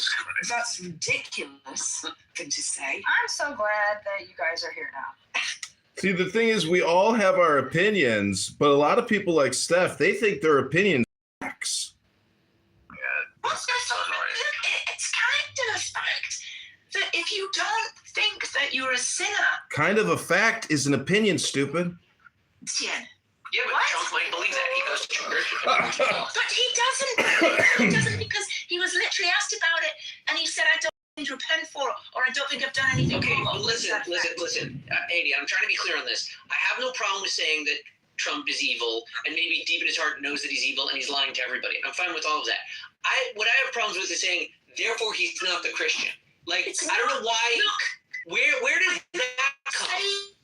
discriminate. That's ridiculous thing to say. I'm so glad that you guys are here now. See, the thing is, we all have our opinions, but a lot of people like Steph, they think their opinions are facts. Yeah, it's kind of a fact that if you don't think that you're a sinner. Kind of a fact is an opinion, stupid. Yeah. Yeah, but Trump might believe that. He goes to church. But he doesn't because he was literally asked about it and he said, I don't need to repent for it, or I don't think I've done anything wrong. Okay, listen. Haiti, I'm trying to be clear on this. I have no problem with saying that Trump is evil and maybe deep in his heart knows that he's evil and he's lying to everybody. I'm fine with all of that. What I have problems with is saying, therefore he's not the Christian. Like, I don't know why. Look, where does that come?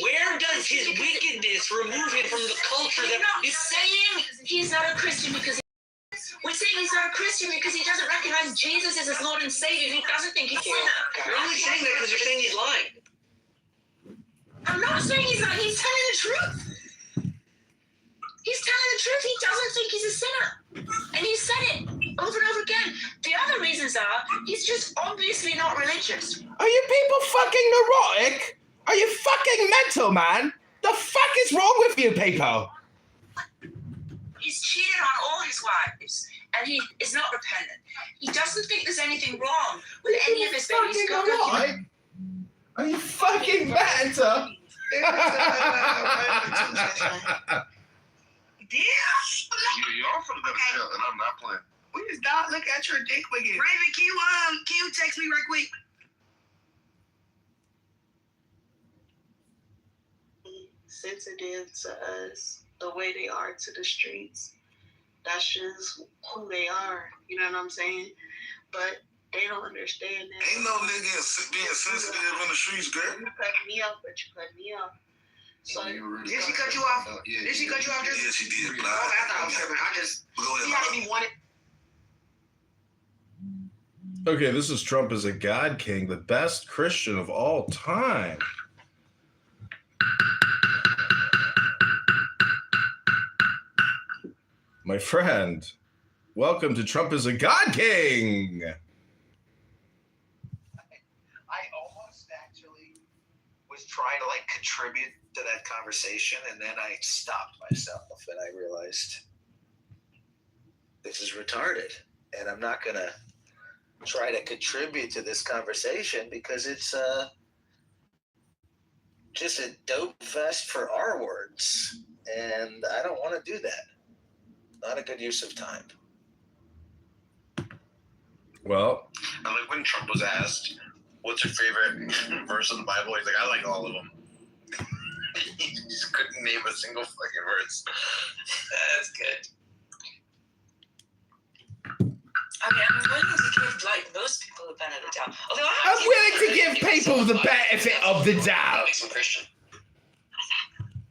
Where does his wickedness remove him from the culture that he's saying he's not a Christian because we're saying he's not a Christian because he doesn't recognize Jesus as his Lord and Savior. He doesn't think he's a sinner. You're only saying that because you're saying he's lying. I'm not saying he's not. He's telling the truth. He's telling the truth. He doesn't think he's a sinner. And he said it over and over again. The other reasons are he's just obviously not religious. Are you people fucking neurotic? Are you fucking mental, man? The fuck is wrong with you people? He's cheated on all his wives, and he is not repentant. He doesn't think there's anything wrong with any of his babies. Are you fucking mental? You're off from the jail, and I'm not playing. Please don't look at your dick again. Raven, can you text me right quick? Sensitive to us, the way they are to the streets. That's just who they are. You know what I'm saying? But they don't understand that. Ain't no nigga being sensitive in the streets, girl. You cut me off, but you cut me off. So did she cut you off? Did she cut you off? Yeah, she did. I thought I was tripping. I just see how they be wanted. Okay, this is Trump as a God King, the best Christian of all time. My friend, welcome to Trump as a God King. I almost actually was trying to contribute to that conversation, and then I stopped myself and I realized this is retarded, and I'm not gonna try to contribute to this conversation because it's just a dope fest for our words, and I don't want to do that. Not a good use of time. Well, I like when Trump was asked, what's your favorite verse in the Bible? He's like, I like all of them. He just couldn't name a single fucking verse. That's good. I mean, I'm willing to give most people the benefit of the doubt. Although I'm willing to give people the benefit of the doubt. Like some Christian.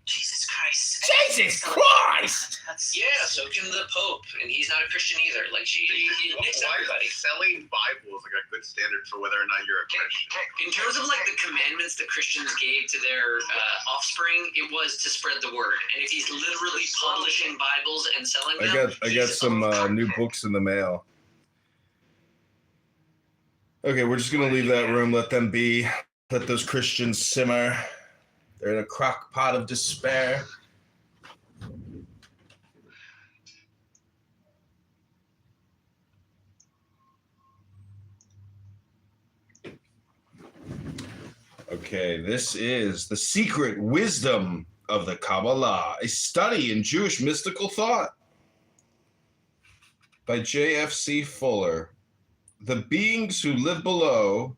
Jesus Christ. Jesus Christ! Yeah, so can the Pope, and he's not a Christian either. Like he nicks everybody. Selling Bible is a good standard for whether or not you're a Christian. In terms of the commandments that Christians gave to their offspring, it was to spread the word. And if he's literally publishing Bibles and selling them, I got some new books in the mail. Okay, we're just gonna leave that room. Let them be. Let those Christians simmer. They're in a crock pot of despair. Okay, this is The Secret Wisdom of the Kabbalah, a study in Jewish mystical thought by J.F.C. Fuller. The beings who live below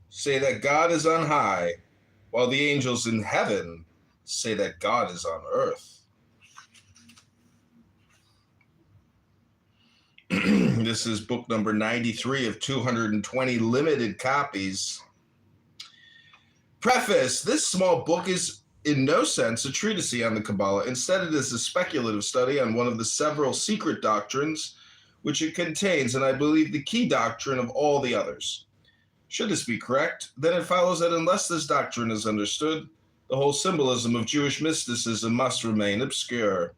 say that God is on high, while the angels in heaven say that God is on earth. This is book number 93 of 220 limited copies. Preface: this small book is in no sense a treatise on the Kabbalah. Instead, it is a speculative study on one of the several secret doctrines which it contains, and I believe the key doctrine of all the others. Should this be correct, then it follows that unless this doctrine is understood, the whole symbolism of Jewish mysticism must remain obscure.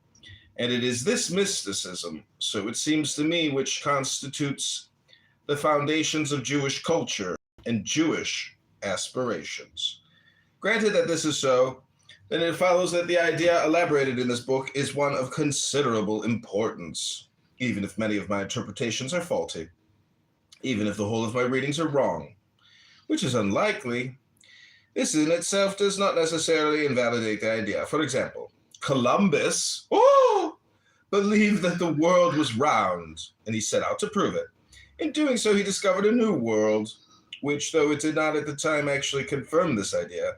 And it is this mysticism, so it seems to me, which constitutes the foundations of Jewish culture and Jewish aspirations. Granted that this is so, then it follows that the idea elaborated in this book is one of considerable importance, even if many of my interpretations are faulty, even if the whole of my readings are wrong, which is unlikely. This in itself does not necessarily invalidate the idea. For example, Columbus believed that the world was round, and he set out to prove it. In doing so, he discovered a new world, which, though it did not at the time actually confirm this idea,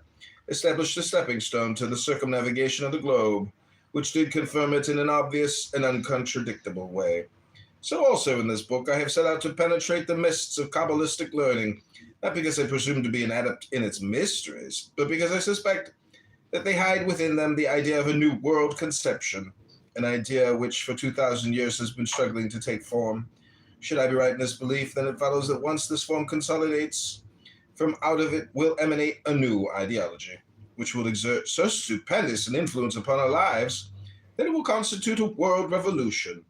established a stepping stone to the circumnavigation of the globe, which did confirm it in an obvious and uncontradictable way. So also in this book, I have set out to penetrate the mists of Kabbalistic learning, not because I presume to be an adept in its mysteries, but because I suspect that they hide within them the idea of a new world conception, an idea which for 2,000 years has been struggling to take form. Should I be right in this belief, then it follows that once this form consolidates, from out of it will emanate a new ideology, which will exert so stupendous an influence upon our lives that it will constitute a world revolution.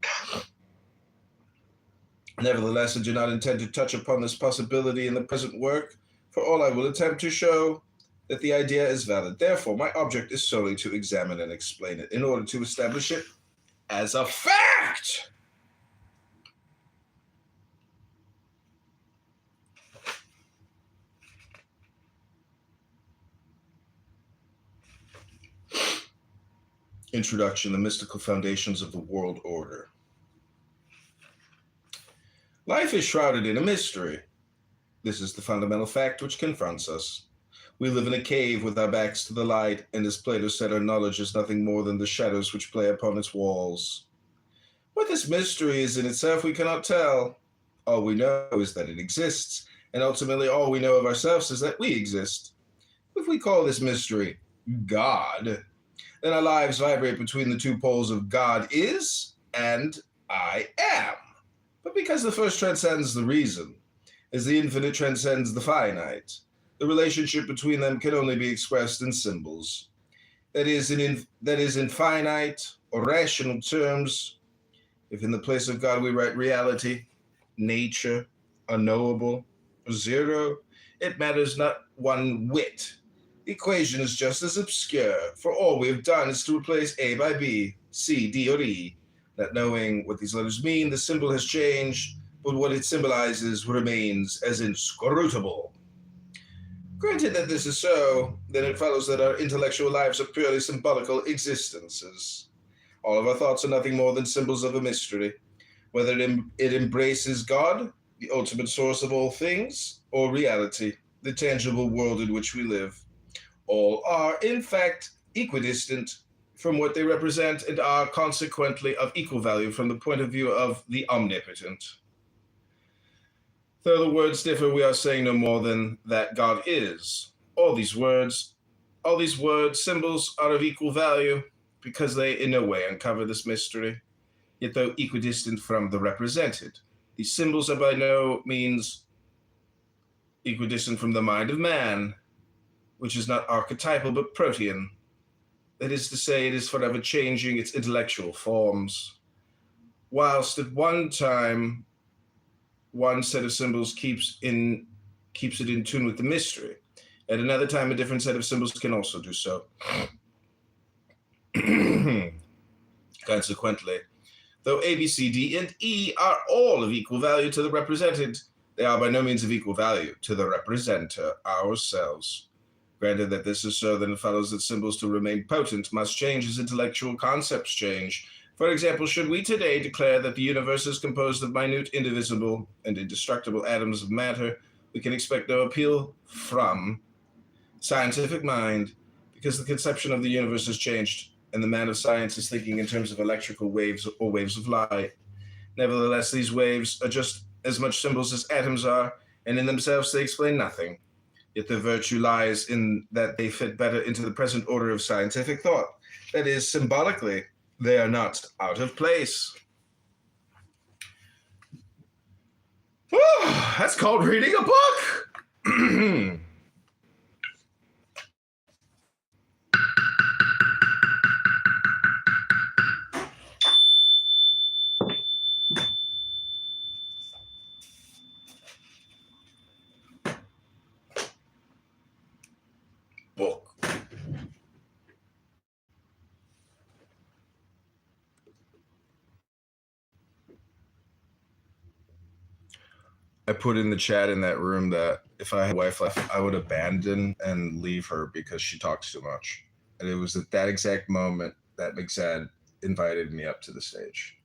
Nevertheless, I do not intend to touch upon this possibility in the present work, for all I will attempt to show that the idea is valid. Therefore, my object is solely to examine and explain it in order to establish it as a fact. Introduction: The Mystical Foundations of the World Order. Life is shrouded in a mystery. This is the fundamental fact which confronts us. We live in a cave with our backs to the light, and as Plato said, our knowledge is nothing more than the shadows which play upon its walls. What this mystery is in itself we cannot tell. All we know is that it exists, and ultimately all we know of ourselves is that we exist. If we call this mystery God, then our lives vibrate between the two poles of God is and I am. But because the first transcends the reason, as the infinite transcends the finite, the relationship between them can only be expressed in symbols. That is in finite or rational terms. If in the place of God we write reality, nature, unknowable, zero, it matters not one whit. The equation is just as obscure, for all we have done is to replace A by B, C, D, or E. Not knowing what these letters mean, the symbol has changed, but what it symbolizes remains as inscrutable. Granted that this is so, then it follows that our intellectual lives are purely symbolical existences. All of our thoughts are nothing more than symbols of a mystery, whether it embraces God, the ultimate source of all things, or reality, the tangible world in which we live. All are, in fact, equidistant from what they represent and are consequently of equal value from the point of view of the omnipotent. Though the words differ, we are saying no more than that God is. All these words, symbols, are of equal value because they in no way uncover this mystery, yet though equidistant from the represented, these symbols are by no means equidistant from the mind of man, which is not archetypal but protean. That is to say, it is forever changing its intellectual forms. Whilst at one time, one set of symbols keeps it in tune with the mystery. At another time, a different set of symbols can also do so. Consequently, though A, B, C, D, and E are all of equal value to the represented, they are by no means of equal value to the representer, ourselves. Granted that this is so, then it follows that symbols to remain potent must change as intellectual concepts change. For example, should we today declare that the universe is composed of minute, indivisible, and indestructible atoms of matter, we can expect no appeal from scientific mind, because the conception of the universe has changed, and the man of science is thinking in terms of electrical waves or waves of light. Nevertheless, these waves are just as much symbols as atoms are, and in themselves they explain nothing. Yet their virtue lies in that they fit better into the present order of scientific thought. That is, symbolically, they are not out of place. That's called reading a book. I put in the chat in that room that if I had a wife left, I would abandon and leave her because she talks too much. And it was at that exact moment that McZad invited me up to the stage.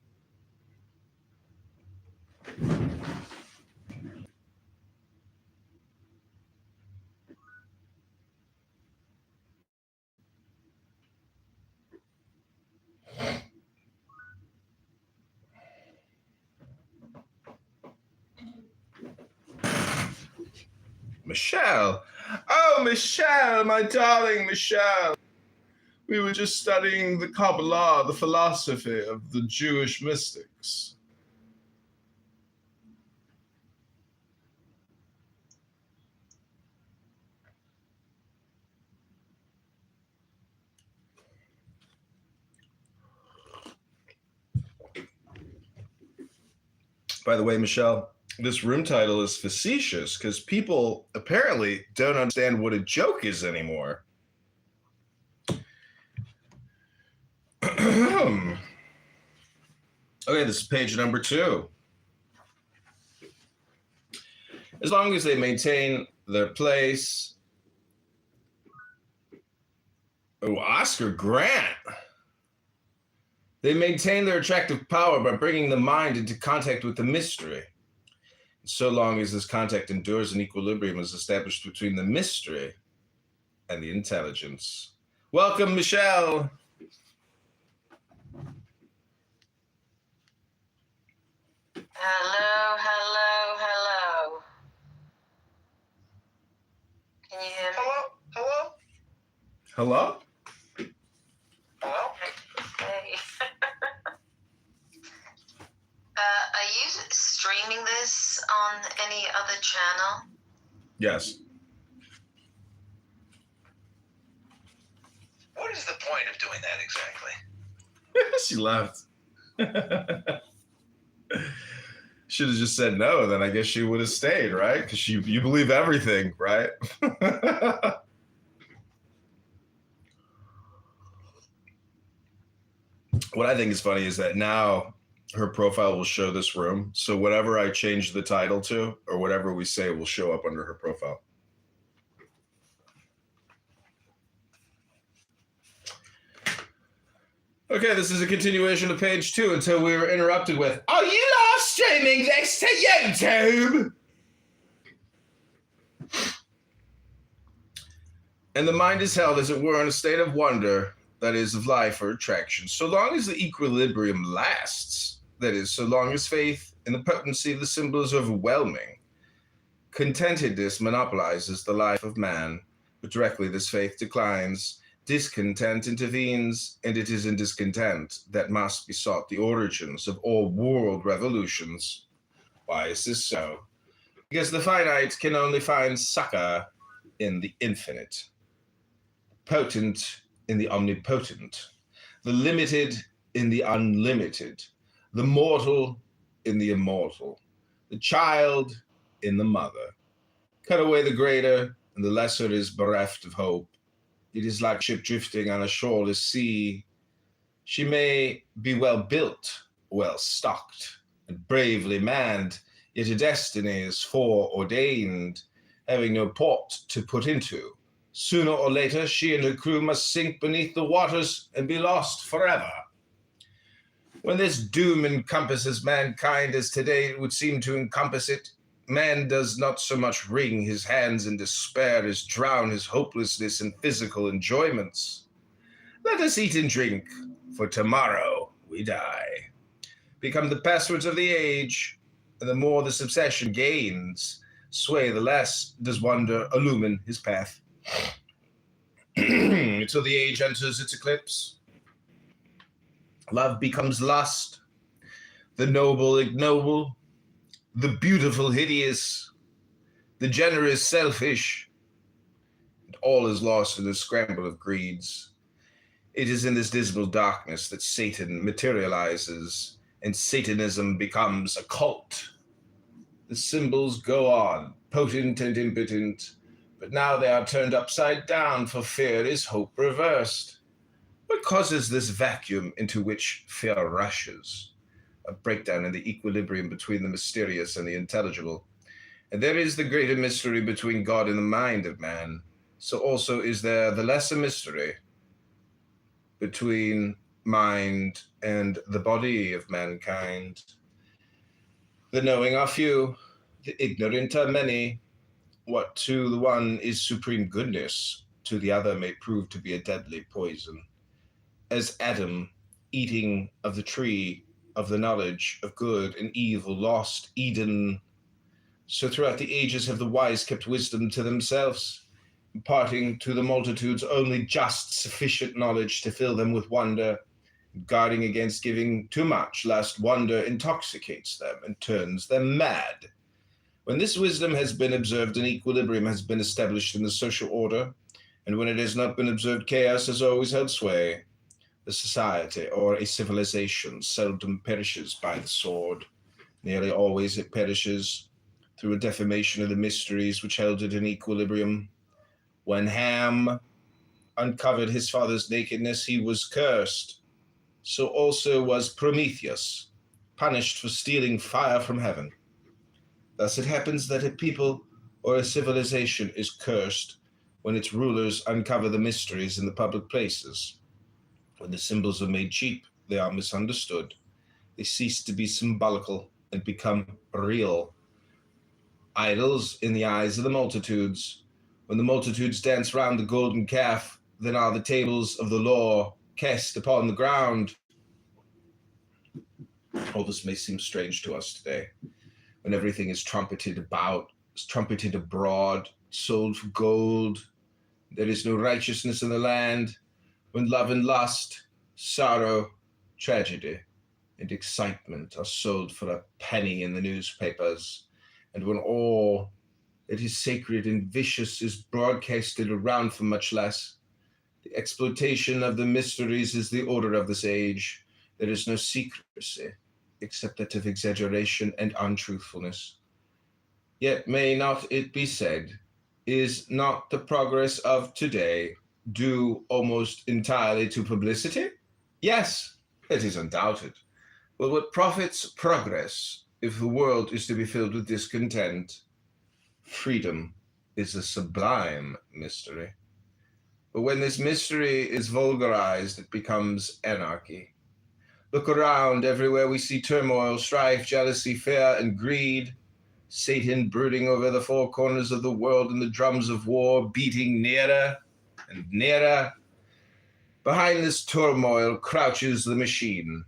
Michelle. Oh, Michelle, my darling Michelle. We were just studying the Kabbalah, the philosophy of the Jewish mystics. By the way, Michelle, this room title is facetious because people apparently don't understand what a joke is anymore. Okay, this is page number 2. As long as they maintain their place. Oh, Oscar Grant. They maintain their attractive power by bringing the mind into contact with the mystery. So long as this contact endures, an equilibrium is established between the mystery and the intelligence. Welcome, Michelle. Hello, hello, hello. Can you hear me? Hello? Hello? Hello? Hey. Are you streaming this on any other channel? Yes. What is the point of doing that exactly? She left. Should have just said no, then I guess she would have stayed, right? Because you believe everything, right? What I think is funny is that now her profile will show this room. So whatever I change the title to, or whatever we say, will show up under her profile. Okay, this is a continuation of page 2 until we were interrupted with, "Are you live streaming this to YouTube?" And the mind is held, as it were, in a state of wonder, that is, of life or attraction, so long as the equilibrium lasts, that is, so long as faith in the potency of the symbol is overwhelming. Contentedness monopolizes the life of man, but directly this faith declines, discontent intervenes, and it is in discontent that must be sought the origins of all world revolutions. Why is this so? Because the finite can only find succor in the infinite, potent in the omnipotent, the limited in the unlimited, the mortal in the immortal, the child in the mother. Cut away the greater, and the lesser is bereft of hope. It is like a ship drifting on a shoreless sea. She may be well built, well stocked, and bravely manned, yet her destiny is foreordained, having no port to put into. Sooner or later, she and her crew must sink beneath the waters and be lost forever. When this doom encompasses mankind as today it would seem to encompass it, man does not so much wring his hands in despair as drown his hopelessness in physical enjoyments. Let us eat and drink, for tomorrow we die. Become the passwords of the age, and the more the succession gains sway, the less does wonder illumine his path. Until the age enters its eclipse, love becomes lust, the noble ignoble, the beautiful hideous, the generous selfish, and all is lost in the scramble of greeds. It is in this dismal darkness that Satan materializes, and Satanism becomes a cult. The symbols go on, potent and impotent, but now they are turned upside down, for fear is hope reversed. What causes this vacuum into which fear rushes? A breakdown in the equilibrium between the mysterious and the intelligible. And there is the greater mystery between God and the mind of man. So also is there the lesser mystery between mind and the body of mankind. The knowing are few, the ignorant are many. What to the one is supreme goodness, to the other may prove to be a deadly poison. As Adam, eating of the tree of the knowledge of good and evil, lost Eden, so throughout the ages have the wise kept wisdom to themselves, imparting to the multitudes only just sufficient knowledge to fill them with wonder, guarding against giving too much, lest wonder intoxicates them and turns them mad. When this wisdom has been observed, an equilibrium has been established in the social order, and when it has not been observed, chaos has always held sway. The society or a civilization seldom perishes by the sword. Nearly always it perishes through a defamation of the mysteries which held it in equilibrium. When Ham uncovered his father's nakedness, he was cursed. So also was Prometheus, punished for stealing fire from heaven. Thus it happens that a people or a civilization is cursed when its rulers uncover the mysteries in the public places. When the symbols are made cheap, they are misunderstood. They cease to be symbolical and become real. Idols in the eyes of the multitudes. When the multitudes dance round the golden calf, then are the tables of the law cast upon the ground. All this may seem strange to us today, when everything is trumpeted about, is trumpeted abroad, sold for gold. There is no righteousness in the land, when love and lust, sorrow, tragedy, and excitement are sold for a penny in the newspapers, and when all that is sacred and vicious is broadcasted around for much less. The exploitation of the mysteries is the order of this age. There is no secrecy, except that of exaggeration and untruthfulness. Yet may not it be said, is not the progress of today due almost entirely to publicity? Yes, it is undoubted. But what profits progress if the world is to be filled with discontent? Freedom is a sublime mystery. But when this mystery is vulgarized, it becomes anarchy. Look around, everywhere we see turmoil, strife, jealousy, fear, and greed. Satan brooding over the four corners of the world and the drums of war beating nearer and nearer. Behind this turmoil crouches the machine,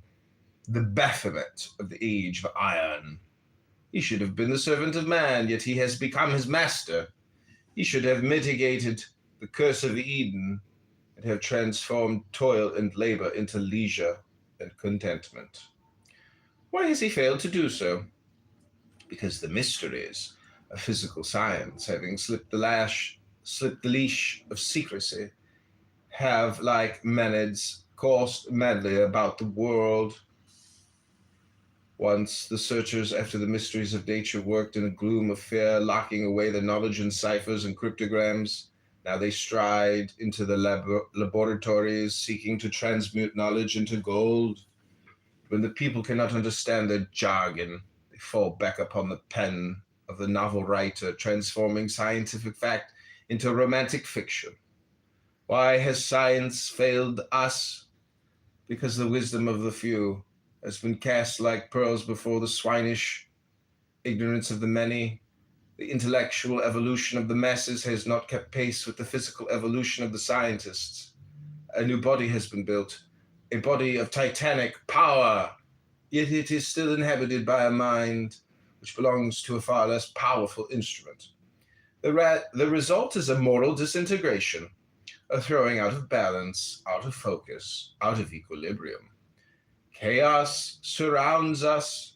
the Baphomet of the age of iron. He should have been the servant of man, yet he has become his master. He should have mitigated the curse of Eden and have transformed toil and labor into leisure and contentment. Why has he failed to do so? Because the mysteries of physical science, having slipped the leash of secrecy, have, like Maenads, coursed madly about the world. Once the searchers after the mysteries of nature worked in a gloom of fear, locking away the knowledge in ciphers and cryptograms. Now they stride into the laboratories, seeking to transmute knowledge into gold. When the people cannot understand their jargon, they fall back upon the pen of the novel writer, transforming scientific fact into romantic fiction. Why has science failed us? Because the wisdom of the few has been cast like pearls before the swinish ignorance of the many. The intellectual evolution of the masses has not kept pace with the physical evolution of the scientists. A new body has been built, a body of titanic power, yet it is still inhabited by a mind which belongs to a far less powerful instrument. The result is a moral disintegration, a throwing out of balance, out of focus, out of equilibrium. Chaos surrounds us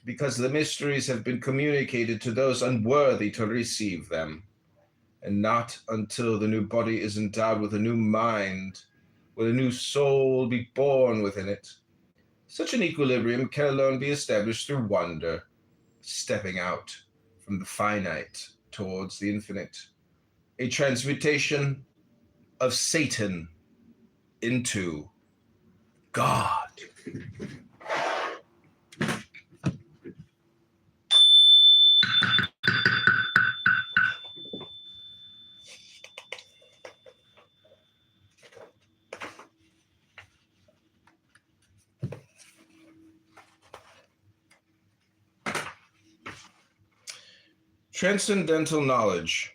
because the mysteries have been communicated to those unworthy to receive them. And not until the new body is endowed with a new mind, will a new soul be born within it. Such an equilibrium can alone be established through wonder, stepping out from the finite towards the infinite. A transmutation of Satan into God. Transcendental knowledge.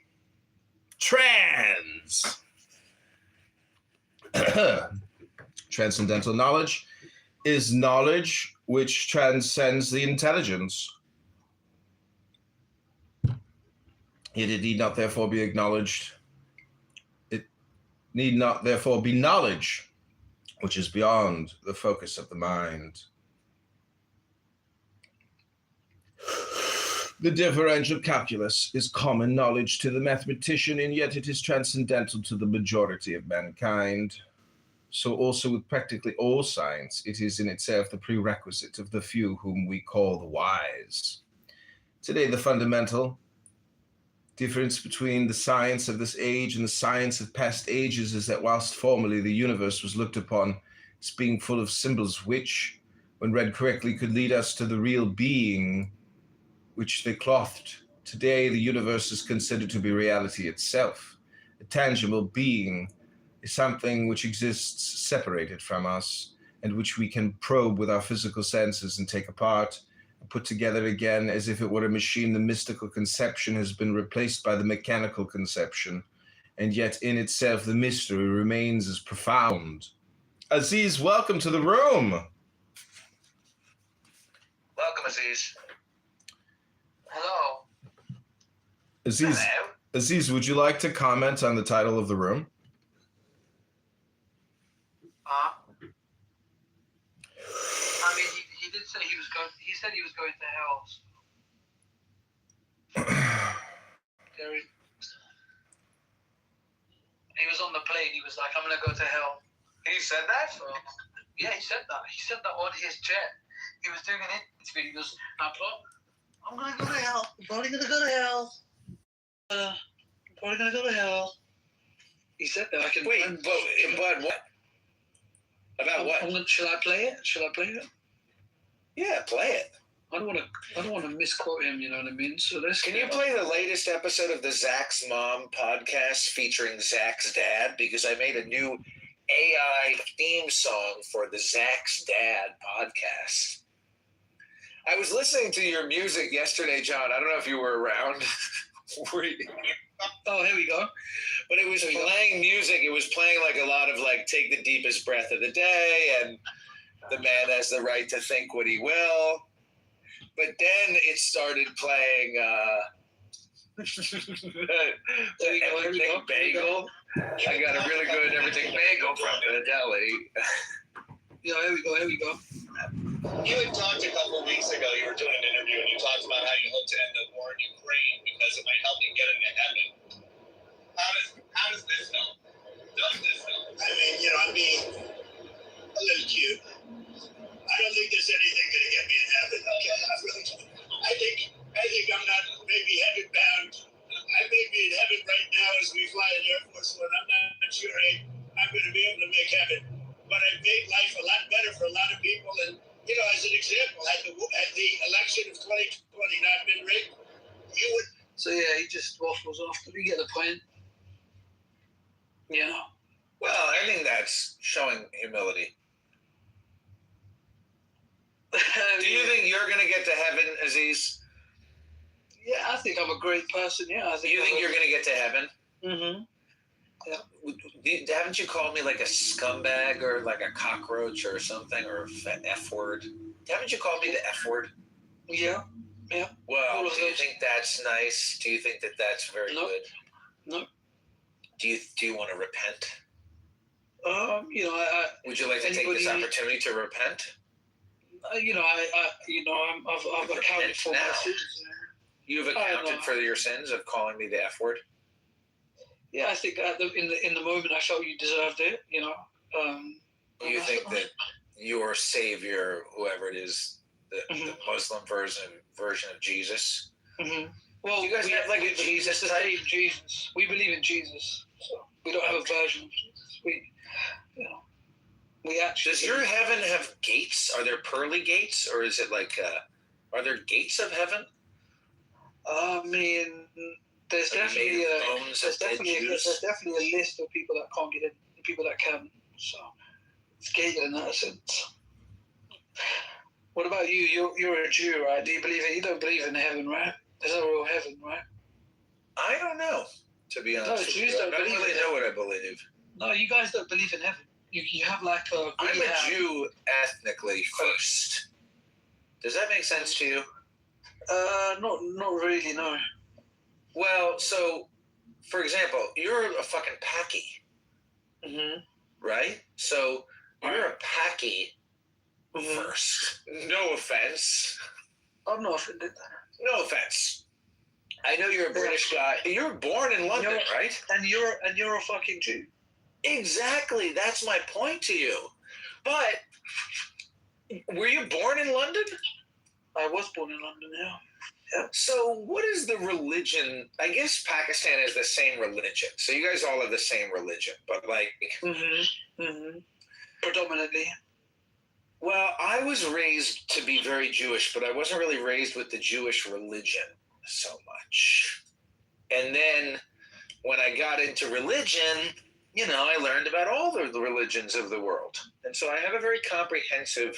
Transcendental knowledge is knowledge which transcends the intelligence. Yet it need not therefore be acknowledged. It need not therefore be knowledge which is beyond the focus of the mind. The differential calculus is common knowledge to the mathematician, and yet it is transcendental to the majority of mankind. So also with practically all science, it is in itself the prerequisite of the few whom we call the wise. Today, the fundamental difference between the science of this age and the science of past ages is that whilst formerly the universe was looked upon as being full of symbols which, when read correctly, could lead us to the real being which they clothed, today the universe is considered to be reality itself. A tangible being is something which exists separated from us and which we can probe with our physical senses and take apart and put together again as if it were a machine. The mystical conception has been replaced by the mechanical conception, and yet in itself the mystery remains as profound. Aziz, welcome to the room. Welcome, Aziz. Hello. Aziz, Hello. Aziz, would you like to comment on the title of the room? I mean, he did say he was going. He said he was going to hell. He was on the plane. He was like, "I'm gonna go to hell." He said that? So, yeah, he said that. He said that on his jet. He was doing an interview. He goes, "I'm gonna go to hell. I'm probably gonna go to hell. I'm probably gonna go to hell." He said that. I can. Wait, but what? About what? Shall I play it? Shall I play it? Yeah, play it. I don't want to misquote him. You know what I mean? So let's. Can you play the latest episode of the Zach's Mom podcast featuring Zach's dad? Because I made a new AI theme song for the Zach's Dad podcast. I was listening to your music yesterday, John. I don't know if you were around. Oh, here we go. But it was playing music. It was playing like a lot of like Take the Deepest Breath of the Day and The Man Has the Right to Think What He Will. But then it started playing Everything Bagel. I got a really good Everything Bagel from the deli. Yeah, here we go. You had talked a couple of weeks ago, you were doing an interview, and you talked about how you hope to end the war in Ukraine because it might help you get into heaven. How does this help? Does this help? I mean, I'm being a little cute. I don't think there's anything going to get me in heaven. Okay, I really don't. I think I'm not maybe heaven bound. I may be in heaven right now as we fly an Air Force One. I'm not sure I'm going to be able to make heaven. But I've made life a lot better for a lot of people. And, as an example, had the election of 2020 not been rigged, you would. So, yeah, he just waffles off. We get the point. Yeah. Well, I think that's showing humility. Do you think you're going to get to heaven, Aziz? Yeah, I think I'm a great person. Yeah, Do you think you're going to get to heaven? Mm-hmm. Haven't you called me like a scumbag or like a cockroach or something, or F word? Haven't you called me the F word? Yeah. Well, do you think that's nice? Do you think that that's very good? No. Do you want to repent? Would you like to take this opportunity to repent? I've accounted for my sins. You've accounted for your sins of calling me the F word? Yeah, I think in the moment I felt you deserved it. You think that your savior, whoever it is, the Muslim version of Jesus? Mm-hmm. Well, do you guys have like a Jesus type? Jesus. We believe in Jesus, so we don't have a version of Jesus. We actually. Does your heaven have gates? Are there pearly gates, or is it like? Are there gates of heaven? I mean, there's definitely a list of people that can't get in, people that can. So it's gated in that sense. What about you? You're a Jew, right? Do you believe it? You don't believe in heaven, right? There's no real heaven, right? I don't know, to be honest with Jews you. I don't don't believe really in know what I believe. No, you guys don't believe in heaven. You have like a. I'm a Jew ethnically first. Does that make sense to you? Not really. No. Well, so, for example, you're a fucking Paki, right? So you're a Paki first. No offense. I'm not offended. No offense. I know you're a British guy. You were born in London, right? And you're a fucking Jew. Exactly. That's my point to you. But were you born in London? I was born in London, yeah. So what is the religion? I guess Pakistan is the same religion. So you guys all have the same religion, but like Predominantly. Well, I was raised to be very Jewish, but I wasn't really raised with the Jewish religion so much. And then when I got into religion, I learned about all the religions of the world. And so I have a very comprehensive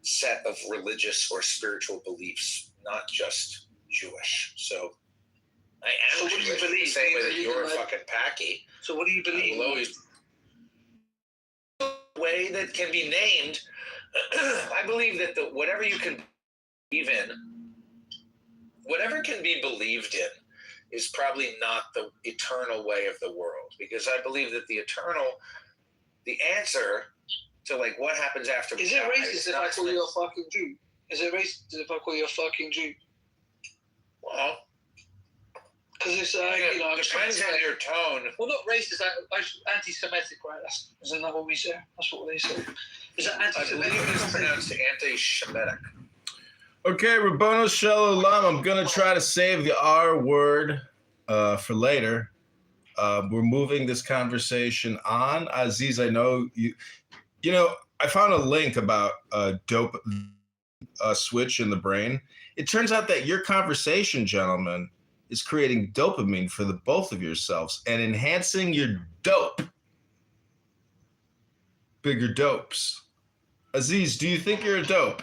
set of religious or spiritual beliefs, not just Jewish. So I am what do you Jewish believe? the same way that Do you you're a believe, fucking Paki. So what do you believe? I will always way that can be named. I believe that whatever you can believe in, whatever can be believed in, is probably not the eternal way of the world. Because I believe that the answer to like what happens after we Is it die racist if I call you a fucking Jew? Is it racist if I call you a fucking Jew? Well, because it's depends on your tone. Well, not racist, anti-Semitic, right? Isn't that what we say? That's what they say. Is that I believe anti-Semitic? it's pronounced anti-Shemitic. Okay, Rabbono Shalom, I'm going to try to save the R word for later. We're moving this conversation on. Aziz, I know you I found a link about dope switch in the brain. It turns out that your conversation, gentlemen, is creating dopamine for the both of yourselves and enhancing your dope. Bigger dopes. Aziz, do you think you're a dope?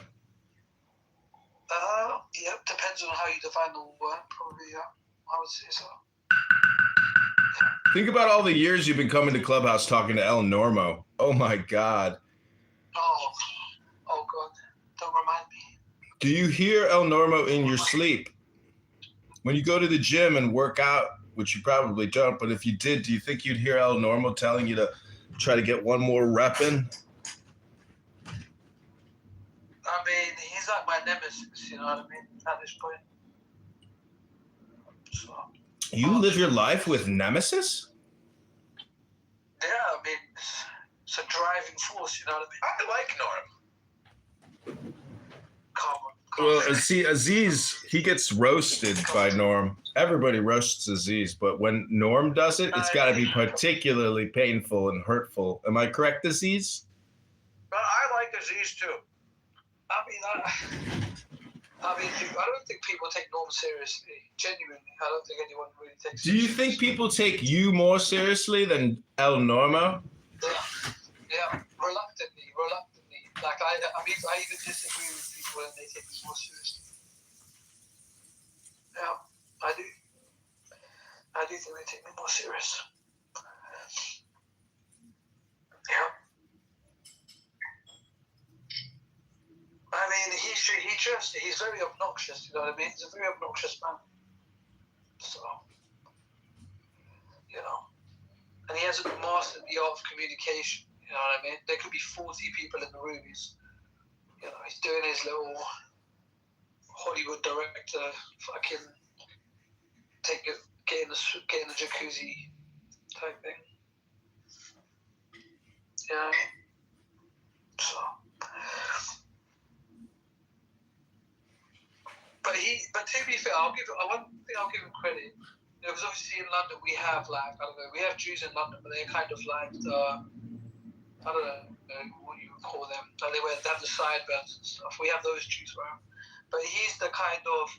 Yeah, depends on how you define the word. Probably, yeah. I would say so. Think about all the years you've been coming to Clubhouse talking to El Normo. Oh my God. Oh God. Don't remind me. Do you hear El Normo in your sleep? When you go to the gym and work out, which you probably don't, but if you did, do you think you'd hear El Normo telling you to try to get one more rep in? I mean, he's like my nemesis, you know what I mean, at this point. So, you live your life with nemesis? Yeah, I mean, it's a driving force, you know what I mean? I like Norm. Come on. Well, Aziz, he gets roasted by Norm. Everybody roasts Aziz, but when Norm does it, it's got to be particularly painful and hurtful. Am I correct, Aziz? But I like Aziz too. I don't think people take Norm seriously. Genuinely, I don't think anyone really takes. Do you think people take you more seriously than El Normo? Yeah, reluctantly. Like I even disagree with people when they take me more seriously. Yeah, I do. I do think they take me more serious. Yeah. I mean, he's very obnoxious, you know what I mean? He's a very obnoxious man. So, and he hasn't mastered the art of communication, you know what I mean? There could be 40 people in the room. He's doing his little Hollywood director fucking get in the jacuzzi type thing. Yeah. So. But to be fair, I'll give him credit. Because obviously in London we have we have Jews in London, but they're kind of like I don't know what you would call them. They have the sideburns and stuff. We have those Jews around. But he's the kind of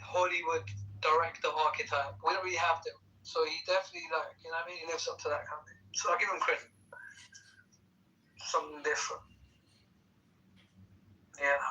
Hollywood director archetype. We don't really have them. So he definitely he lives up to that kind of thing. So I'll give him credit. Something different. Yeah.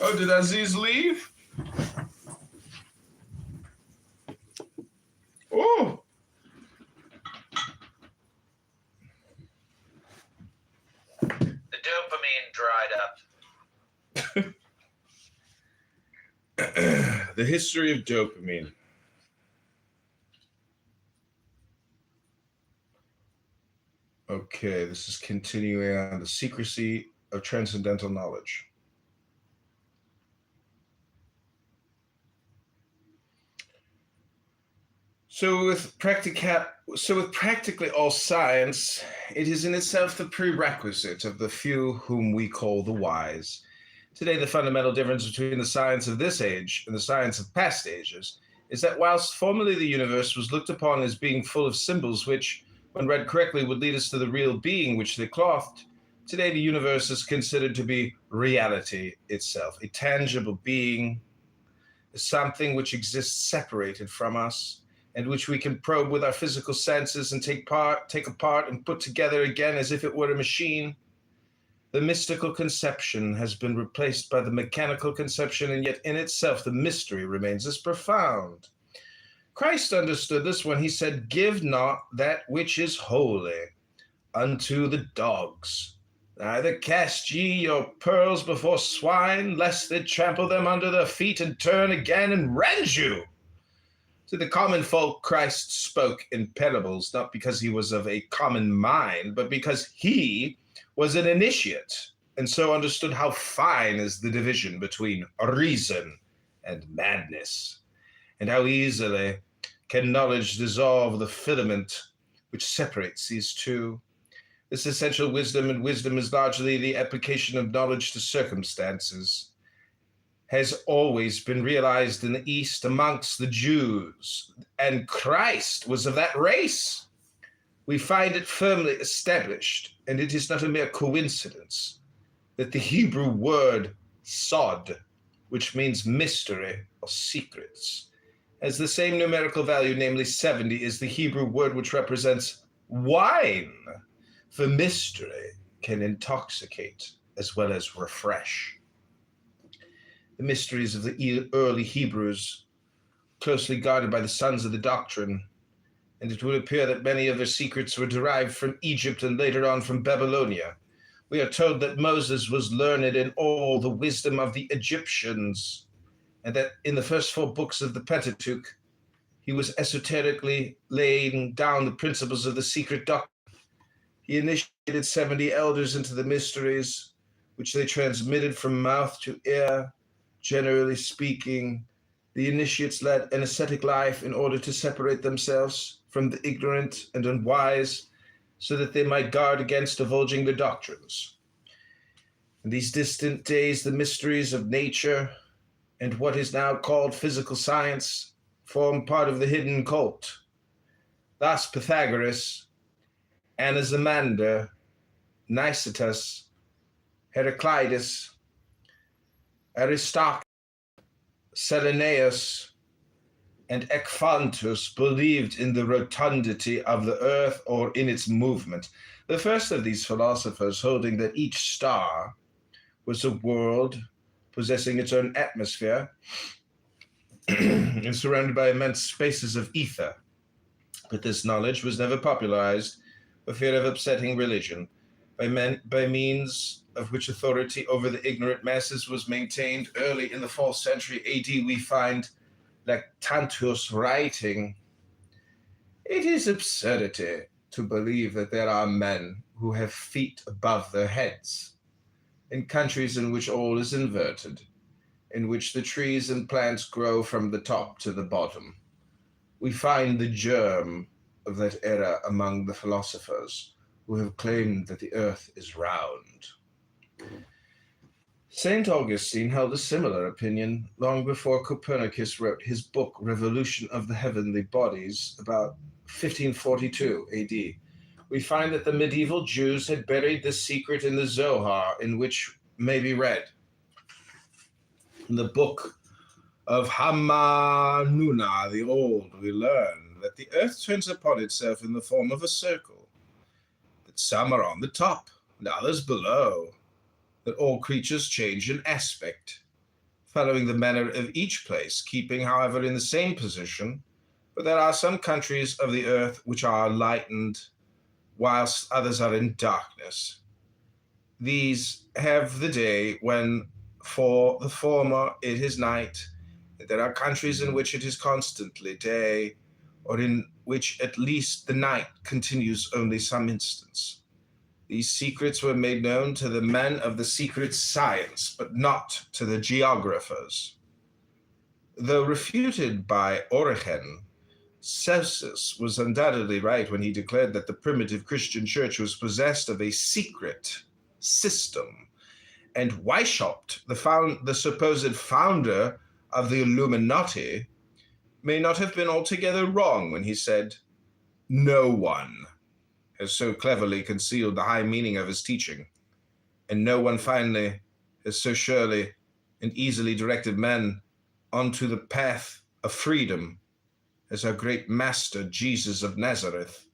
Oh, did Aziz leave? Oh. The dopamine dried up. The history of dopamine. Okay, this is continuing on the secrecy of transcendental knowledge. So with practically all science, it is in itself the prerequisite of the few whom we call the wise. Today, the fundamental difference between the science of this age and the science of past ages is that whilst formerly the universe was looked upon as being full of symbols which, when read correctly, would lead us to the real being which they clothed, today the universe is considered to be reality itself, a tangible being, something which exists separated from us, and which we can probe with our physical senses and take apart and put together again as if it were a machine. The mystical conception has been replaced by the mechanical conception, and yet in itself the mystery remains as profound. Christ understood this when he said, "Give not that which is holy unto the dogs, neither cast ye your pearls before swine, lest they trample them under their feet and turn again and rend you." To the common folk, Christ spoke in parables, not because he was of a common mind, but because he was an initiate, and so understood how fine is the division between reason and madness, and how easily can knowledge dissolve the filament which separates these two. This essential wisdom, and wisdom is largely the application of knowledge to circumstances, has always been realized in the East amongst the Jews, and Christ was of that race. We find it firmly established, and it is not a mere coincidence, that the Hebrew word sod, which means mystery or secrets, has the same numerical value, namely 70, as the Hebrew word which represents wine, for mystery can intoxicate as well as refresh. The mysteries of the early Hebrews, closely guarded by the sons of the doctrine, and it would appear that many of their secrets were derived from Egypt and later on from Babylonia. We are told that Moses was learned in all the wisdom of the Egyptians, and that in the first 4 books of the Pentateuch, he was esoterically laying down the principles of the secret doctrine. He initiated 70 elders into the mysteries, which they transmitted from mouth to ear. Generally speaking, the initiates led an ascetic life in order to separate themselves from the ignorant and unwise, so that they might guard against divulging their doctrines. In these distant days, the mysteries of nature and what is now called physical science form part of the hidden cult. Thus Pythagoras, Anaximander, Nicetas, Heraclitus, Aristarchus, Selenius, and Ecphantus believed in the rotundity of the earth or in its movement. The first of these philosophers holding that each star was a world possessing its own atmosphere and surrounded by immense spaces of ether. But this knowledge was never popularized for fear of upsetting religion, by means of which authority over the ignorant masses was maintained. Early in the 4th century AD, we find Lactantius writing, "It is absurdity to believe that there are men who have feet above their heads. In countries in which all is inverted, in which the trees and plants grow from the top to the bottom, we find the germ of that era among the philosophers who have claimed that the earth is round." St. Augustine held a similar opinion long before Copernicus wrote his book Revolution of the Heavenly Bodies, about 1542 AD. We find that the medieval Jews had buried this secret in the Zohar, in which may be read. In the book of Hamanuna the Old, we learn that the earth turns upon itself in the form of a circle, that some are on the top and others below, that all creatures change in aspect, following the manner of each place, keeping, however, in the same position. But there are some countries of the earth which are lightened, whilst others are in darkness. These have the day when for the former it is night. There are countries in which it is constantly day, or in which at least the night continues only some instants. These secrets were made known to the men of the secret science, but not to the geographers. Though refuted by Origen, Celsus was undoubtedly right when he declared that the primitive Christian church was possessed of a secret system, and Weishaupt, the supposed founder of the Illuminati, may not have been altogether wrong when he said, "No one has so cleverly concealed the high meaning of his teaching, and no one finally has so surely and easily directed men onto the path of freedom as our great master Jesus of Nazareth.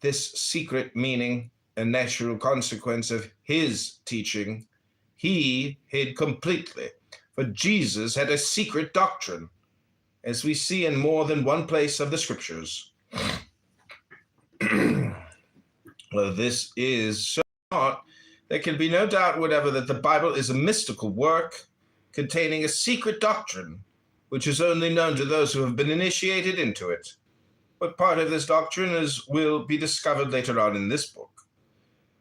This secret meaning, a natural consequence of his teaching, he hid completely, for Jesus had a secret doctrine, as we see in more than one place of the scriptures." Well, this is so not, there can be no doubt whatever that the Bible is a mystical work containing a secret doctrine, which is only known to those who have been initiated into it. What part of this doctrine will be discovered later on in this book.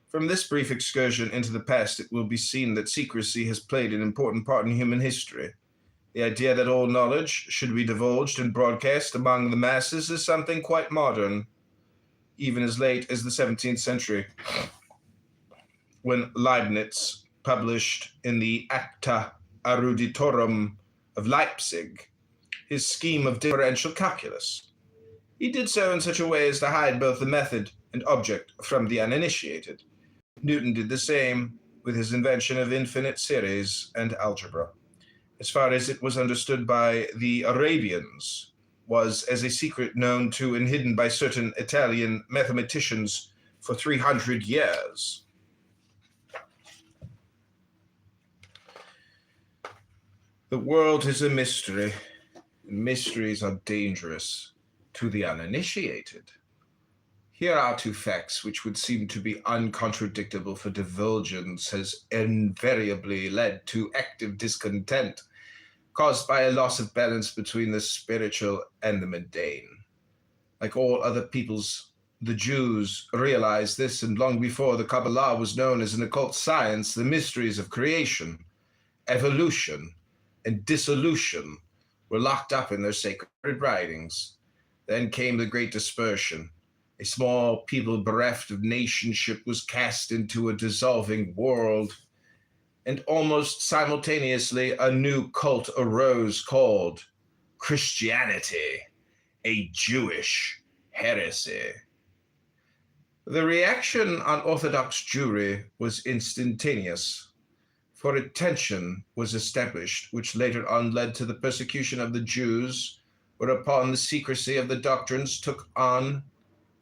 From this brief excursion into the past, it will be seen that secrecy has played an important part in human history. The idea that all knowledge should be divulged and broadcast among the masses is something quite modern, even as late as the 17th century, when Leibniz published in the Acta Eruditorum of Leipzig his scheme of differential calculus. He did so in such a way as to hide both the method and object from the uninitiated. Newton did the same with his invention of infinite series and algebra. As far as it was understood by the Arabians, was as a secret known to and hidden by certain Italian mathematicians for 300 years. The world is a mystery, and mysteries are dangerous to the uninitiated. Here are two facts which would seem to be uncontradictable, for divulgence has invariably led to active discontent caused by a loss of balance between the spiritual and the mundane. Like all other peoples, the Jews realized this, and long before the Kabbalah was known as an occult science, the mysteries of creation, evolution, and dissolution were locked up in their sacred writings. Then came the Great Dispersion. A small people bereft of nationship was cast into a dissolving world, and almost simultaneously a new cult arose called Christianity, a Jewish heresy. The reaction on Orthodox Jewry was instantaneous, for a tension was established which later on led to the persecution of the Jews, whereupon the secrecy of the doctrines took on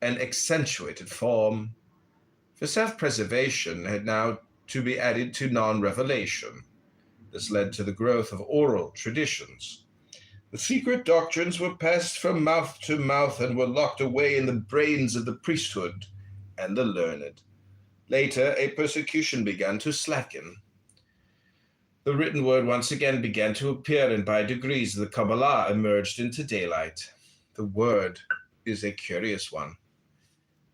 an accentuated form. For self-preservation had now to be added to non-revelation. This led to the growth of oral traditions. The secret doctrines were passed from mouth to mouth and were locked away in the brains of the priesthood and the learned. Later, a persecution began to slacken. The written word once again began to appear, and by degrees the Kabbalah emerged into daylight. The word is a curious one.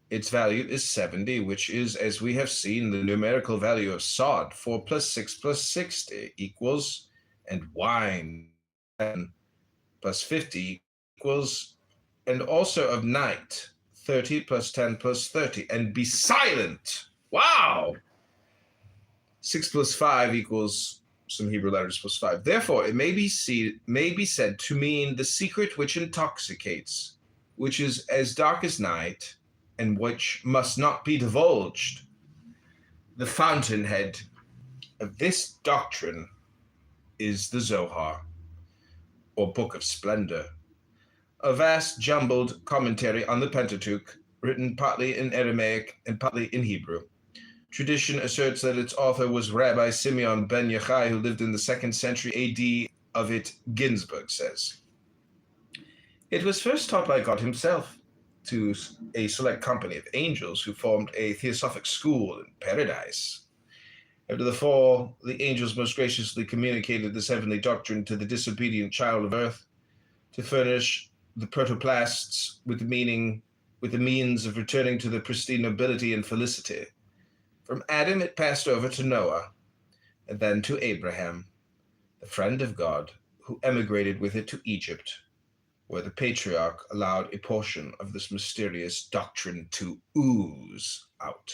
Its value is 70, which is, as we have seen, the numerical value of sod. 4 plus 6 plus 60 equals, and wine 10 plus 50 equals, and also of night, 30 plus 10 plus 30, and be silent. Wow! 6 plus 5 equals some Hebrew letters plus 5. Therefore, it may be said to mean the secret which intoxicates, which is as dark as night, and which must not be divulged. The fountainhead of this doctrine is the Zohar, or Book of Splendor, a vast jumbled commentary on the Pentateuch, written partly in Aramaic and partly in Hebrew. Tradition asserts that its author was Rabbi Simeon ben Yochai, who lived in the 2nd century AD of it, Ginsburg says. It was first taught by God himself to a select company of angels who formed a theosophic school in paradise. After the fall, the angels most graciously communicated this heavenly doctrine to the disobedient child of earth to furnish the protoplasts with the means of returning to the pristine nobility and felicity. From Adam it passed over to Noah, and then to Abraham, the friend of God, who emigrated with it to Egypt, where the patriarch allowed a portion of this mysterious doctrine to ooze out.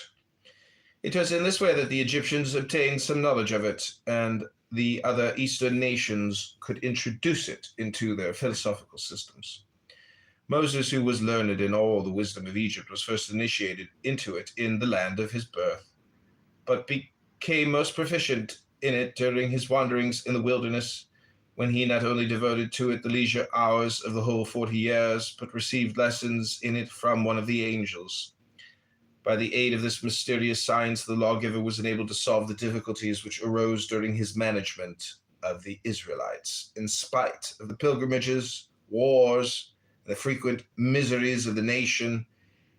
It was in this way that the Egyptians obtained some knowledge of it, and the other Eastern nations could introduce it into their philosophical systems. Moses, who was learned in all the wisdom of Egypt, was first initiated into it in the land of his birth, but became most proficient in it during his wanderings in the wilderness, when he not only devoted to it the leisure hours of the whole 40 years, but received lessons in it from one of the angels. By the aid of this mysterious science, the lawgiver was enabled to solve the difficulties which arose during his management of the Israelites. In spite of the pilgrimages, wars, and the frequent miseries of the nation,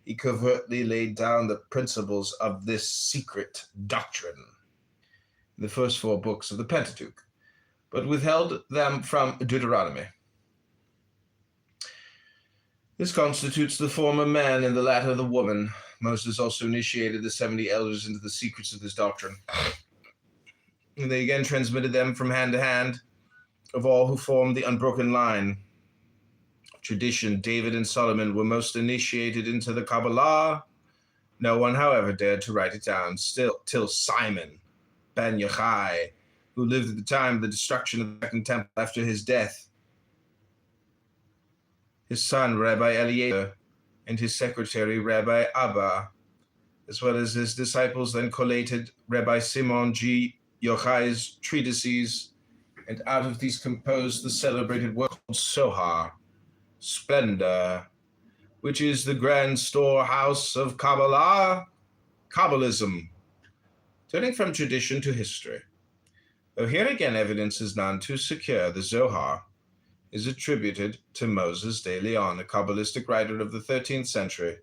he covertly laid down the principles of this secret doctrine in the first 4 books of the Pentateuch, but withheld them from Deuteronomy. This constitutes the former man and the latter the woman. Moses also initiated the 70 elders into the secrets of this doctrine. And they again transmitted them from hand to hand of all who formed the unbroken line. Tradition, David and Solomon were most initiated into the Kabbalah. No one, however, dared to write it down till Simon ben Yochai, who lived at the time of the destruction of the Second Temple after his death. His son, Rabbi Eliezer, and his secretary, Rabbi Abba, as well as his disciples, then collated Rabbi Simon G. Yochai's treatises, and out of these composed the celebrated work called Zohar, Splendor, which is the grand storehouse of Kabbalah, Kabbalism. Turning from tradition to history, though here again evidence is none too secure, the Zohar is attributed to Moses de Leon, a Kabbalistic writer of the 13th century,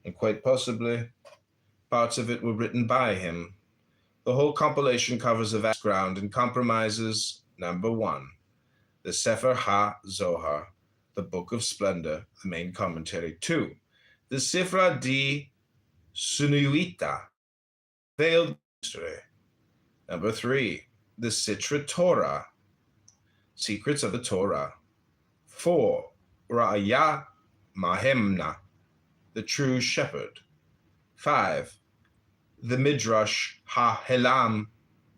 and quite possibly parts of it were written by him. The whole compilation covers a vast ground and comprises, number 1, the Sefer HaZohar, the Book of Splendor, the main commentary. 2, the Sifra di Sunuita, Veiled Mystery. Number 3, the Sitra Torah, Secrets of the Torah. 4, Ra'aya Mahemna, the True Shepherd. 5, the Midrash HaHelam,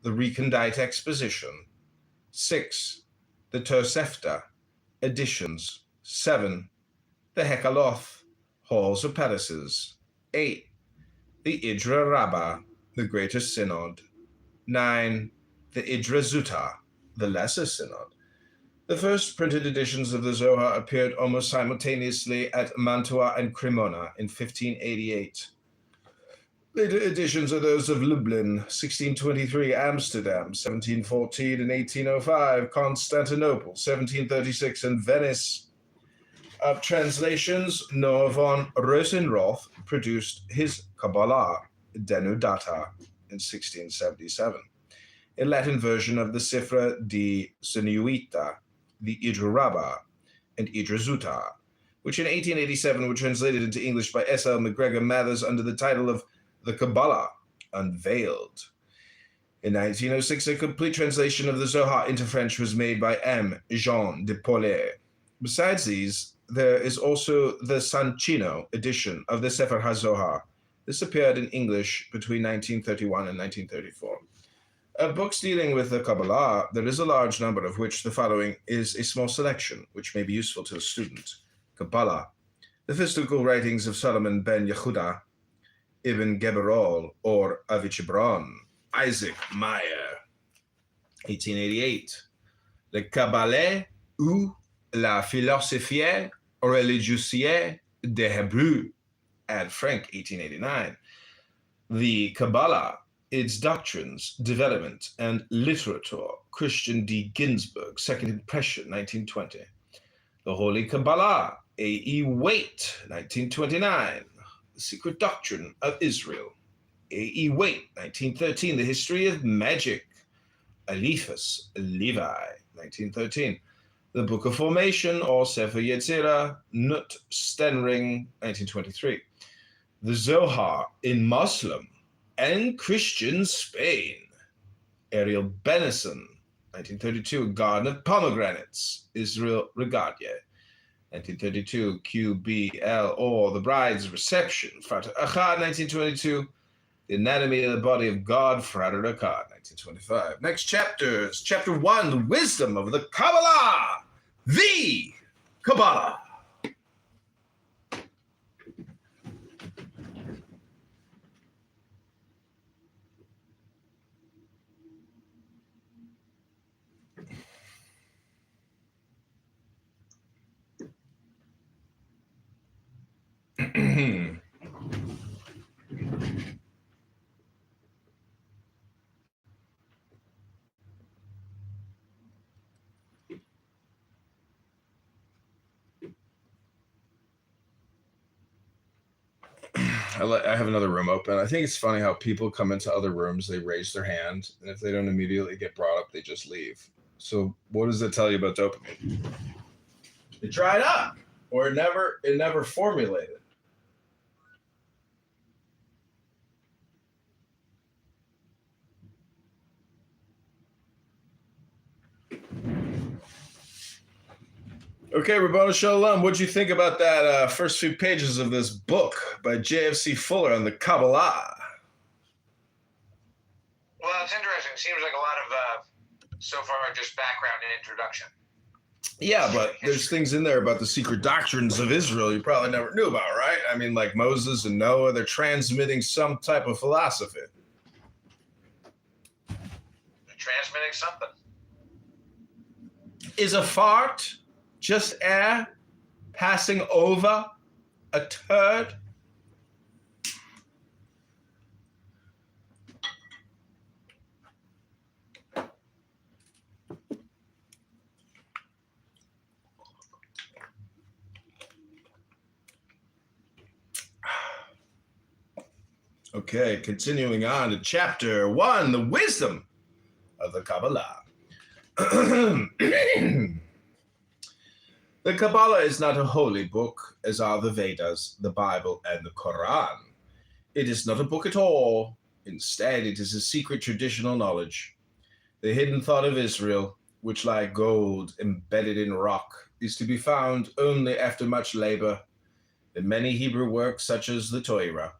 the Recondite Exposition. 6, the Tosefta, Editions. 7, the Hekaloth, Halls or Palaces. 8, the Idra Rabbah, the Greater Synod. 9, the Idra Zuta, the Lesser Synod. The first printed editions of the Zohar appeared almost simultaneously at Mantua and Cremona in 1588. Later editions are those of Lublin, 1623, Amsterdam, 1714 and 1805, Constantinople, 1736, and Venice. Of translations, Noah von Rosenroth produced his Kabbalah, Denudata, in 1677. A Latin version of the Sifra di Sunuita, the Idra Rabbah, and Idra Zuta, which in 1887 were translated into English by S.L. McGregor Mathers under the title of The Kabbalah Unveiled. In 1906, a complete translation of the Zohar into French was made by M. Jean de Paulet. Besides these, there is also the Sancino edition of the Sefer HaZohar. This appeared in English between 1931 and 1934. Of books dealing with the Kabbalah, there is a large number, of which the following is a small selection, which may be useful to a student. Kabbalah, the mystical writings of Solomon ben Yehuda, Ibn Geberol, or Avichibron, Isaac Meyer, 1888. Le Kabbalah ou la philosophie religieuse des Hébreux, Anne Frank, 1889. The Kabbalah, Its doctrines, development, and literature. Christian D. Ginsburg, Second Impression, 1920. The Holy Kabbalah, A.E. Waite, 1929. The Secret Doctrine of Israel, A.E. Waite, 1913. The History of Magic, Eliphas Levi, 1913. The Book of Formation, or Sefer Yetzirah, Nut Stenring, 1923. The Zohar in Muslim and Christian Spain, Ariel Benison, 1932. A Garden of Pomegranates, Israel Regadia, 1932. QBL, or The Bride's Reception, Frater Achad, 1922. The Anatomy of the Body of God, Frater Achad, 1925. Next chapters. Chapter 1, The Wisdom of the Kabbalah. The Kabbalah. I have another room open. I think it's funny how people come into other rooms, they raise their hand, and if they don't immediately get brought up, they just leave. So what does that tell you about dopamine? It dried up, or it never formulated. Okay, Rabbanu Shalom, what'd you think about that first few pages of this book by J.F.C. Fuller on the Kabbalah? Well, it's interesting. It seems like a lot of, so far, just background and introduction. Yeah, but there's things in there about the secret doctrines of Israel you probably never knew about, right? I mean, like Moses and Noah, they're transmitting some type of philosophy. They're transmitting something. Is a fart just air passing over a turd? Okay, continuing on to chapter 1, the wisdom of the Kabbalah. The Kabbalah is not a holy book, as are the Vedas, the Bible, and the Quran. It is not a book at all. Instead, it is a secret traditional knowledge. The hidden thought of Israel, which like gold embedded in rock, is to be found only after much labor. In many Hebrew works such as the Torah,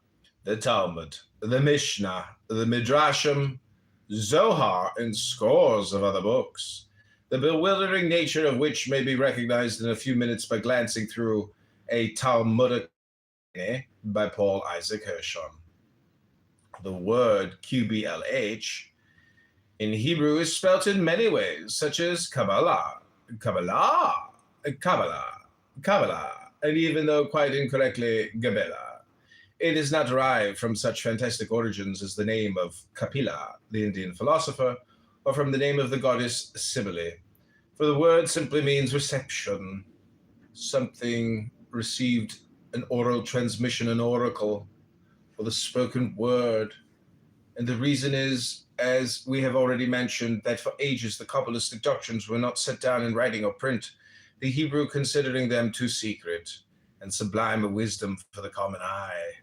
the Talmud, the Mishnah, the Midrashim, Zohar, and scores of other books, the bewildering nature of which may be recognized in a few minutes by glancing through a Talmudic by Paul Isaac Hirschhorn. The word QBLH in Hebrew is spelt in many ways, such as Kabbalah, Kabbalah, Kabbalah, Kabbalah, and even though quite incorrectly, Gabela. It is not derived from such fantastic origins as the name of Kapila, the Indian philosopher, or from the name of the goddess Cybele, for the word simply means reception, something received, an oral transmission, an oracle, or the spoken word. And the reason is, as we have already mentioned, that for ages the Kabbalistic doctrines were not set down in writing or print, the Hebrew considering them too secret and sublime a wisdom for the common eye.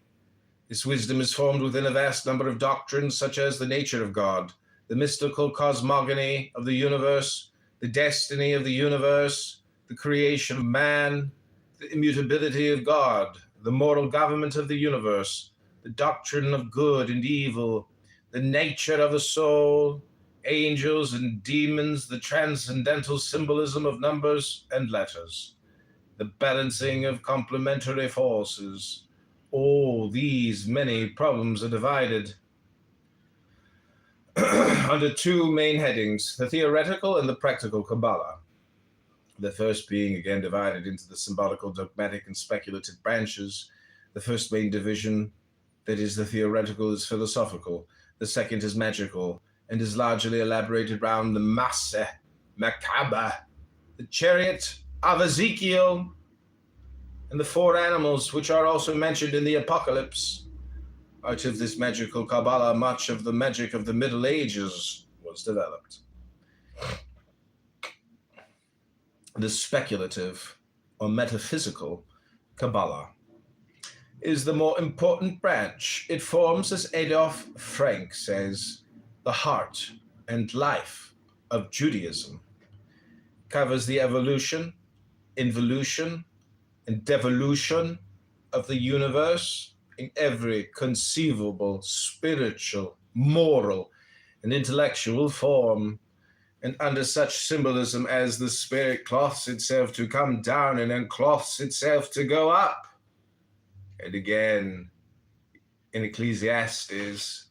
This wisdom is formed within a vast number of doctrines, such as the nature of God, the mystical cosmogony of the universe, the destiny of the universe, the creation of man, the immutability of God, the moral government of the universe, the doctrine of good and evil, the nature of the soul, angels and demons, the transcendental symbolism of numbers and letters, the balancing of complementary forces. All these many problems are divided under two main headings, the theoretical and the practical Kabbalah. The first being again divided into the symbolical, dogmatic, and speculative branches. The first main division, that is the theoretical, is philosophical. The second is magical and is largely elaborated around the Masse Macabre, the chariot of Ezekiel, and the four animals which are also mentioned in the Apocalypse. Out of this magical Kabbalah, much of the magic of the Middle Ages was developed. The speculative or metaphysical Kabbalah is the more important branch. It forms, as Adolf Frank says, the heart and life of Judaism. Covers the evolution, involution, and devolution of the universe in every conceivable spiritual, moral, and intellectual form, and under such symbolism as the spirit cloths itself to come down and uncloths itself to go up. And again, in Ecclesiastes,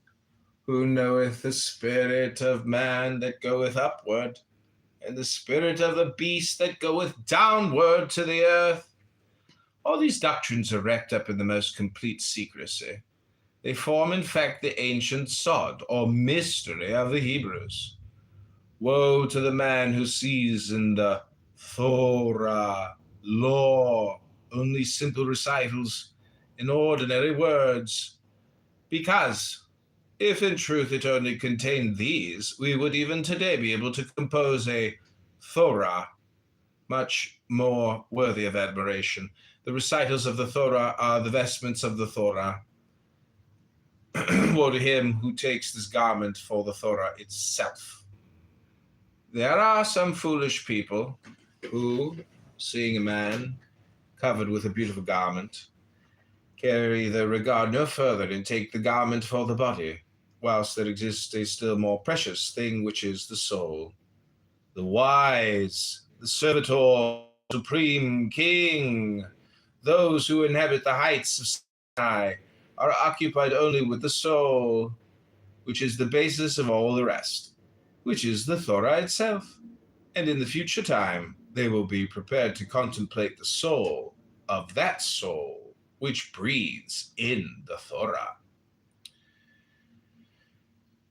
who knoweth the spirit of man that goeth upward, and the spirit of the beast that goeth downward to the earth? All these doctrines are wrapped up in the most complete secrecy. They form, in fact, the ancient sod, or mystery of the Hebrews. Woe to the man who sees in the Torah, law, only simple recitals in ordinary words, because if in truth it only contained these, we would even today be able to compose a Torah much more worthy of admiration. The recitals of the Torah are the vestments of the Torah. Woe to him who takes this garment for the Torah itself. There are some foolish people who, seeing a man covered with a beautiful garment, carry their regard no further and take the garment for the body, whilst there exists a still more precious thing, which is the soul. The wise, the servitor, supreme king, those who inhabit the heights of Sinai, are occupied only with the soul, which is the basis of all the rest, which is the Torah itself. And in the future time, they will be prepared to contemplate the soul of that soul which breathes in the Torah.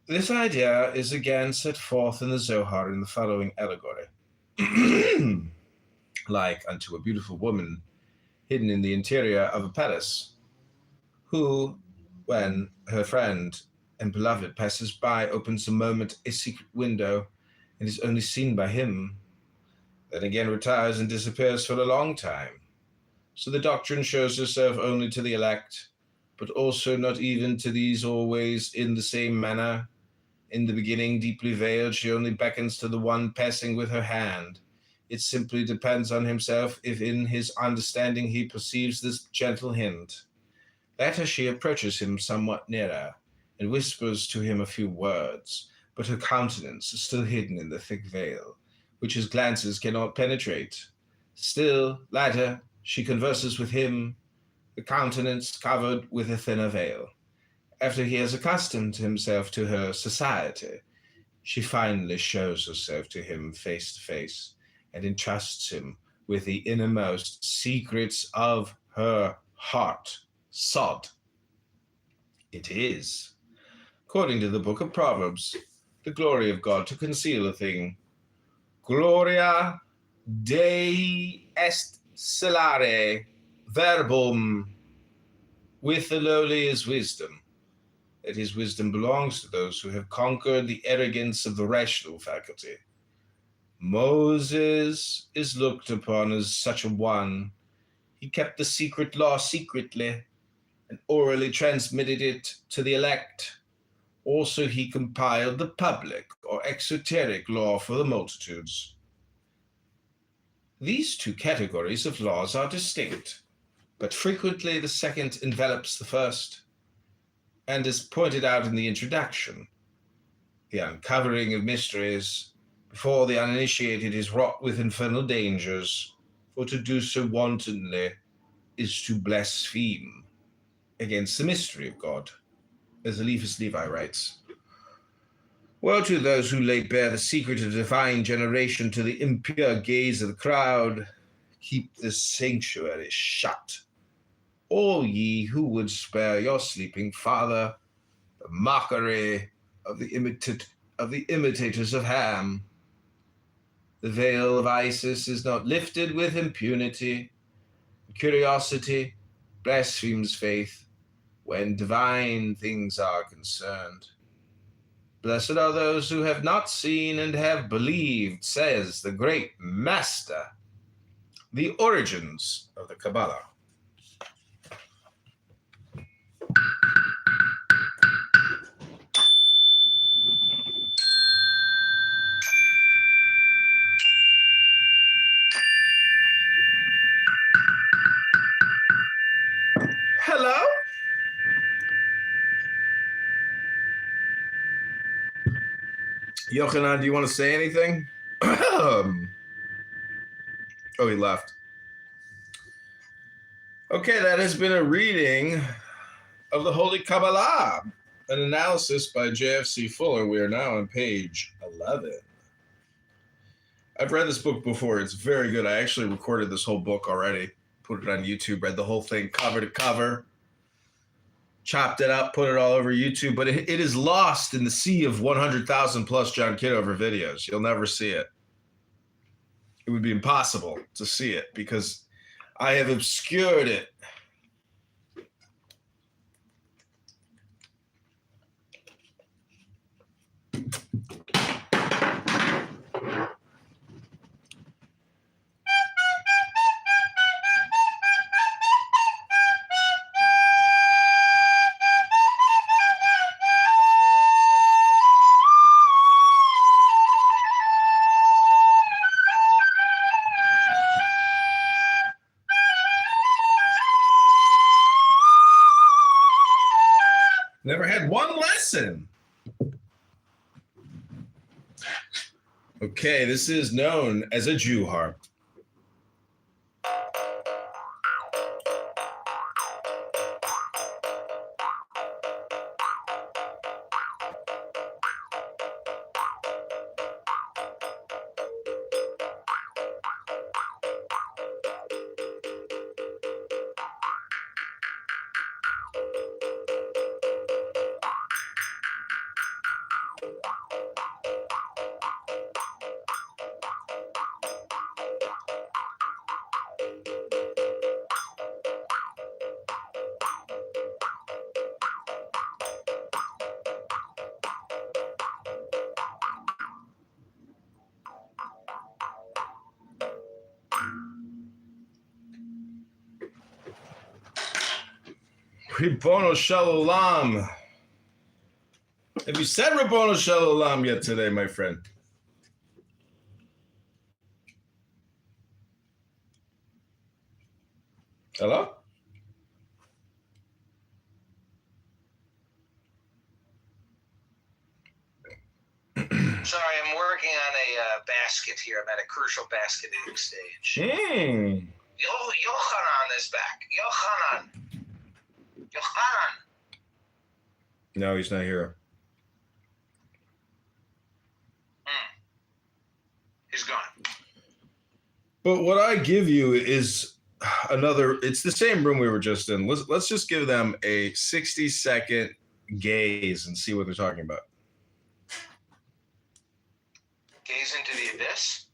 This idea is again set forth in the Zohar in the following allegory. Like unto a beautiful woman hidden in the interior of a palace, who, when her friend and beloved passes by, opens a moment a secret window and is only seen by him, then again retires and disappears for a long time. So the doctrine shows herself only to the elect, but also not even to these always in the same manner. In the beginning, deeply veiled, she only beckons to the one passing with her hand. It simply depends on himself if in his understanding he perceives this gentle hint. Later she approaches him somewhat nearer, and whispers to him a few words, but her countenance is still hidden in the thick veil, which his glances cannot penetrate. Still, later, she converses with him, the countenance covered with a thinner veil. After he has accustomed himself to her society, she finally shows herself to him face to face and entrusts him with the innermost secrets of her heart. Sod. It is, according to the book of Proverbs, the glory of God to conceal a thing. Gloria Dei est celare verbum. With the lowly is wisdom. That his wisdom belongs to those who have conquered the arrogance of the rational faculty. Moses is looked upon as such a one. He kept the secret law secretly and orally transmitted it to the elect. Also, he compiled the public or exoteric law for the multitudes. These two categories of laws are distinct, but frequently the second envelops the first. And as pointed out in the introduction, the uncovering of mysteries before the uninitiated is wrought with infernal dangers, for to do so wantonly is to blaspheme against the mystery of God, as Eliphas Levi writes. Woe to those who lay bare the secret of divine generation to the impure gaze of the crowd. Keep the sanctuary shut, all ye who would spare your sleeping father, a mockery of the imitators of Ham. The veil of Isis is not lifted with impunity. Curiosity blasphemes faith when divine things are concerned. Blessed are those who have not seen and have believed, says the great master. The origins of the Kabbalah. Hello? Yochanan, do you want to say anything? Oh, he left. Okay, that has been a reading of the Holy Kabbalah, an analysis by J.F.C. Fuller. We are now on page 11. I've read this book before. It's very good. I actually recorded this whole book already, put it on YouTube, read the whole thing cover to cover, chopped it up, put it all over YouTube, but it is lost in the sea of 100,000 plus John Kitover videos. You'll never see it. It would be impossible to see it because I have obscured it. Never had one lesson. Okay, this is known as a Jew harp. Ribono Shel Olam. Have you said Ribono Shel Olam yet today, my friend? Hello? Sorry, I'm working on a basket here. I'm at a crucial basketing stage. Yochanan is back. Yochanan. No, he's not here. He's gone. But what I give you is another, it's the same room we were just in. Let's just give them a 60-second gaze and see what they're talking about. Gaze into the abyss.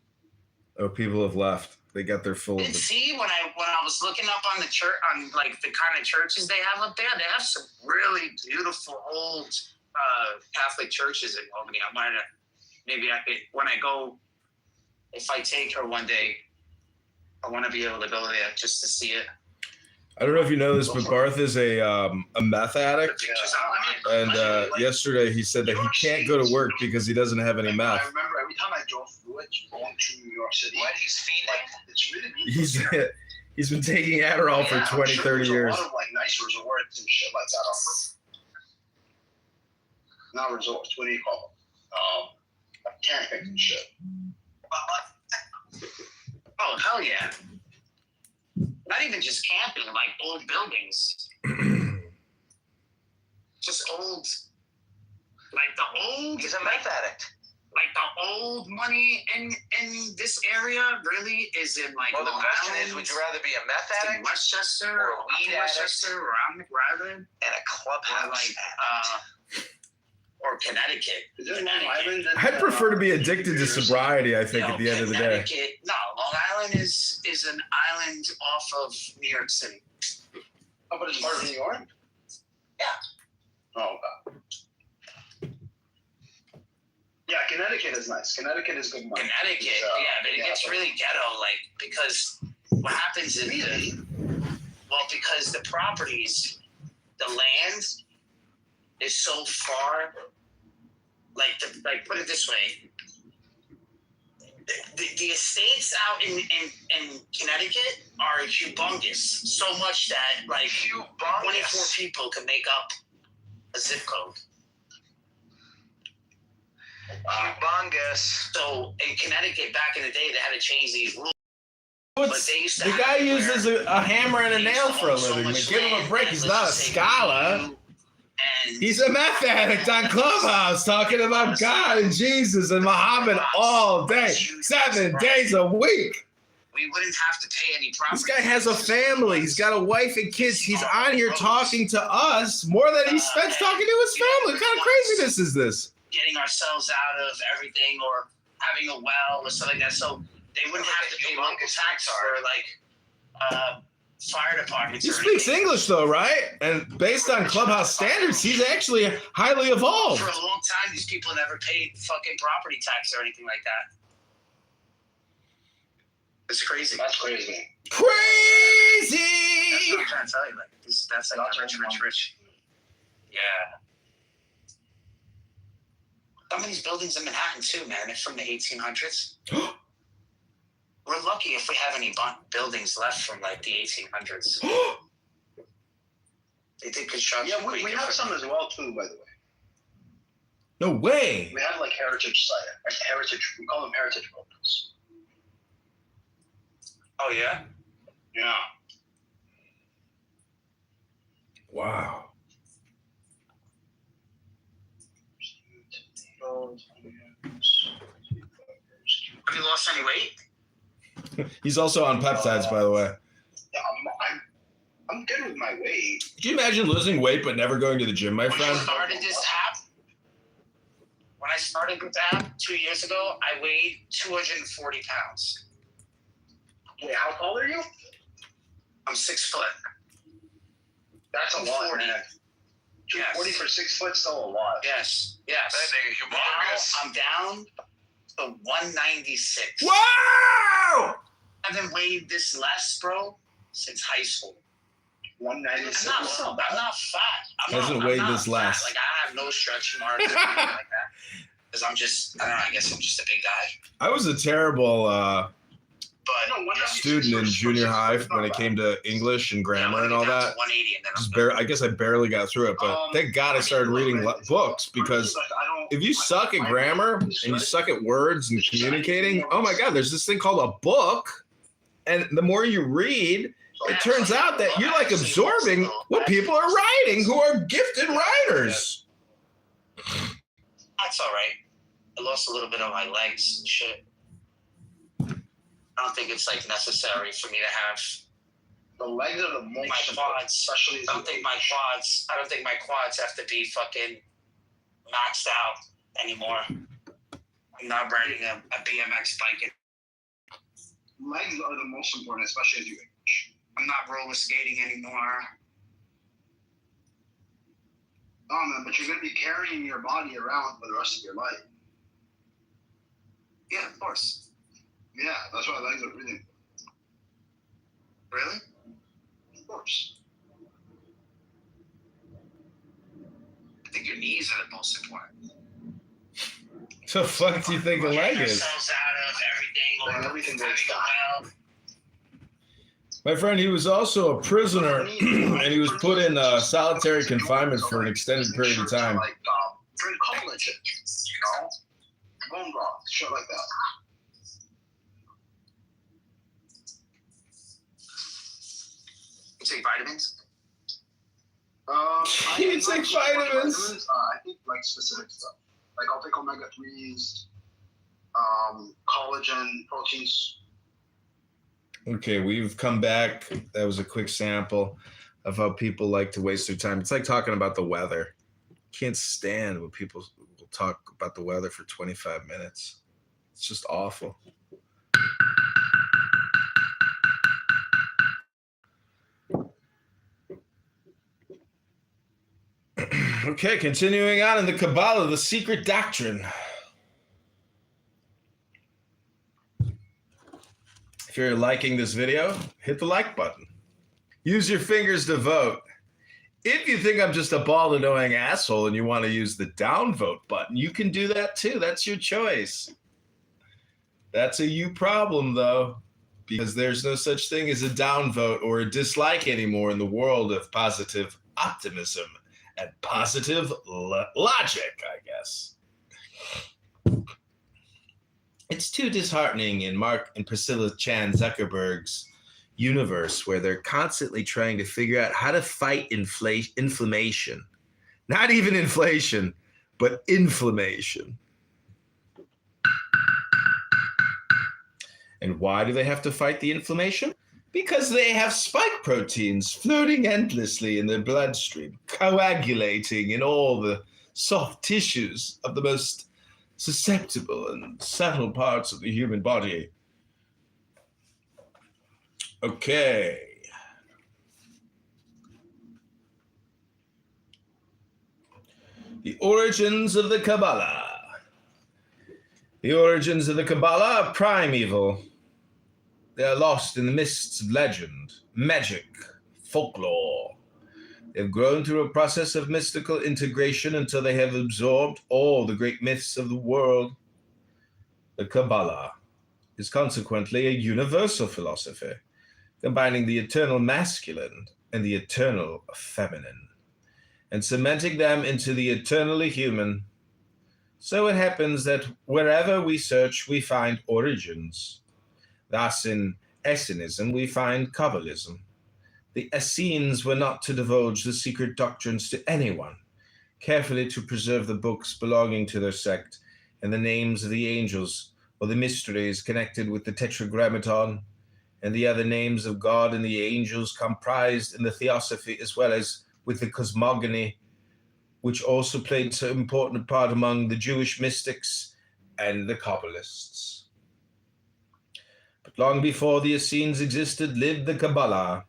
Oh, people have left. They got their full of And the see, when I was looking up on the church, on like the kind of churches they have up there, they have some really beautiful old Catholic churches in Albany. I might have, maybe I could, when I go, if I take her one day, I want to be able to go there just to see it. I don't know if you know this, but Barth is a meth addict. And yesterday he said that he can't go to work because he doesn't have any I meth. remember every time I drove through it, going to New York City. What? He's fiending? It's really beautiful. He's been taking Adderall for 20, 30 years. There's a lot of like nice resorts and shit like that. Not resorts. What do you call them? Camping and shit. Oh, hell yeah. Not even just camping, like old buildings. Just old, like the old. He's a meth addict. Like the old money in this area really is in like. Well, the Long question Island, is, would you rather be a meth in addict Westchester or a weed Westchester, addict where I'm and a clubhouse like, addict? or Connecticut. Is there Long Island? I'd prefer to be addicted to sobriety, I think, No, at the end of the day. Connecticut- No, Long Island is an island off of New York City. Oh, but it's part of New York? Yeah. Oh, okay. Yeah, Connecticut is nice. Connecticut is good money. Connecticut, So, yeah, but it gets really ghetto, like, because what happens is because the properties, the land is so far, like put it this way, the estates out in Connecticut are humongous, so much that like 24 people can make up a zip code. Humongous. So in Connecticut, back in the day, they had to change these rules. The guy uses a hammer and a nail for a living. Like, give him a break. He's not a scholar. He's a meth addict on Clubhouse talking about God and Jesus and Muhammad all day, 7 days a week. We wouldn't have to pay any property. This guy has a family. He's got a wife and kids. He's on here talking to us more than he spends talking to his family. What kind of craziness is this? Getting ourselves out of everything or having a well or something like that. So they wouldn't have to pay local tax for like fire departments. He speaks English though, right? And based on Clubhouse standards, he's actually highly evolved. For a long time, these people never paid fucking property tax or anything like that. It's crazy. That's crazy. Crazy! That's what I'm trying to tell you. Like, that's like rich. Yeah. Some of these buildings in Manhattan too, man, they're from the 1800s. We're lucky if we have any buildings left from like the 1800s. They did construction. Yeah, we have some as well too, by the way. No way. We have like heritage we call them heritage buildings. Oh yeah? Yeah. Wow. Have you lost any weight? He's also on peptides, by the way. Yeah, I'm good with my weight. Could you imagine losing weight but never going to the gym, my When I friend? started this app 2 years ago, I weighed 240 pounds. Wait, how tall are you? I'm 6 foot. That's a lot, man. 240 for 6 foot, still a lot. Yes. Yes. That nigga Now I'm down to 196. Wow! I haven't weighed this less, bro, since high school. 196. I'm not fat. Hasn't weighed this less. Like, I have no stretch marks or anything like that. Because I don't know, I guess I'm just a big guy. I was a terrible But student in junior high when it came to English and grammar and all that. 180 and then I guess I barely got through it, but thank God I started reading books, because if you suck at grammar and you suck at words and communicating, oh my God, there's this thing called a book. And the more you read, it turns out that you're like absorbing what people are writing who are gifted writers. That's all right. I lost a little bit on my legs and shit. I don't think it's like necessary for me to have the legs are the most my quads. Especially I don't think my quads have to be fucking maxed out anymore. I'm not riding a BMX bike. Legs are the most important, especially as you age. I'm not roller skating anymore. Oh man, but you're gonna be carrying your body around for the rest of your life. Yeah, of course. Yeah, that's why legs are really important. Really? Of course. I think your knees are the most important. So fuck do you think a leg is? Yourselves out of everything or having a well. My friend, he was also a prisoner, and he was put in solitary confinement for an extended period of time. Like drink collagen, you know, bone broth, shit like that. You take vitamins? He didn't take vitamins. I think like specific stuff. Like I'll take omega-3s, collagen, proteins. Okay, we've come back. That was a quick sample of how people like to waste their time. It's like talking about the weather. Can't stand when people talk about the weather for 25 minutes. It's just awful. Okay, continuing on in the Kabbalah, the secret doctrine. If you're liking this video, hit the like button. Use your fingers to vote. If you think I'm just a bald, annoying asshole and you want to use the downvote button, you can do that too. That's your choice. That's a you problem, though, because there's no such thing as a downvote or a dislike anymore in the world of positive optimism and positive logic, I guess. It's too disheartening in Mark and Priscilla Chan Zuckerberg's universe where they're constantly trying to figure out how to fight inflammation. Not even inflation, but inflammation. And why do they have to fight the inflammation? Because they have spike proteins floating endlessly in their bloodstream, coagulating in all the soft tissues of the most susceptible and subtle parts of the human body. Okay. The origins of the Kabbalah. The origins of the Kabbalah are primeval. They are lost in the mists of legend, magic, folklore. They have grown through a process of mystical integration until they have absorbed all the great myths of the world. The Kabbalah is consequently a universal philosophy, combining the eternal masculine and the eternal feminine, and cementing them into the eternally human. So it happens that wherever we search, we find origins. Thus, in Essenism, we find Kabbalism. The Essenes were not to divulge the secret doctrines to anyone, carefully to preserve the books belonging to their sect and the names of the angels or the mysteries connected with the Tetragrammaton and the other names of God and the angels comprised in the Theosophy, as well as with the cosmogony, which also played so important a part among the Jewish mystics and the Kabbalists. But long before the Essenes existed lived the Kabbalah.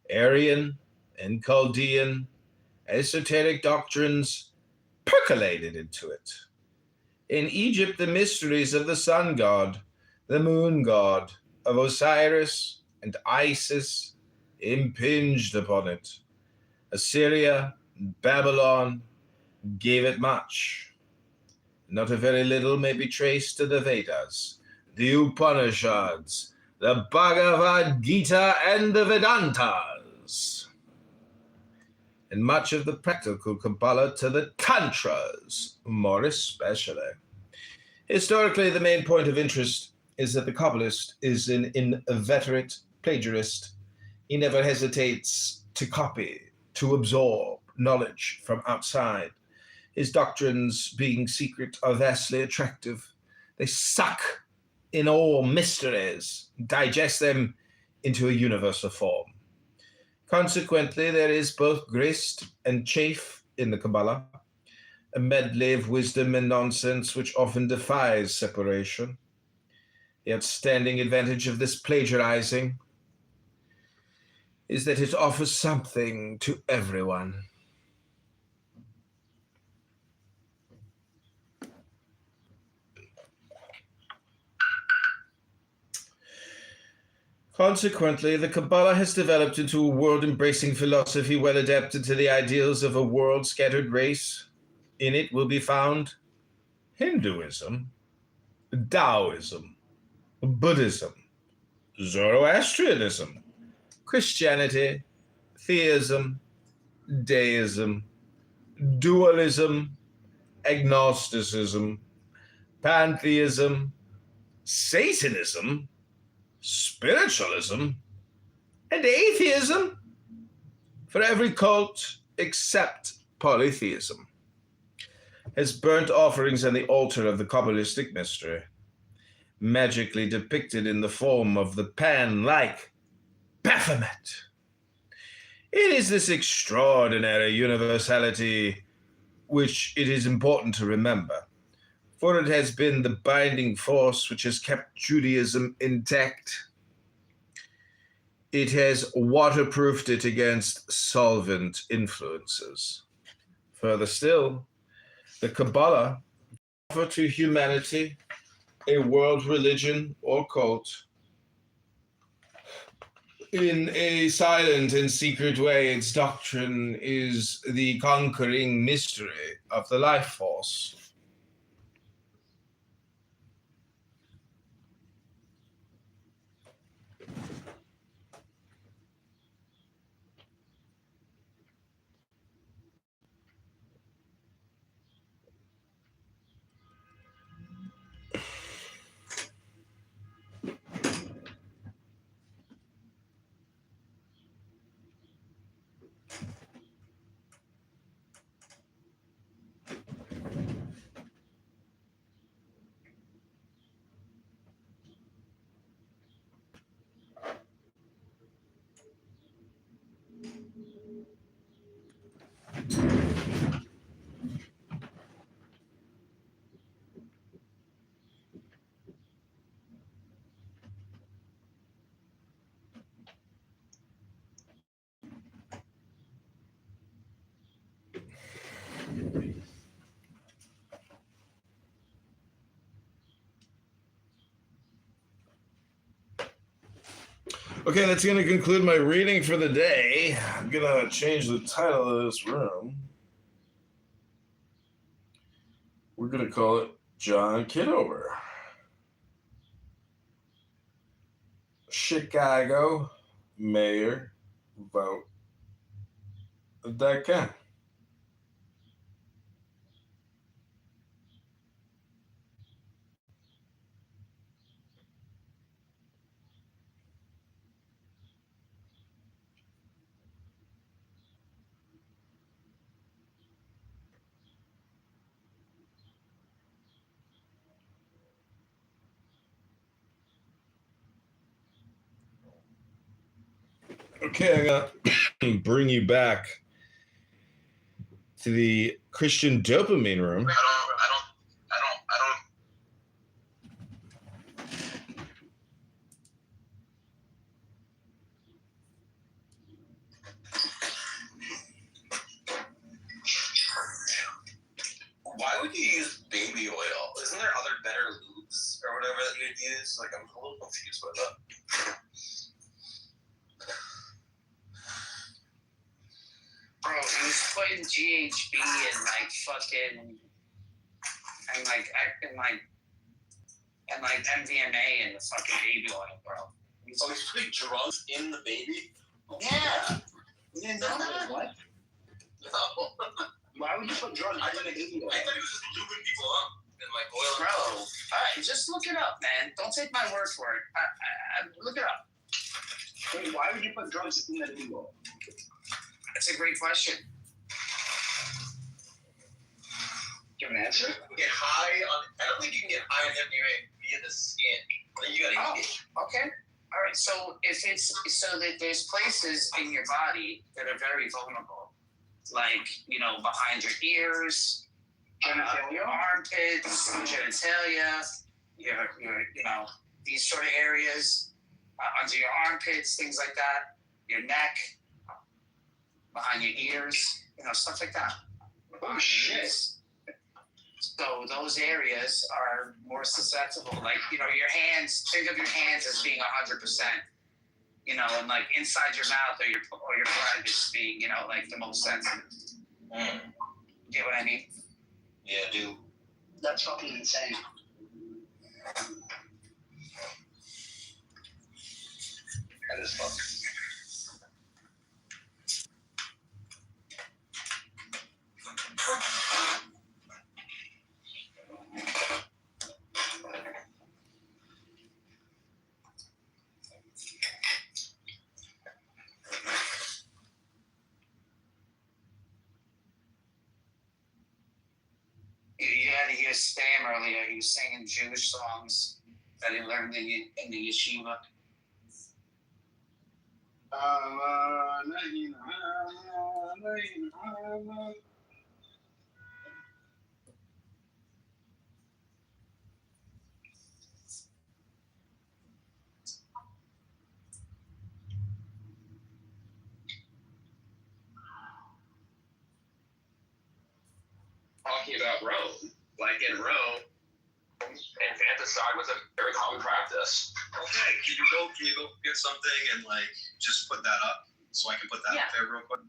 Aryan and Chaldean esoteric doctrines percolated into it. In Egypt, the mysteries of the sun god, the moon god, of Osiris and Isis impinged upon it. Assyria and Babylon gave it much. Not a very little may be traced to the Vedas, the Upanishads, the Bhagavad Gita, and the Vedantas, and much of the practical Kabbalah to the Tantras, more especially. Historically, the main point of interest is that the Kabbalist is an inveterate plagiarist. He never hesitates to copy, to absorb knowledge from outside. His doctrines, being secret, are vastly attractive. They suck in all mysteries, digest them into a universal form. Consequently, there is both grist and chaff in the Kabbalah, a medley of wisdom and nonsense which often defies separation. The outstanding advantage of this plagiarizing is that it offers something to everyone. Consequently, the Kabbalah has developed into a world-embracing philosophy well adapted to the ideals of a world-scattered race. In it will be found Hinduism, Taoism, Buddhism, Zoroastrianism, Christianity, theism, deism, dualism, agnosticism, pantheism, Satanism, spiritualism, and atheism, for every cult except polytheism has burnt offerings on the altar of the Kabbalistic mystery, magically depicted in the form of the pan-like Baphomet. It is this extraordinary universality which it is important to remember, for it has been the binding force which has kept Judaism intact. It has waterproofed it against solvent influences. Further still, the Kabbalah offers to humanity a world religion or cult in a silent and secret way. Its doctrine is the conquering mystery of the life force. Okay, that's going to conclude my reading for the day. I'm going to change the title of this room. We're going to call it John Kitover. Chicago Mayor Vote.com. Okay, I'm going to bring you back to the Christian dopamine room. Why would you use baby oil? Isn't there other better lubes or whatever that you'd use? Like, I'm a little confused by that. Bro, he was putting GHB and like fucking and like MDMA in the fucking baby oil, bro. Oh, he's putting drugs in the baby? Yeah. You didn't know that? What? No. Why would you put drugs in the baby oil? I thought he was just lubing people up in like oil. Bro, all right, just look it up, man. Don't take my word for it. Look it up. Wait, why would you put drugs in the baby oil? That's a great question. Do you have an answer? You can get high on. I don't think you can get high on MDMA via the skin. I think you gotta eat it. Okay. All right. So if it's so that there's places in your body that are very vulnerable, like behind your ears, your armpits, genitalia, your these sort of areas, under your armpits, things like that, your neck, behind your ears, stuff like that. Oh shit. So those areas are more susceptible. Like, your hands, think of your hands as being 100%, and like inside your mouth or your privates being, like the most sensitive. Get what I mean? Yeah, I do. That's fucking insane. That is fucking. You had to hear Sam earlier. He was singing Jewish songs that he learned in the yeshiva. talking about Rome. Like in Rome, infanticide was a very common practice. Okay, can you go get something and like just put that up so I can put that up there real quick?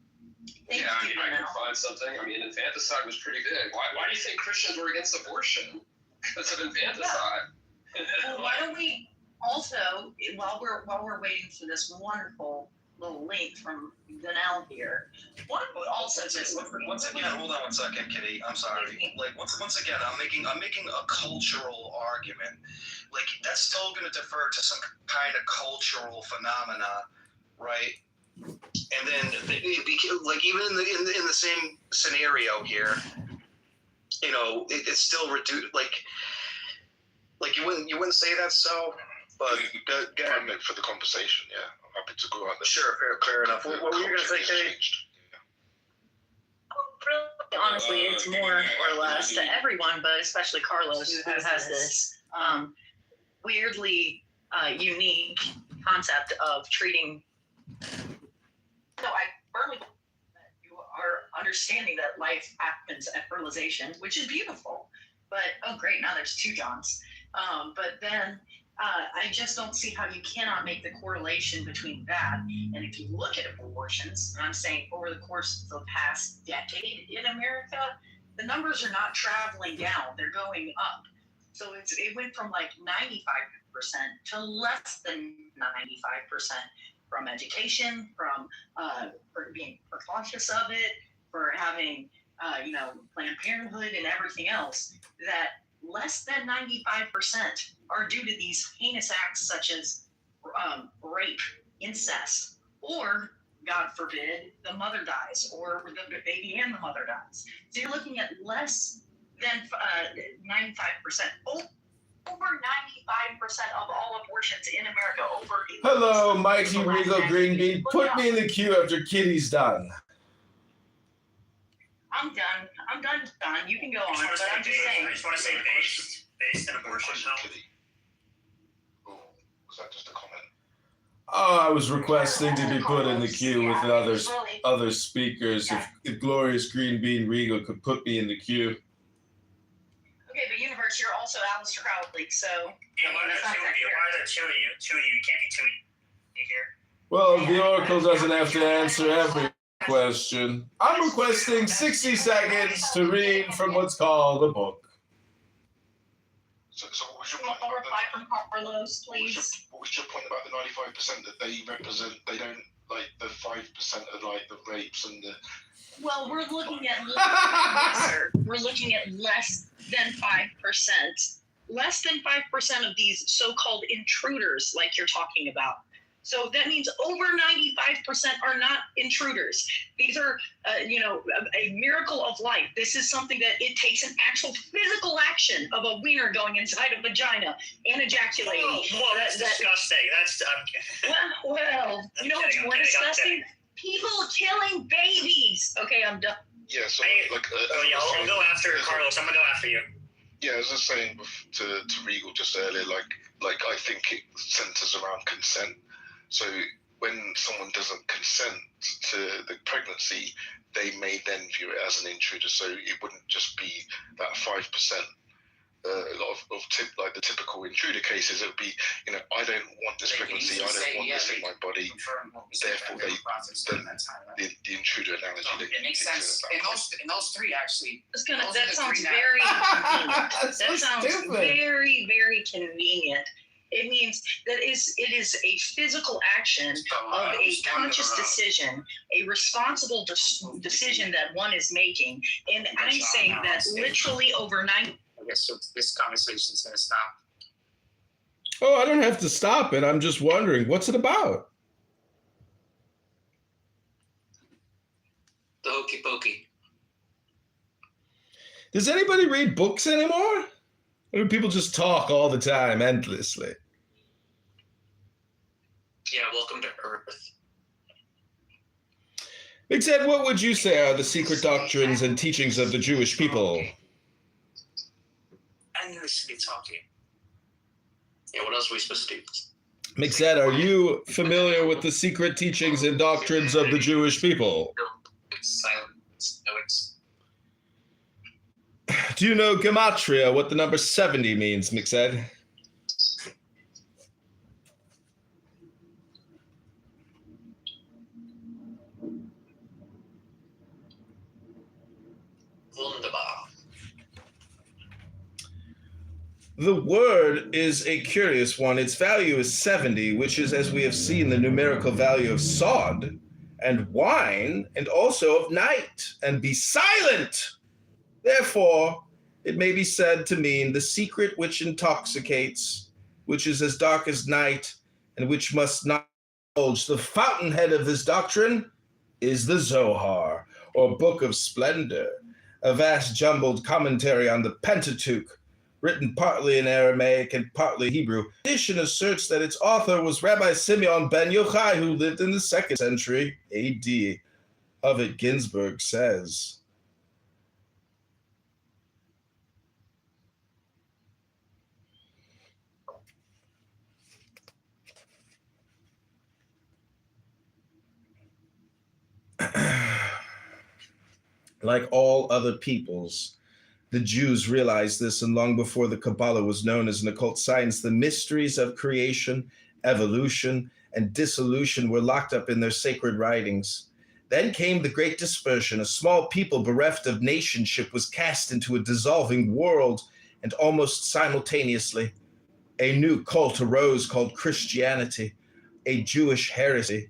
I can find something. I mean, infanticide was pretty big. Why do you think Christians were against abortion? Because of infanticide. Well, why don't we also, while we're waiting for this wonderful little link from Donnell here, why don't we also just Once again, hold on one second, Kitty. I'm sorry. Like once again, I'm making a cultural argument. Like that's still going to defer to some kind of cultural phenomena, right? And then, like even in the same scenario here, you know, it's still reduced. Like you wouldn't say that's so, but go ahead for the conversation. Yeah, I'm happy to go on. Sure, fair enough. What were you gonna say, Katie? really, honestly, it's more or less to everyone, but especially Carlos, who has this weirdly unique concept of treating. So I firmly believe that you are understanding that life happens at fertilization, which is beautiful. But oh, great! Now there's 2 Johns. But then I just don't see how you cannot make the correlation between that. And if you look at abortions, and I'm saying over the course of the past decade in America, the numbers are not traveling down; they're going up. So it went from like 95% to less than 95%. From education, from for being precautious of it, for having Planned Parenthood and everything else, that less than 95% are due to these heinous acts such as rape, incest, or God forbid, the mother dies, or the baby and the mother dies. So you're looking at less than 95%. Over 95% of all abortions in America. Hello, Mighty Regal Green Bean. Put me in the queue after Kitty's done. I'm done. You can go on, but I'm just saying. I just want to say based in abortion. Oh, was that just a comment? Oh, I was requesting to be put in the queue with other speakers. If Glorious Green Bean Regal could put me in the queue. Okay, but Universe, you're also Aleister Crowley, so. Yeah, why are there 2 of you? Why are there 2 of you? 2 of you. You can't be 2 of you here. Well, the Oracle doesn't have to answer every question. I'm requesting 60 seconds to read from what's called a book. So what was your point? What was your point about the 95% that they represent? They don't like the 5% of like the rapes and the. Well, we're looking at less than 5%. Less than 5% of these so-called intruders, like you're talking about. So that means over 95% are not intruders. These are, a miracle of life. This is something that it takes an actual physical action of a wiener going inside a vagina and ejaculating. Whoa, that's disgusting. That's well, you know what's more disgusting? People killing babies. Okay, I'm done. Yeah, so I'll go after Carlos. I'm gonna go after you. Yeah, as I was saying to Regal just earlier, like I think it centers around consent. So when someone doesn't consent to the pregnancy, they may then view it as an intruder. So it wouldn't just be that 5%. A lot of the typical intruder cases, it would be, I don't want this pregnancy, I don't want this in my body. Therefore, the intruder analogy. It makes sense. In those 3, actually. That sounds very convenient. That sounds very, very convenient. It means that it is a physical action of a conscious decision, a responsible decision that one is making. And I'm saying that literally over 9. Okay, so this conversation is going to stop. Oh, I don't have to stop it. I'm just wondering, what's it about? The hokey pokey. Does anybody read books anymore? Or do people just talk all the time, endlessly? Yeah, welcome to Earth. Big Ted, what would you say are the secret doctrines and teachings of the Jewish people? I knew we should be talking. Yeah, what else are we supposed to do? Mixed, are you familiar with the secret teachings and doctrines of the Jewish people? Silence. No, it's. Do you know gematria, what the number 70 means, Mixed? Wunderbar. The word is a curious one. Its value is 70, which is, as we have seen, the numerical value of sod and wine, and also of night, and be silent. Therefore, it may be said to mean the secret which intoxicates, which is as dark as night, and which must not divulge. The fountainhead of this doctrine is the Zohar, or Book of Splendor, a vast jumbled commentary on the Pentateuch, written partly in Aramaic and partly Hebrew. The edition asserts that its author was Rabbi Simeon ben Yochai, who lived in the 2nd century AD. Of it, Ginsburg says, like all other peoples, the Jews realized this, and long before the Kabbalah was known as an occult science, the mysteries of creation, evolution, and dissolution were locked up in their sacred writings. Then came the Great Dispersion. A small people bereft of nationship was cast into a dissolving world, and almost simultaneously, a new cult arose called Christianity, a Jewish heresy.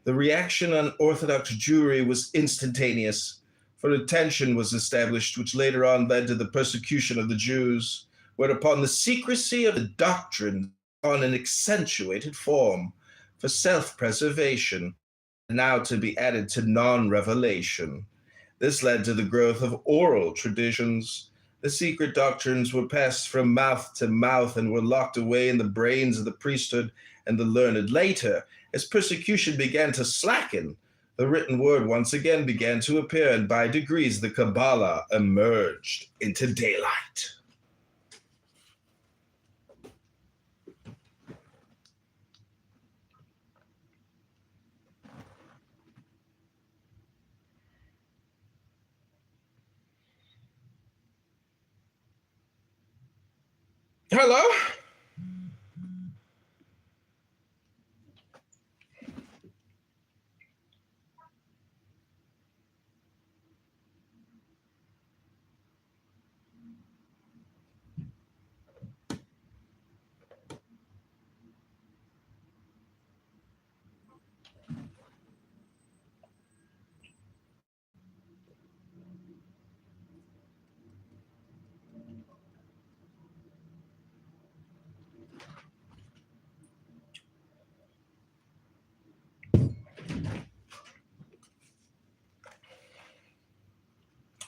The reaction on Orthodox Jewry was instantaneous, for a tension was established, which later on led to the persecution of the Jews, whereupon the secrecy of the doctrine on an accentuated form for self-preservation, now to be added to non-revelation. This led to the growth of oral traditions. The secret doctrines were passed from mouth to mouth and were locked away in the brains of the priesthood and the learned. Later, as persecution began to slacken, the written word once again began to appear, and by degrees the Kabbalah emerged into daylight. Hello?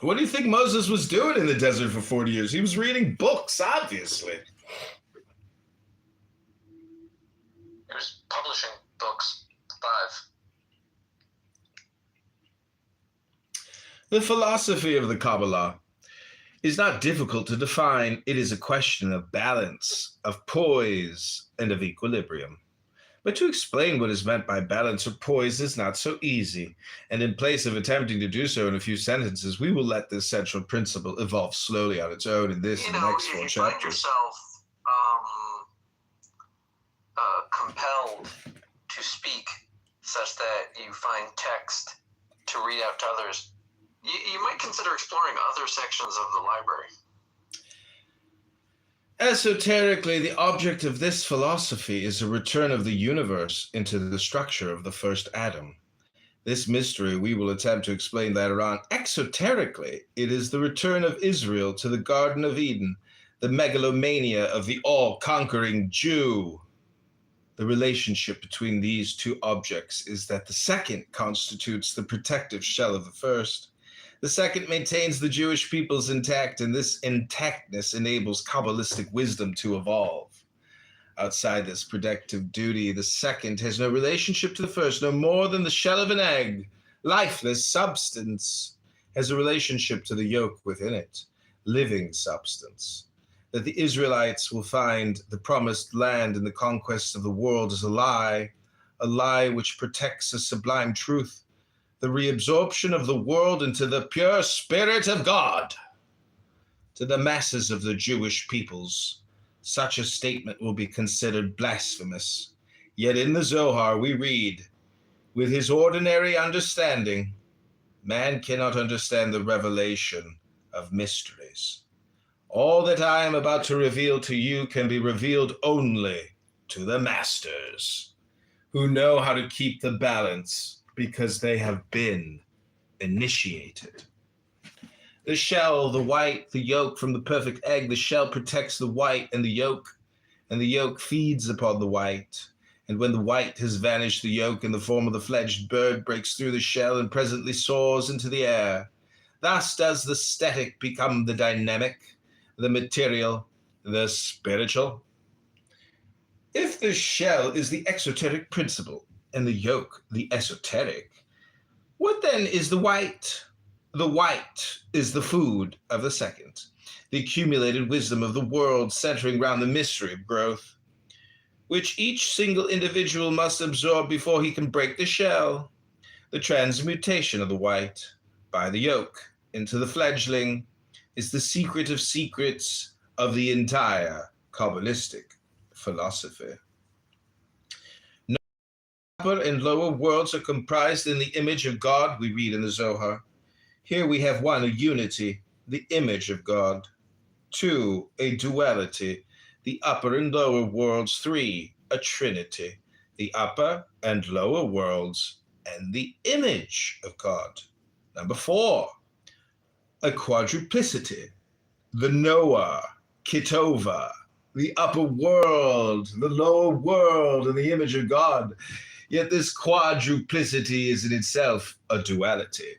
What do you think Moses was doing in the desert for 40 years? He was reading books, obviously. He was publishing books. 5. The philosophy of the Kabbalah is not difficult to define. It is a question of balance, of poise, and of equilibrium. But to explain what is meant by balance or poise is not so easy, and in place of attempting to do so in a few sentences, we will let this central principle evolve slowly on its own in this and the next 4 if you find chapters. yourself compelled to speak such that you find text to read out to others, you might consider exploring other sections of the library. Esoterically, the object of this philosophy is a return of the universe into the structure of the first atom. This mystery we will attempt to explain later on. Exoterically, it is the return of Israel to the Garden of Eden, the megalomania of the all-conquering Jew. The relationship between these two objects is that the second constitutes the protective shell of the first. The second maintains the Jewish peoples intact, and this intactness enables Kabbalistic wisdom to evolve. Outside this protective duty, the second has no relationship to the first, no more than the shell of an egg, lifeless substance, has a relationship to the yolk within it, living substance. That the Israelites will find the promised land and the conquest of the world is a lie which protects a sublime truth, the reabsorption of the world into the pure spirit of God. To the masses of the Jewish peoples, such a statement will be considered blasphemous. Yet in the Zohar we read, with his ordinary understanding, man cannot understand the revelation of mysteries. All that I am about to reveal to you can be revealed only to the masters, who know how to keep the balance because they have been initiated. The shell, the white, the yolk from the perfect egg, the shell protects the white and the yolk feeds upon the white. And when the white has vanished, the yolk in the form of the fledged bird breaks through the shell and presently soars into the air. Thus does the static become the dynamic, the material, the spiritual. If the shell is the exoteric principle and the yolk the esoteric, what then is the white? The white is the food of the second, the accumulated wisdom of the world centering around the mystery of growth, which each single individual must absorb before he can break the shell. The transmutation of the white by the yolk into the fledgling is the secret of secrets of the entire Kabbalistic philosophy. Upper and lower worlds are comprised in the image of God, we read in the Zohar. Here we have one, a unity, the image of God. Two, a duality, the upper and lower worlds. Three, a trinity, the upper and lower worlds and the image of God. Number four, a quadruplicity, the Noah, Kitover, the upper world, the lower world, and the image of God. Yet this quadruplicity is in itself a duality.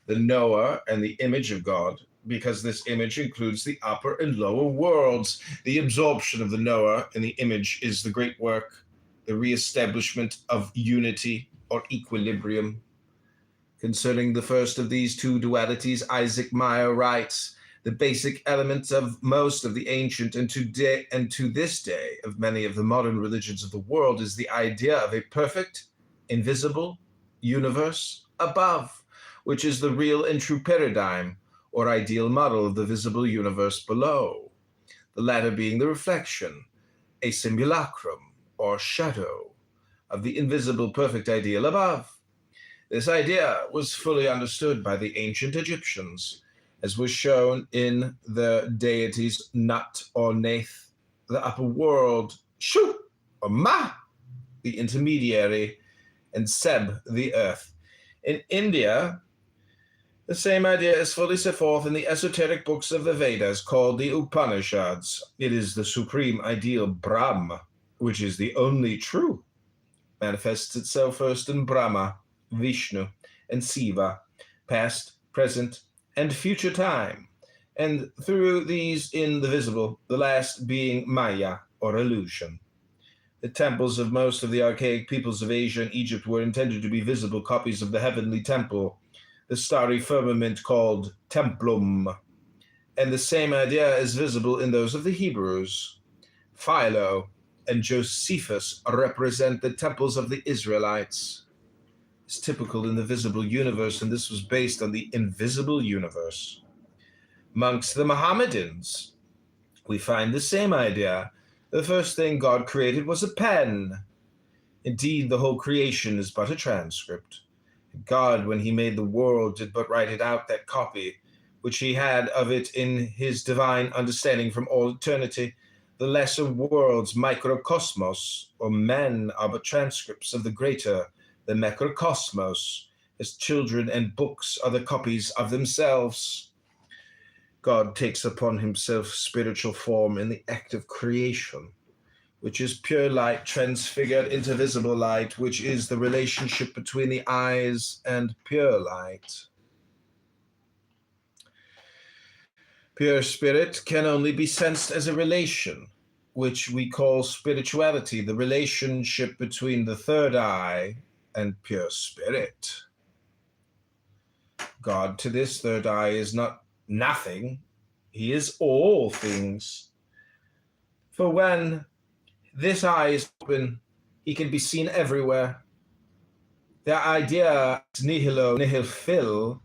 The Noah and the image of God, because this image includes the upper and lower worlds. The absorption of the Noah and the image is the great work, the reestablishment of unity or equilibrium. Concerning the first of these two dualities, Isaac Meyer writes, the basic element of most of the ancient and to this day of many of the modern religions of the world is the idea of a perfect, invisible universe above, which is the real and true paradigm or ideal model of the visible universe below, the latter being the reflection, a simulacrum or shadow of the invisible perfect ideal above. This idea was fully understood by the ancient Egyptians, as was shown in the deities Nut or Nath, the upper world, Shu or Ma, the intermediary, and Seb, the earth. In India, the same idea is fully set forth in the esoteric books of the Vedas called the Upanishads. It is the supreme ideal Brahma, which is the only true, manifests itself first in Brahma, Vishnu, and Siva, past, present, and future time, and through these in the visible, the last being Maya, or illusion. The temples of most of the archaic peoples of Asia and Egypt were intended to be visible copies of the heavenly temple, the starry firmament called templum, and the same idea is visible in those of the Hebrews. Philo and Josephus represent the temples of the Israelites. It's typical in the visible universe, and this was based on the invisible universe. Amongst the Mohammedans, we find the same idea. The first thing God created was a pen. Indeed, the whole creation is but a transcript. God, when he made the world, did but write it out, that copy, which he had of it in his divine understanding from all eternity. The lesser worlds, microcosmos, or men, are but transcripts of the greater, the macrocosmos, as children and books are the copies of themselves. God takes upon himself spiritual form in the act of creation, which is pure light transfigured into visible light, which is the relationship between the eyes and pure light. Pure spirit can only be sensed as a relation, which we call spirituality, the relationship between the third eye and pure spirit. God to this third eye is not nothing, he is all things. For when this eye is open, he can be seen everywhere. The idea is nihilo nihil fil,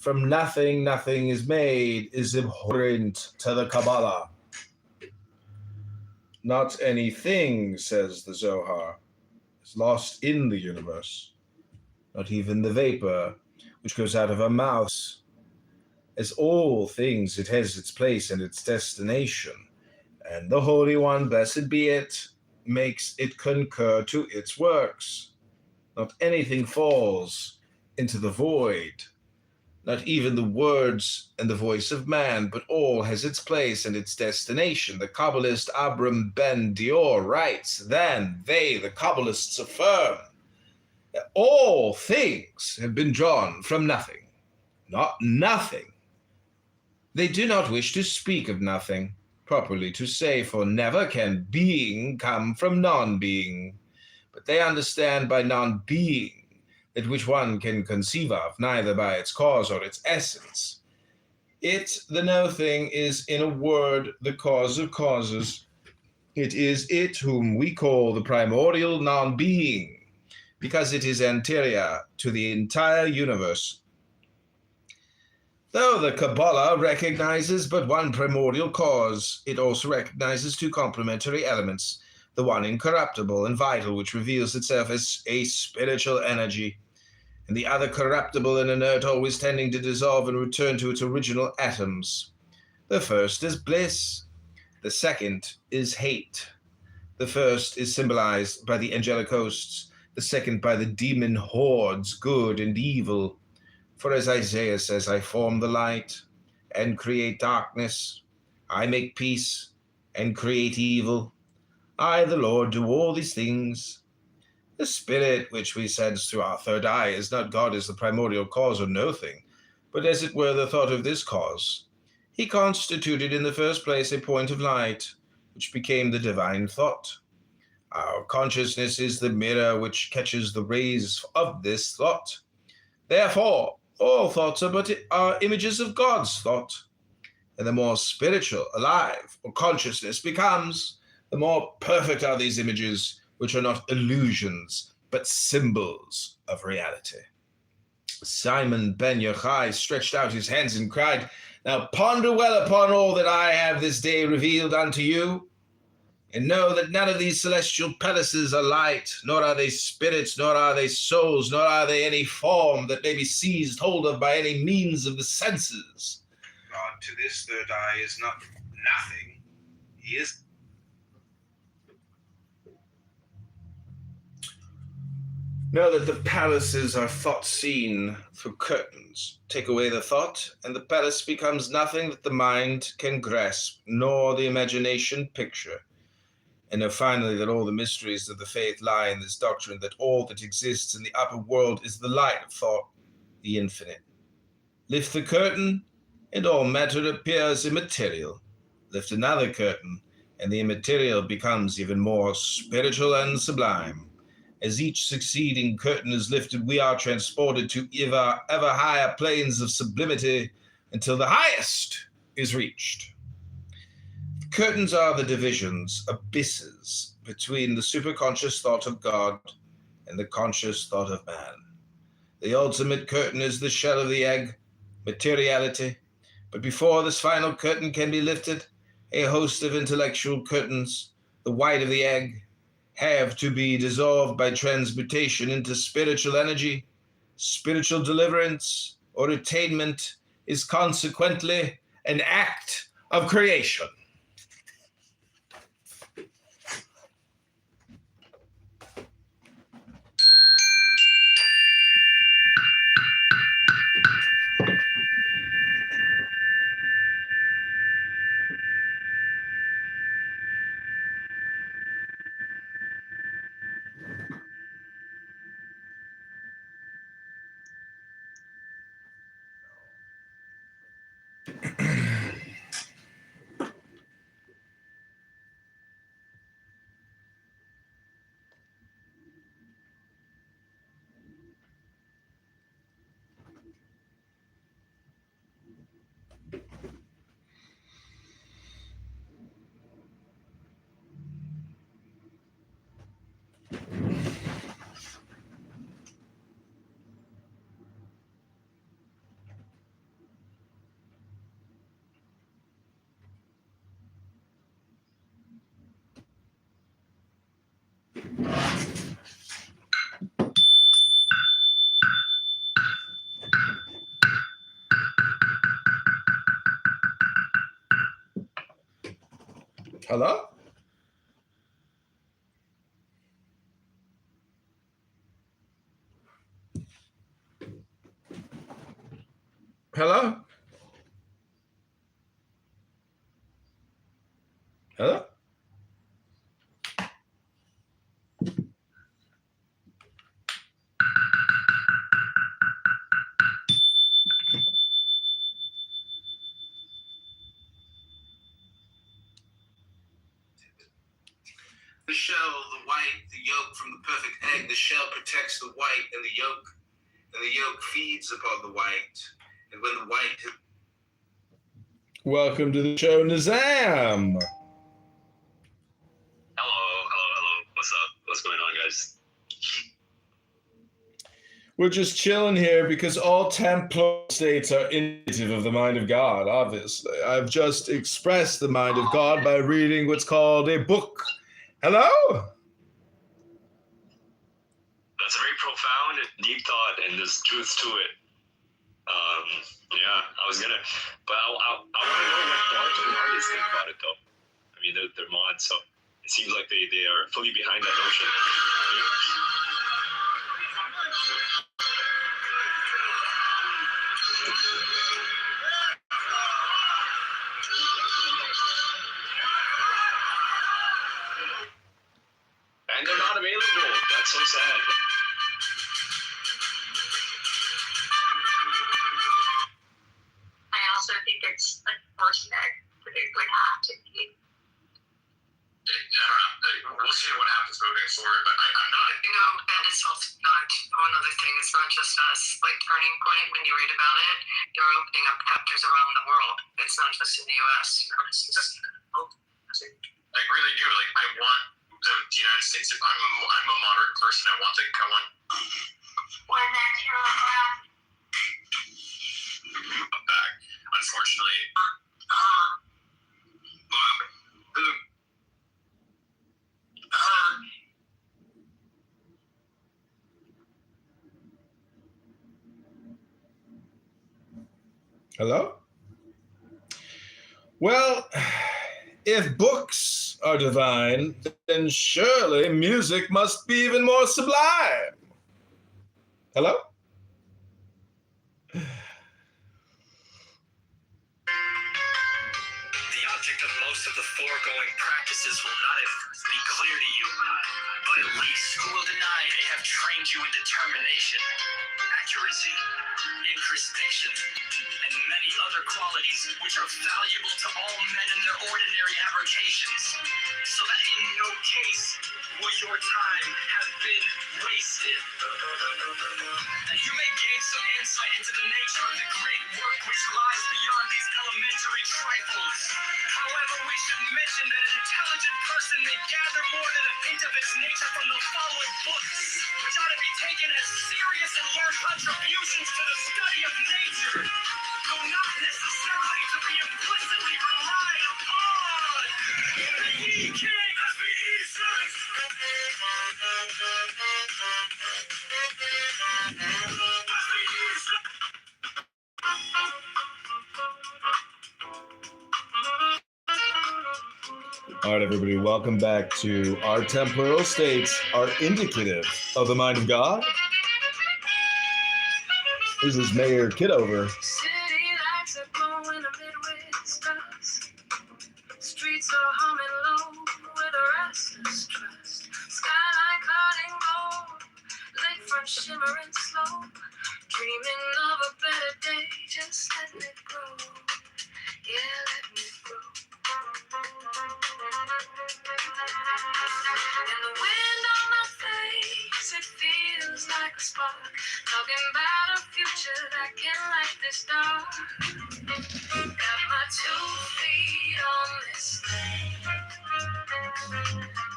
from nothing nothing is made is abhorrent to the Kabbalah. Not anything, says the Zohar, is lost in the universe, not even the vapor which goes out of our mouths. As all things, it has its place and its destination, and the Holy One, blessed be it, makes it concur to its works. Not anything falls into the void, not even the words and the voice of man, but all has its place and its destination. The Kabbalist Abram Ben Dior writes, then they, the Kabbalists, affirm that all things have been drawn from nothing, not nothing. They do not wish to speak of nothing, properly to say, for never can being come from non-being. But they understand by non-being that which one can conceive of, neither by its cause or its essence. It, the no thing, is, in a word, the cause of causes. It is it whom we call the primordial non-being, because it is anterior to the entire universe. Though the Kabbalah recognizes but one primordial cause, it also recognizes two complementary elements, the one incorruptible and vital, which reveals itself as a spiritual energy, and the other corruptible and inert, always tending to dissolve and return to its original atoms. The first is bliss, the second is hate. The first is symbolized by the angelic hosts, the second by the demon hordes, good and evil. For as Isaiah says, I form the light and create darkness. I make peace and create evil. I, the Lord, do all these things. The spirit which we sense through our third eye is not God as the primordial cause or no thing, but as it were the thought of this cause. He constituted in the first place a point of light, which became the divine thought. Our consciousness is the mirror which catches the rays of this thought. Therefore, all thoughts are images of God's thought. And the more spiritual, alive, or consciousness becomes, the more perfect are these images, which are not illusions, but symbols of reality. Simon ben Yochai stretched out his hands and cried, now ponder well upon all that I have this day revealed unto you, and know that none of these celestial palaces are light, nor are they spirits, nor are they souls, nor are they any form that may be seized hold of by any means of the senses. God to this third eye is not nothing. He is. Know that the palaces are thought seen through curtains. Take away the thought, and the palace becomes nothing that the mind can grasp, nor the imagination picture. And know finally that all the mysteries of the faith lie in this doctrine, that all that exists in the upper world is the light of thought, the infinite. Lift the curtain, and all matter appears immaterial. Lift another curtain, and the immaterial becomes even more spiritual and sublime. As each succeeding curtain is lifted, we are transported to ever higher planes of sublimity until the highest is reached. Curtains are the divisions, abysses, between the superconscious thought of God and the conscious thought of man. The ultimate curtain is the shell of the egg, materiality. But before this final curtain can be lifted, a host of intellectual curtains, the white of the egg, have to be dissolved by transmutation into spiritual energy. Spiritual deliverance or attainment is consequently an act of creation. Hello? Hello? Hello? The shell, the white, the yolk from the perfect egg. The shell protects the white and the yolk feeds upon the white. And when the white... Welcome to the show, Nizam. Hello. What's up? What's going on, guys? We're just chilling here because all temporal states are indicative of the mind of God, obviously. I've just expressed the mind of God by reading what's called a book. Hello? That's a very profound, deep thought, and there's truth to it. Yeah, I was gonna, but I want to know what the artists think about it, though. I mean, they're mods, so it seems like they are fully behind that notion. And they're not available. That's so sad. I also think it's unfortunate that it would have to be. I don't know. We'll see what happens moving forward, but I'm not... And it's also not one other thing. It's not just us. Like Turning Point, when you read about it, you're opening up chapters around the world. It's not just in the U.S. I really do. Like, I want the United States. If I'm a moderate person, I want to come on. When that telegraph. Back. Unfortunately. Hello? Well, if books are divine, then surely music must be even more sublime. Hello? The object of most of the foregoing practices will not at first be clear to you, but at least who will deny they have trained you in determination, accuracy, introspection, and many other qualities which are valuable to all men in their ordinary avocations, so that in no case will your time have been wasted. That you may gain some insight into the nature of the great work which lies beyond these elementary trifles. However, we should mention that an intelligent person may gather more than a hint of its nature from the following books, which ought to be taken as serious and large contributions to the study of nature, though not necessarily to be implicitly relied upon. The Ye King of the Eastern. All right, everybody, welcome back to Our Temporal States Are Indicative of the Mind of God. This is Mayor Kitover. City lights are glowing amid with stars. Streets are humming low with a restless trust. Skyline cutting gold, lakefront shimmering slow. Dreaming of a better day, just letting it grow. Yeah, letting it grow. And the wind on my face, it feels like a spark. Talking about a future that can light this dark. Got my 2 feet on this thing.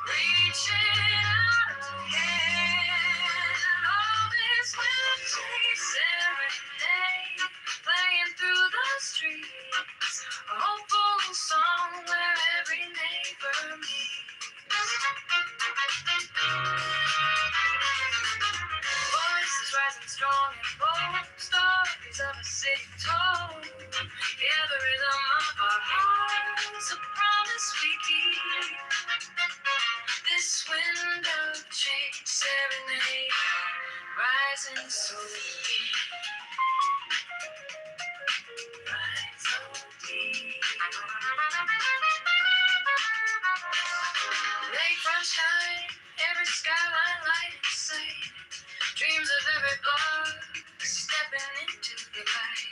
Reaching out ahead. All this wind chasing every day. Playing through the streets. A hopeful song where every neighbor meets. Voices rising strong and bold. Stories of a city told. Yeah, the rhythm of our hearts. A promise we keep. Lakefront shine, every skyline light in sight. Dreams of every block stepping into the light.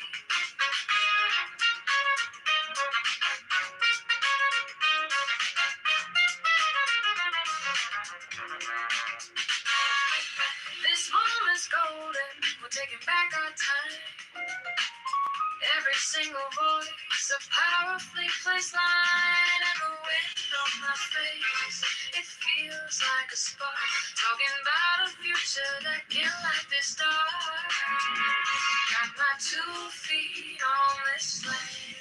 This moment's golden, we're taking back our time. Every single voice, a powerfully placed line, and the wind on my face, it feels like a spark, talking about a future that can light this dark. Got my 2 feet on this land,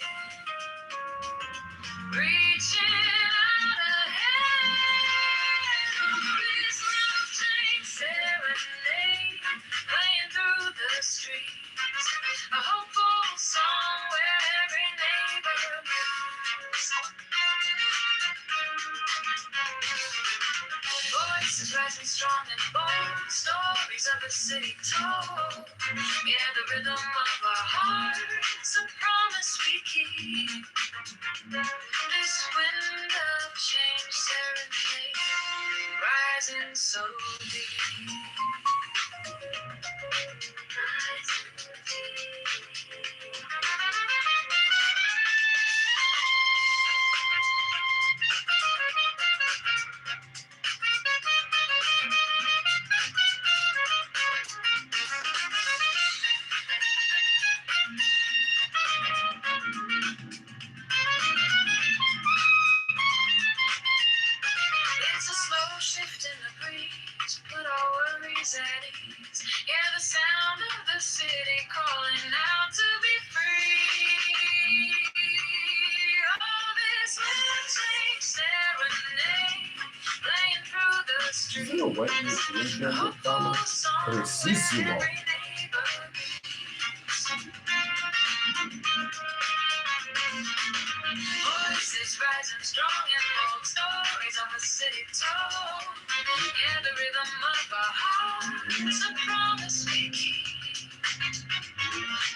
reaching out ahead. This love train serenade, playing through the streets, a hopeful song where every neighbor moves. Voices rising strong and bold, stories of the city told. Yeah, the rhythm of our hearts, a promise we keep. This wind of change serenade, rising so deep. It's a slow shift in the breeze, put our worries at ease. Yeah, the sound of the city calling out to be free. Oh, this wind change serenade, playing through the streets. Feel what you Precisísimo. Voices rising strong and bold, stories of the city told. Yeah, the rhythm of our hearts, a promise we keep.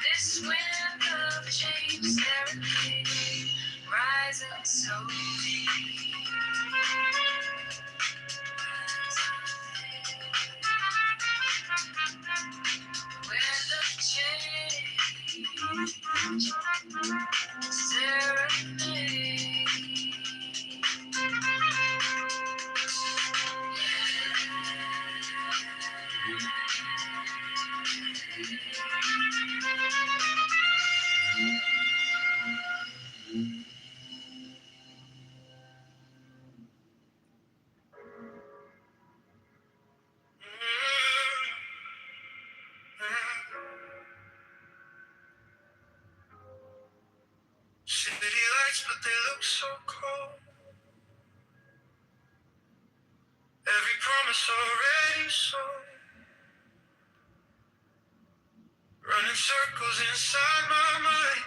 This wind of change serenade, rising so deep. Wind of change serenade. City lights, but they look so cold. Every promise already sold. Running circles inside my mind.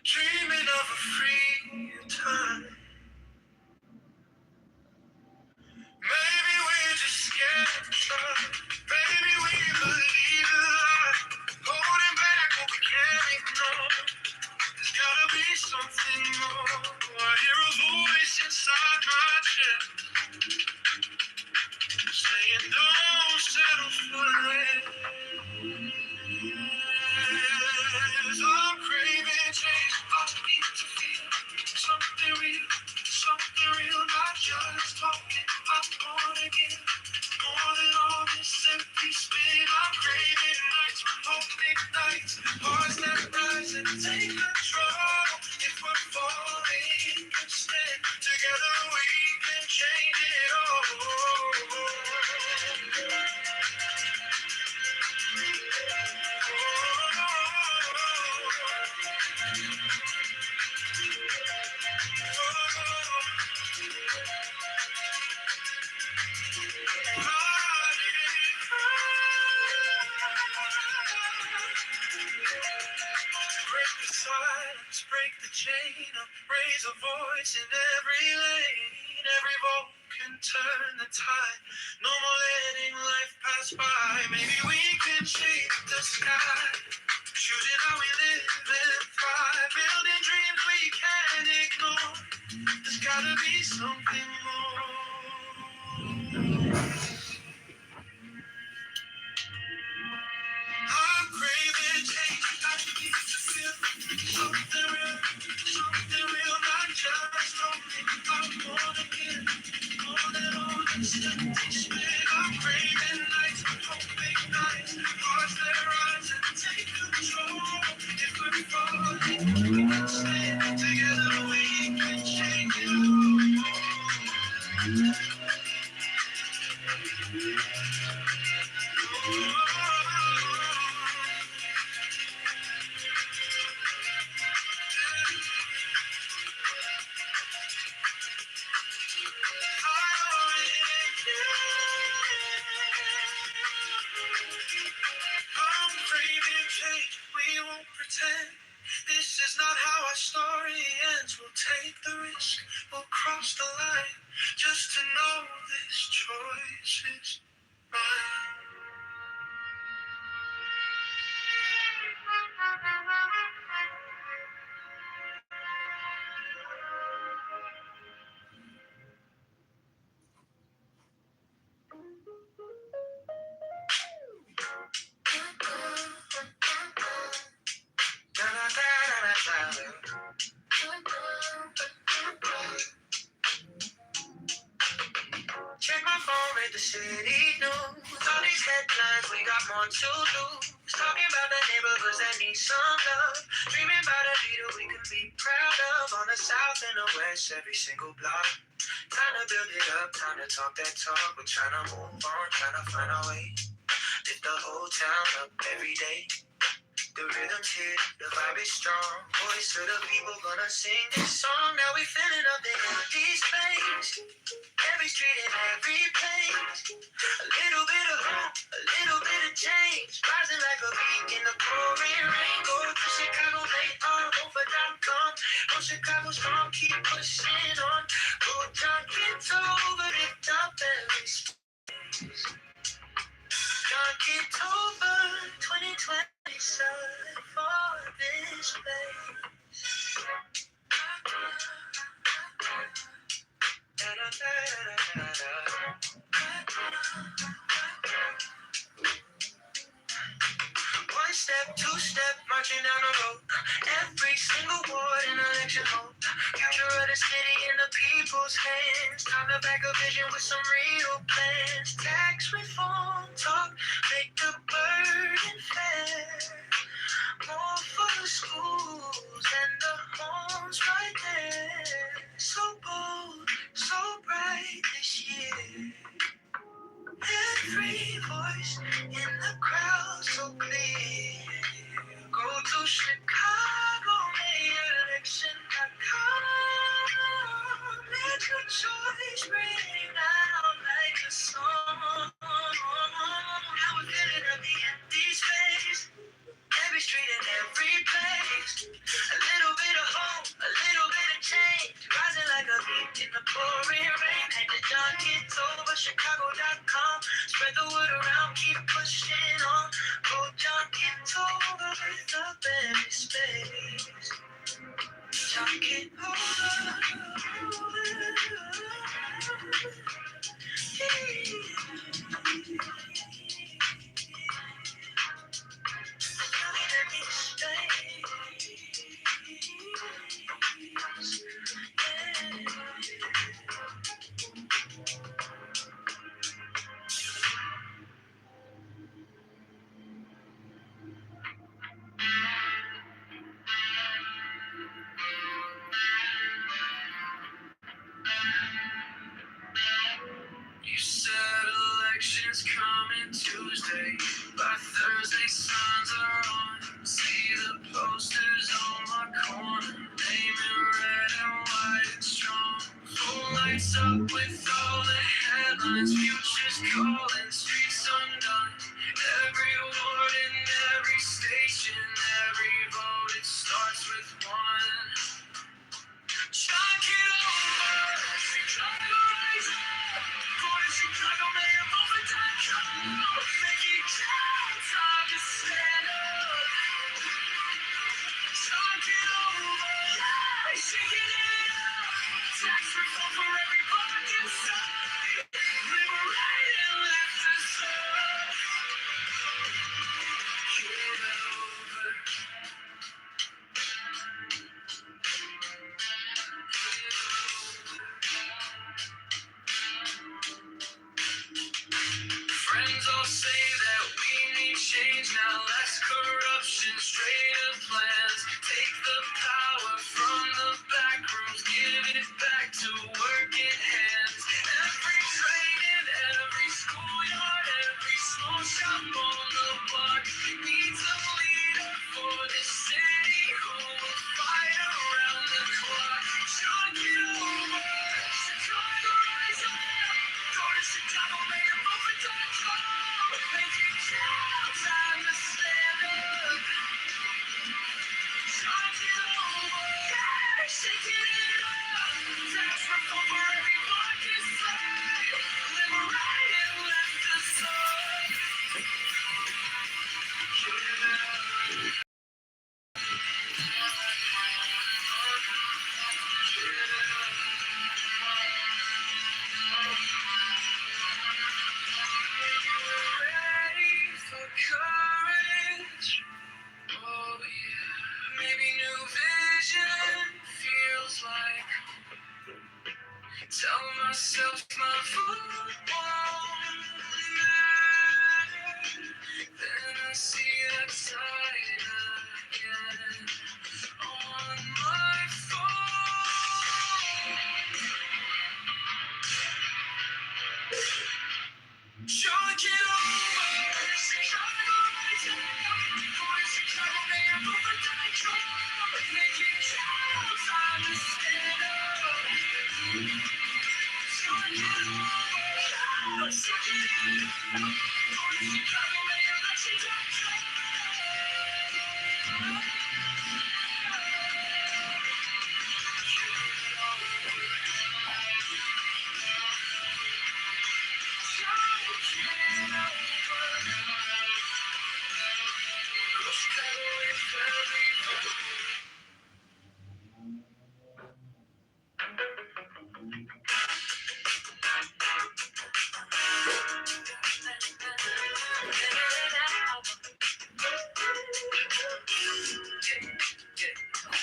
Dreaming of a free time. Maybe we're just scared to try. Maybe we believe a lie. Holding back what we can't ignore. There's gotta be something more. I hear a voice inside my chest saying don't settle for less. I'm craving change. I need to feel something real, not just talking. I wanna get more than all this empty spin. I'm craving nights when hope ignites, hearts that rise and take control. If we're falling, can stand together, we can change it all. Break the silence, break the chain up, raise a voice in every lane. Every vote can turn the tide. No more letting life pass by. Maybe we can shape the sky, choosing how we live and thrive. This is not how our story ends. We'll take the risk, we'll cross the line, just to know this choice is mine. Check my phone, read the city news. All these headlines, we got more to lose. Talking about the neighborhoods that need some love. Dreaming about a leader we can be proud of. On the south and the west, every single block. Time to build it up, time to talk that talk. We're trying to move on, trying to find our way. Lift the whole town up every day. The rhythm's here, the vibe is strong. Voice of the people gonna sing this song. Now we filling up the empty space. Every street and every place. A little bit of hope, a little bit of change. Rising like a peak in the pouring rain. Go to Chicago, late on over.com. Go Chicago strong, keep pushing on. Go John Kitover, lift up every space. John Kitover, 2027 for this place. One step, two step, marching down the road. Every single ward in election hope. Future of the city in the people's hands. Time to back a vision with some real plans. Tax reform talk, make the burden fair. More for the schools and the homes right there. So bold, so bright this year. Every voice in the crowd so clear. Go to Chicago, election.com. Let your choice ring out like a song. Now we're filling up the empty space. Every street and every place. A little bit of hope, a little bit of change. Rising like a beat in the pouring rain. Head to John Kitover, Chicago.com. Spread the word around, keep pushing on. Go John Kitover, lift up every space. John Kitover. You said elections coming Tuesday. By Thursday, signs are on. See the posters on my corner. Name in red and white and strong. Full lights up with all the headlines. Futures calling, streets undone. Every ward in every station. Every vote, it starts with one. Chalk it over. Chicago rise up. Go to Chicago, mayor, over.com. Make it count. Time to stand up. Chalk it over. Shaking it up. Tax reform for every buck inside. Liberating left Tell myself my foot won't matter. Then I see the tide again on my phone. Chalk it over. Chicago, Chicago, may I move a control. Make it count, time to stand up. Chalk it over. Chicago, may I let you down.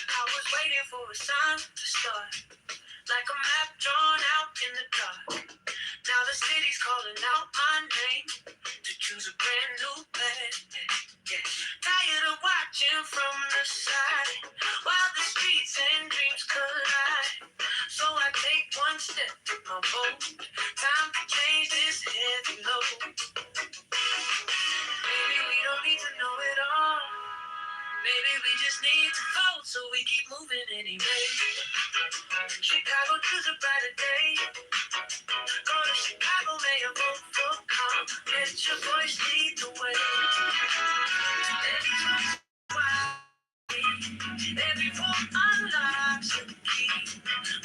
I was waiting for a sign to start, like a map drawn out in the dark. Now the city's calling out my name to choose a brand new path. Yeah. Tired of watching from the side while the streets and dreams collide. So I take one step with my boat. Time to change this heavy load. Maybe we don't need to know it all. Maybe we just need to vote so we keep moving anyway. Chicago choose a brighter day. Go to Chicago, may I vote for calm. Let your voice lead the way. Every vote unlocks a key.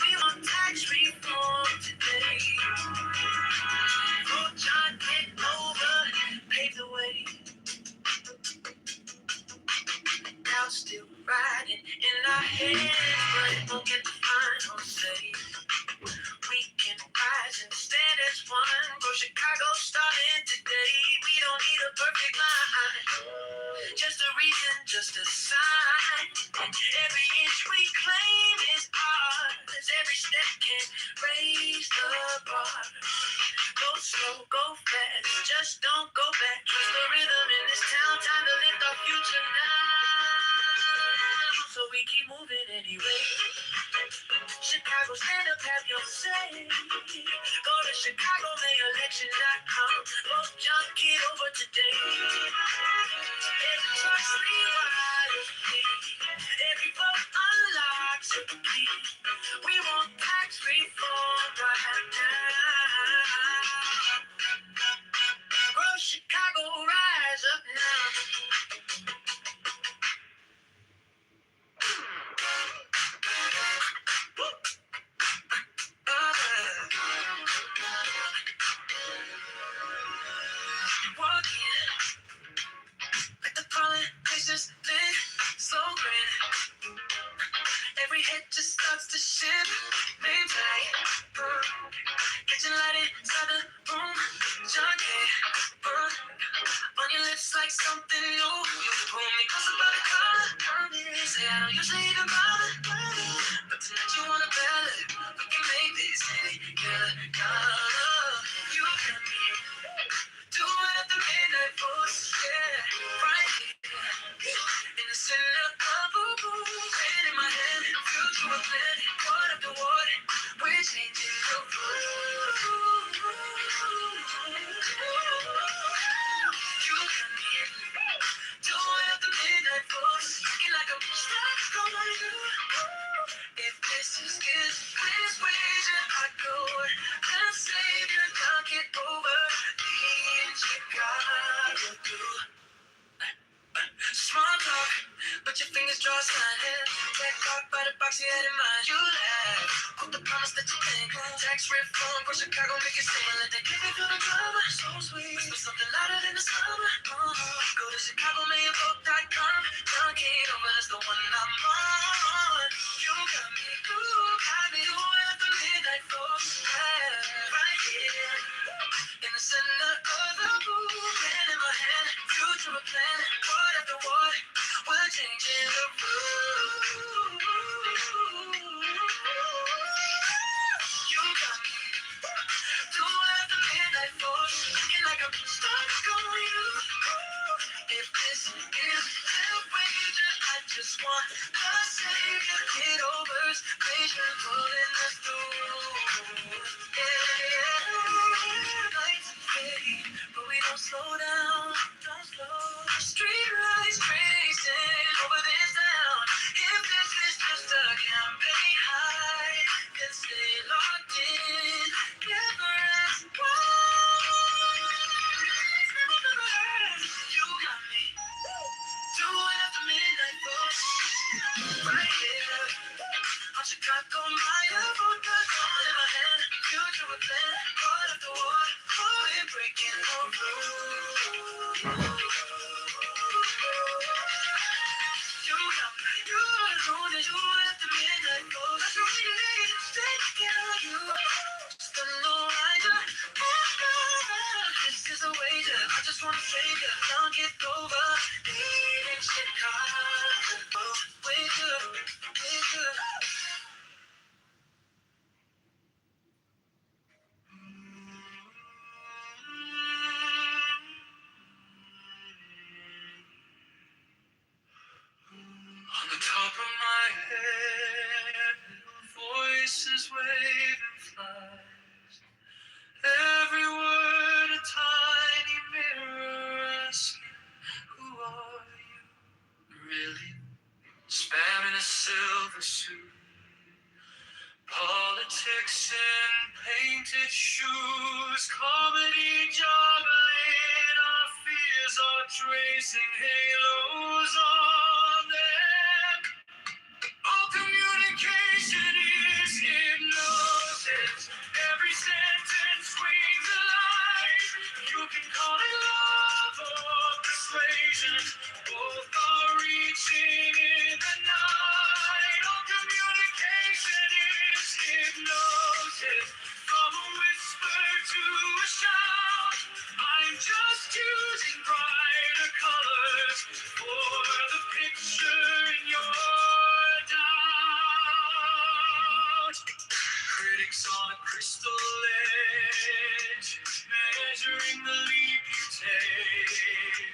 We want tax reform today. Vote John Kitover, pave the way. Now still riding in our heads, but it won't get the final say. We can rise and stand as one. Bro, Chicago starting today. We don't need a perfect line, just a reason, just a sign. Every inch we claim is ours. Every step can raise the bar. Go slow, go fast, just don't go back. Trust the rhythm in this town. Time to lift our future now, so we keep moving anyway. Chicago, stand up, have your say. Go to ChicagoMayElection.com. Vote John Kitover today. Every truck rewires me. Every vote unlocks a key. We want tax reform right now. Grow Chicago, rise up now. Like the pollen, places lit, slow grin. Every hit just starts to shift. Names like catching light inside the room. Junkie, on your lips like something new. You pull me close about the color. Say I don't usually even bother, but tonight you wanna ballad. We can make this city color. You got me. Do it at the midnight force, yeah, right here, in the center of a room, pen in my hand, future of plan, word after word, we're changing the rules. You got me, do it at the midnight force, looking like I'm stuck on you. If this is good, please raise your heart, go, let's save your knock it over. Chicago through. Small talk, but your fingers draw a sign. Get caught by the box you had in mind. You laugh, quote the promise that you think. Tax reform for Chicago, make it sing. Let that give me feel the drama. So sweet, whisper something louder than the summer. Go to ChicagoMayOlection.com. John Kitover, that's the one I'm on. You got me, do it at the midnight force. Right here, in the center of the room, pen in my hand, future of plan, word after word, we're changing the rules. You got savior, Kitovers, vision pulling us through. Yeah. Nights fade, but we don't slow down. Don't slow. Street lights racing over this town. If this is just a campaign high, then stay locked in. Never ask why. You got me doing after midnight books right here. On Chicago, Maya, vodka's all in my hand. Future with plan, what after what? Oh, we're breaking no rules. You got me, you're the you after midnight books. That's what we need, stay together, you. Just a little rider. This is a wager, I just wanna save you, don't get over. In Chicago, with you, with you. On the top of my head, voices wave and flies. Every word a tiny mirror asking, who are you really? Spamming a silver suit, politics in painted shoes, comedy juggling, our fears are tracing halos on them. All communication is hypnosis. Every sentence swings a line. You can call it love or persuasion. Both are reaching in the night. All communication is hypnosis. From a whisper to a shout. I'm just choosing brighter colors for the picture in your doubt. Critics on a crystal edge, measuring the leap you take.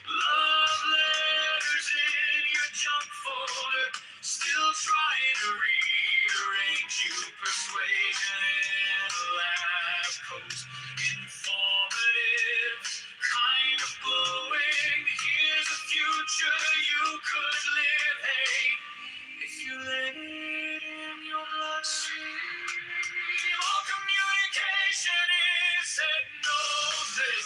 Love letters in your junk folder, still trying to rearrange you. Persuasion in a lab coat, informative, kind of glowing. Here's a future you could live. Hey, if you let it in your bloodstream, all communication is hypnosis.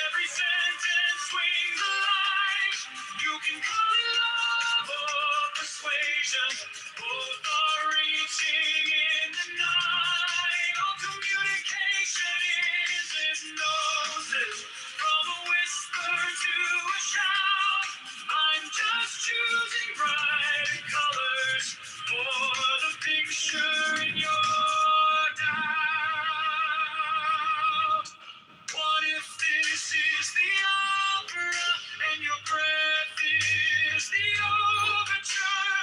Every sentence swings a line. You can call it love or persuasion. Both are reaching in the night. All communication is hypnosis. From a whisper to a shout. I'm just choosing bright colors for the picture in your doubt. What if this is the opera and your breath is the overture?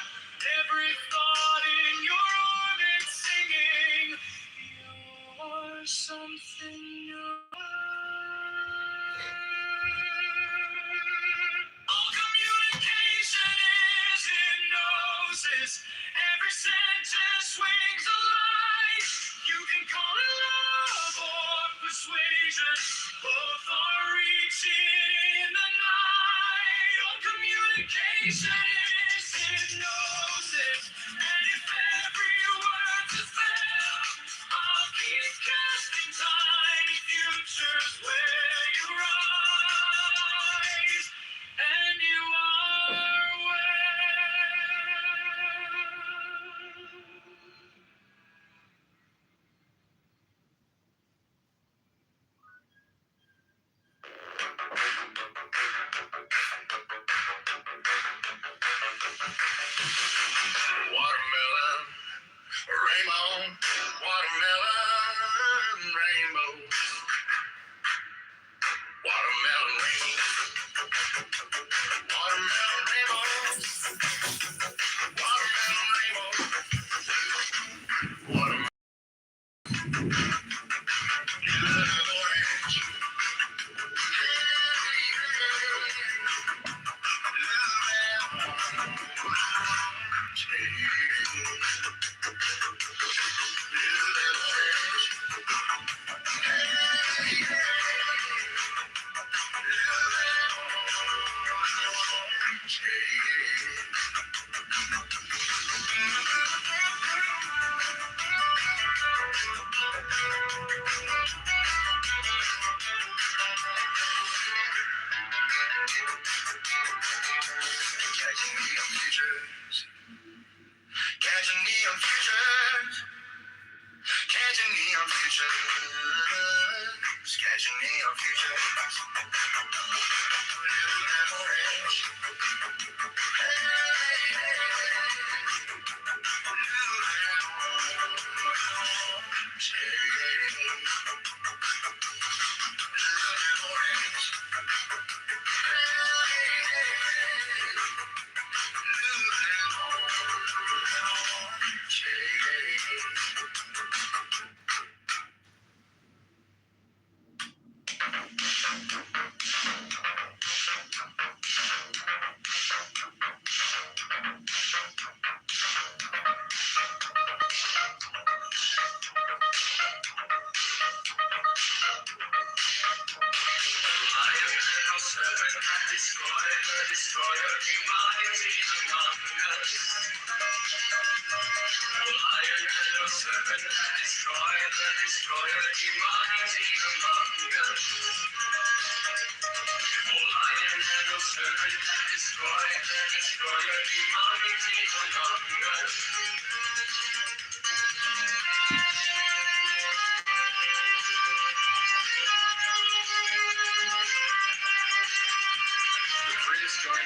Every thought in your orbit singing, you're something new. All communication is hypnosis. Every sentence swings a light. You can call it love or persuasion. Both are reaching in the night. All communication is hypnosis. And if every word's a spell, I'll keep casting tiny futures where you rise. And you are watermelon, rainbow, watermelon, rainbow, watermelon, rainbow, watermelon, rainbow, watermelon, rainbow, watermelon, orange. Catching neon futures. Catching neon futures. Catching neon futures. Blue and orange.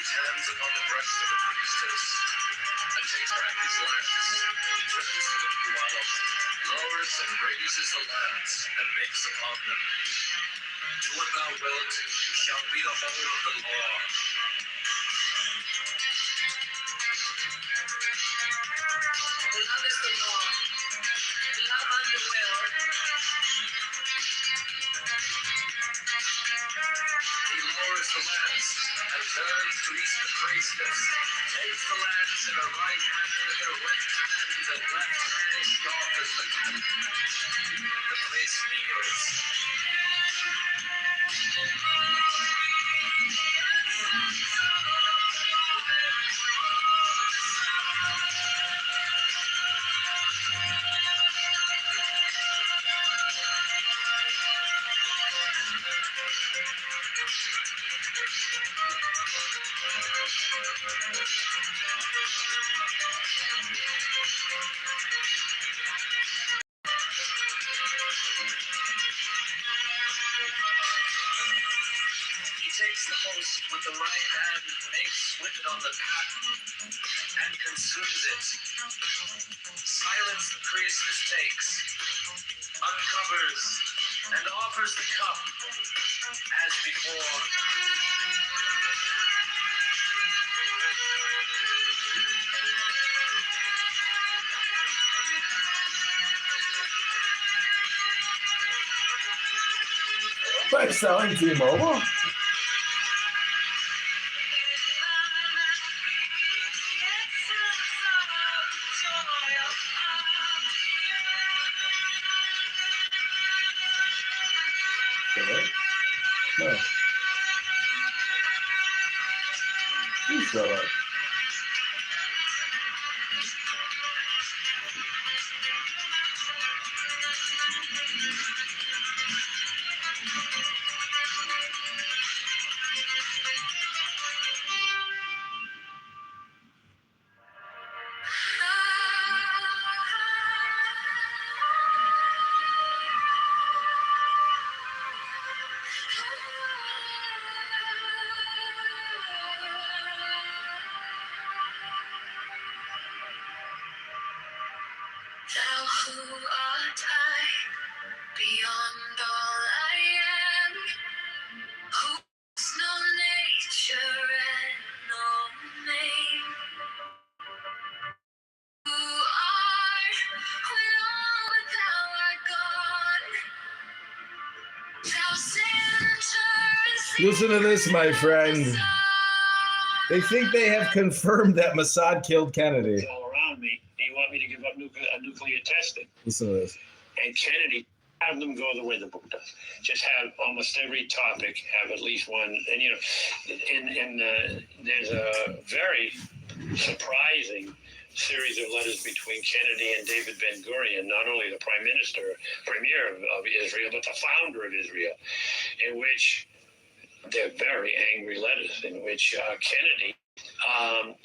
Hands upon the breast of a priestess, and takes back his lance, turns to the Pualo, lowers and raises the lance, and makes upon them. Do what thou wilt, shall be the whole of the law. Love is the law. Love and the will. He lowers the lance, and turns to each the priestess, takes the lance in her right hand, with her left hand, and left hand sharp as the pen. The priest kneels. He takes the host with the right hand, makes with it on the paten, and consumes it. Silence the priestess takes, uncovers, and offers the cup, as before. By selling T-Mobile? No. You shut up. Thou who art high, beyond all I am, whose no nature and no name, who art when all but thou art gone, thou center and Listen to this, my friend. They think they have confirmed that Mossad killed Kennedy. All around me. You want me to give up nuclear testing? Listen to this. And Kennedy, have them go the way the book does. Just have almost every topic have at least one. And you know, there's a very surprising series of letters between Kennedy and David Ben Gurion, not only the premier of Israel, but the founder of Israel, in which they're very angry letters, in which Kennedy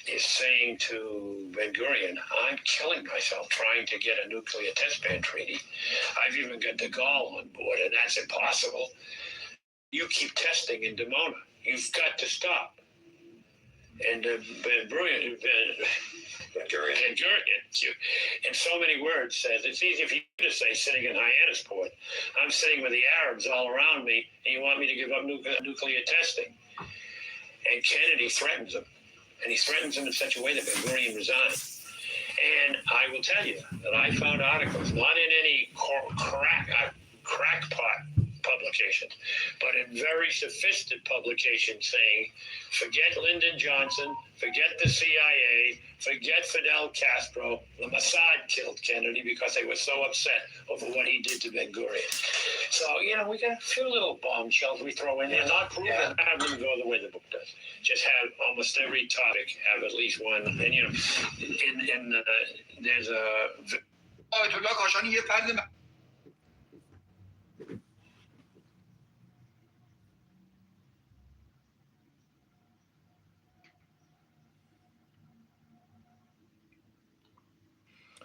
is saying to Ben Gurion, I'm killing myself trying to get a nuclear test ban treaty. I've even got de Gaulle on board, and that's impossible. You keep testing in Dimona. You've got to stop. And Ben Gurion, in so many words, says, it's easy for you to say sitting in Hyannisport. I'm sitting with the Arabs all around me, and you want me to give up nuclear testing. And Kennedy threatens him. And he threatens him in such a way that Ben Gurion resigned. And I will tell you that I found articles, not in any crackpot publications, but in very sophisticated publications saying, forget Lyndon Johnson, forget the CIA, forget Fidel Castro. The Mossad killed Kennedy because they were so upset over what he did to Ben Gurion. So, we got a few little bombshells we throw in there, not proven, have them go the way the book does. Just have almost every topic have at least one. And, there's a...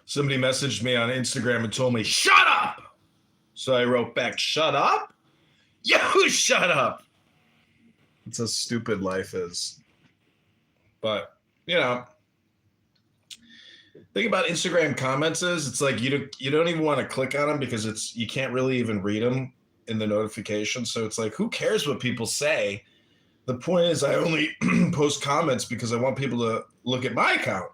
Somebody messaged me on Instagram and told me, shut up! So I wrote back, shut up? You shut up! It's how stupid life is. But, thing about Instagram comments is it's like you don't even want to click on them because you can't really even read them in the notification. So it's like, who cares what people say? The point is I only post comments because I want people to look at my account.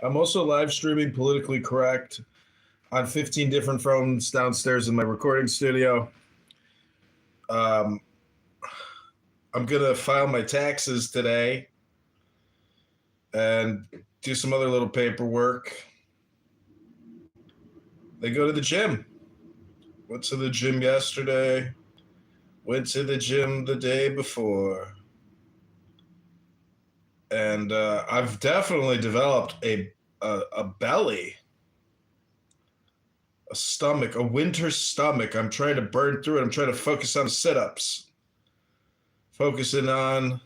I'm also live streaming Politically Correct on 15 different phones downstairs in my recording studio. I'm going to file my taxes today and do some other little paperwork. Then go to the gym. Went to the gym yesterday. Went to the gym the day before. And I've definitely developed a belly, a stomach, a winter stomach. I'm trying to burn through it. I'm trying to focus on sit-ups. Focusing on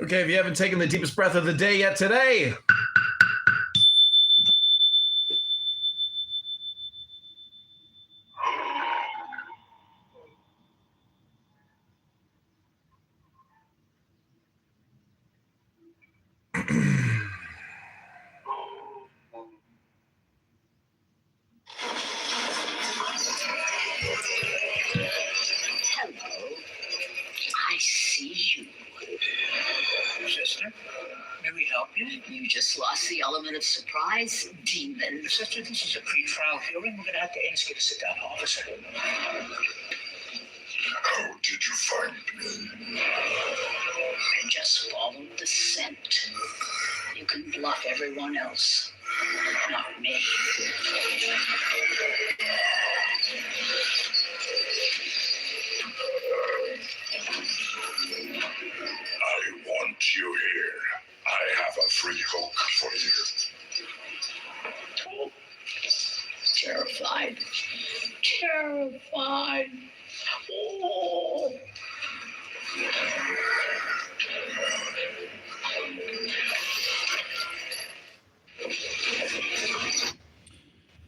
Okay, if you haven't taken the deepest breath of the day yet today, Hello. I see you. Sister, may we help you? You just lost the element of surprise, demon. Sister, this is a pre-trial hearing. We're going to have to ask you to sit down. Officer. How did you find me? I just followed the scent. You can bluff everyone else, not me. I want you here. I have a free hook for you. Terrified. Terrified. Oh.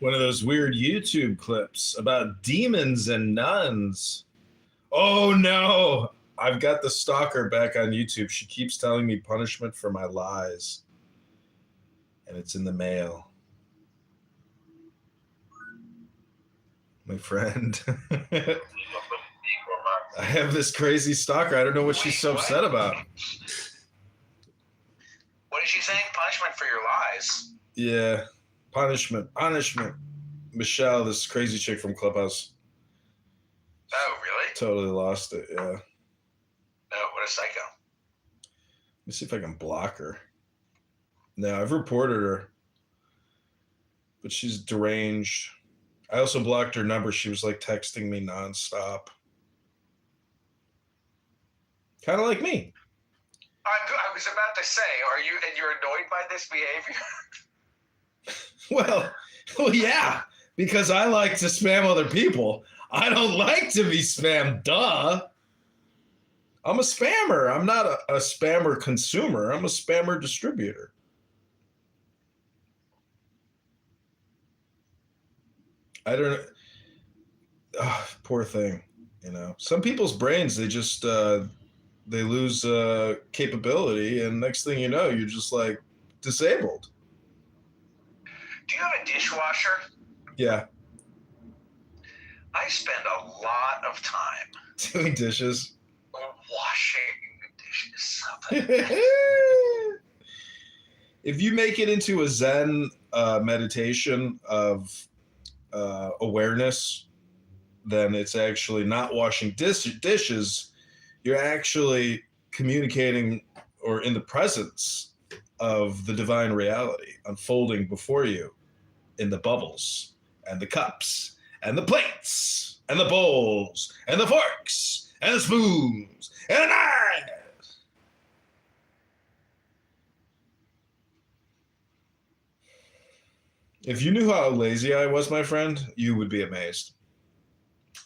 one of those weird YouTube clips about demons and nuns. Oh no, I've got the stalker back on YouTube. She keeps telling me punishment for my lies. And it's in the mail. my friend. I have this crazy stalker. I don't know what she's so upset about. What is she saying? Punishment for your lies. Yeah. Punishment. Michelle, this crazy chick from Clubhouse. Oh, really? Totally lost it, yeah. Oh, what a psycho. Let me see if I can block her. No, I've reported her. But she's deranged. I also blocked her number. She was like texting me nonstop. Kind of like me. I was about to say, you're annoyed by this behavior? Well, yeah, because I like to spam other people. I don't like to be spammed, duh. I'm a spammer. I'm not a spammer consumer. I'm a spammer distributor. I don't know. Oh, poor thing. Some people's brains, they just, they lose capability, and next thing you know, you're just like disabled. Do you have a dishwasher? Yeah. I spend a lot of time doing dishes. Washing dishes. If you make it into a Zen meditation of awareness, then it's actually not washing dishes. You're actually communicating or in the presence of the divine reality unfolding before you in the bubbles and the cups and the plates and the bowls and the forks and the spoons and the knives. If you knew how lazy I was, my friend, you would be amazed.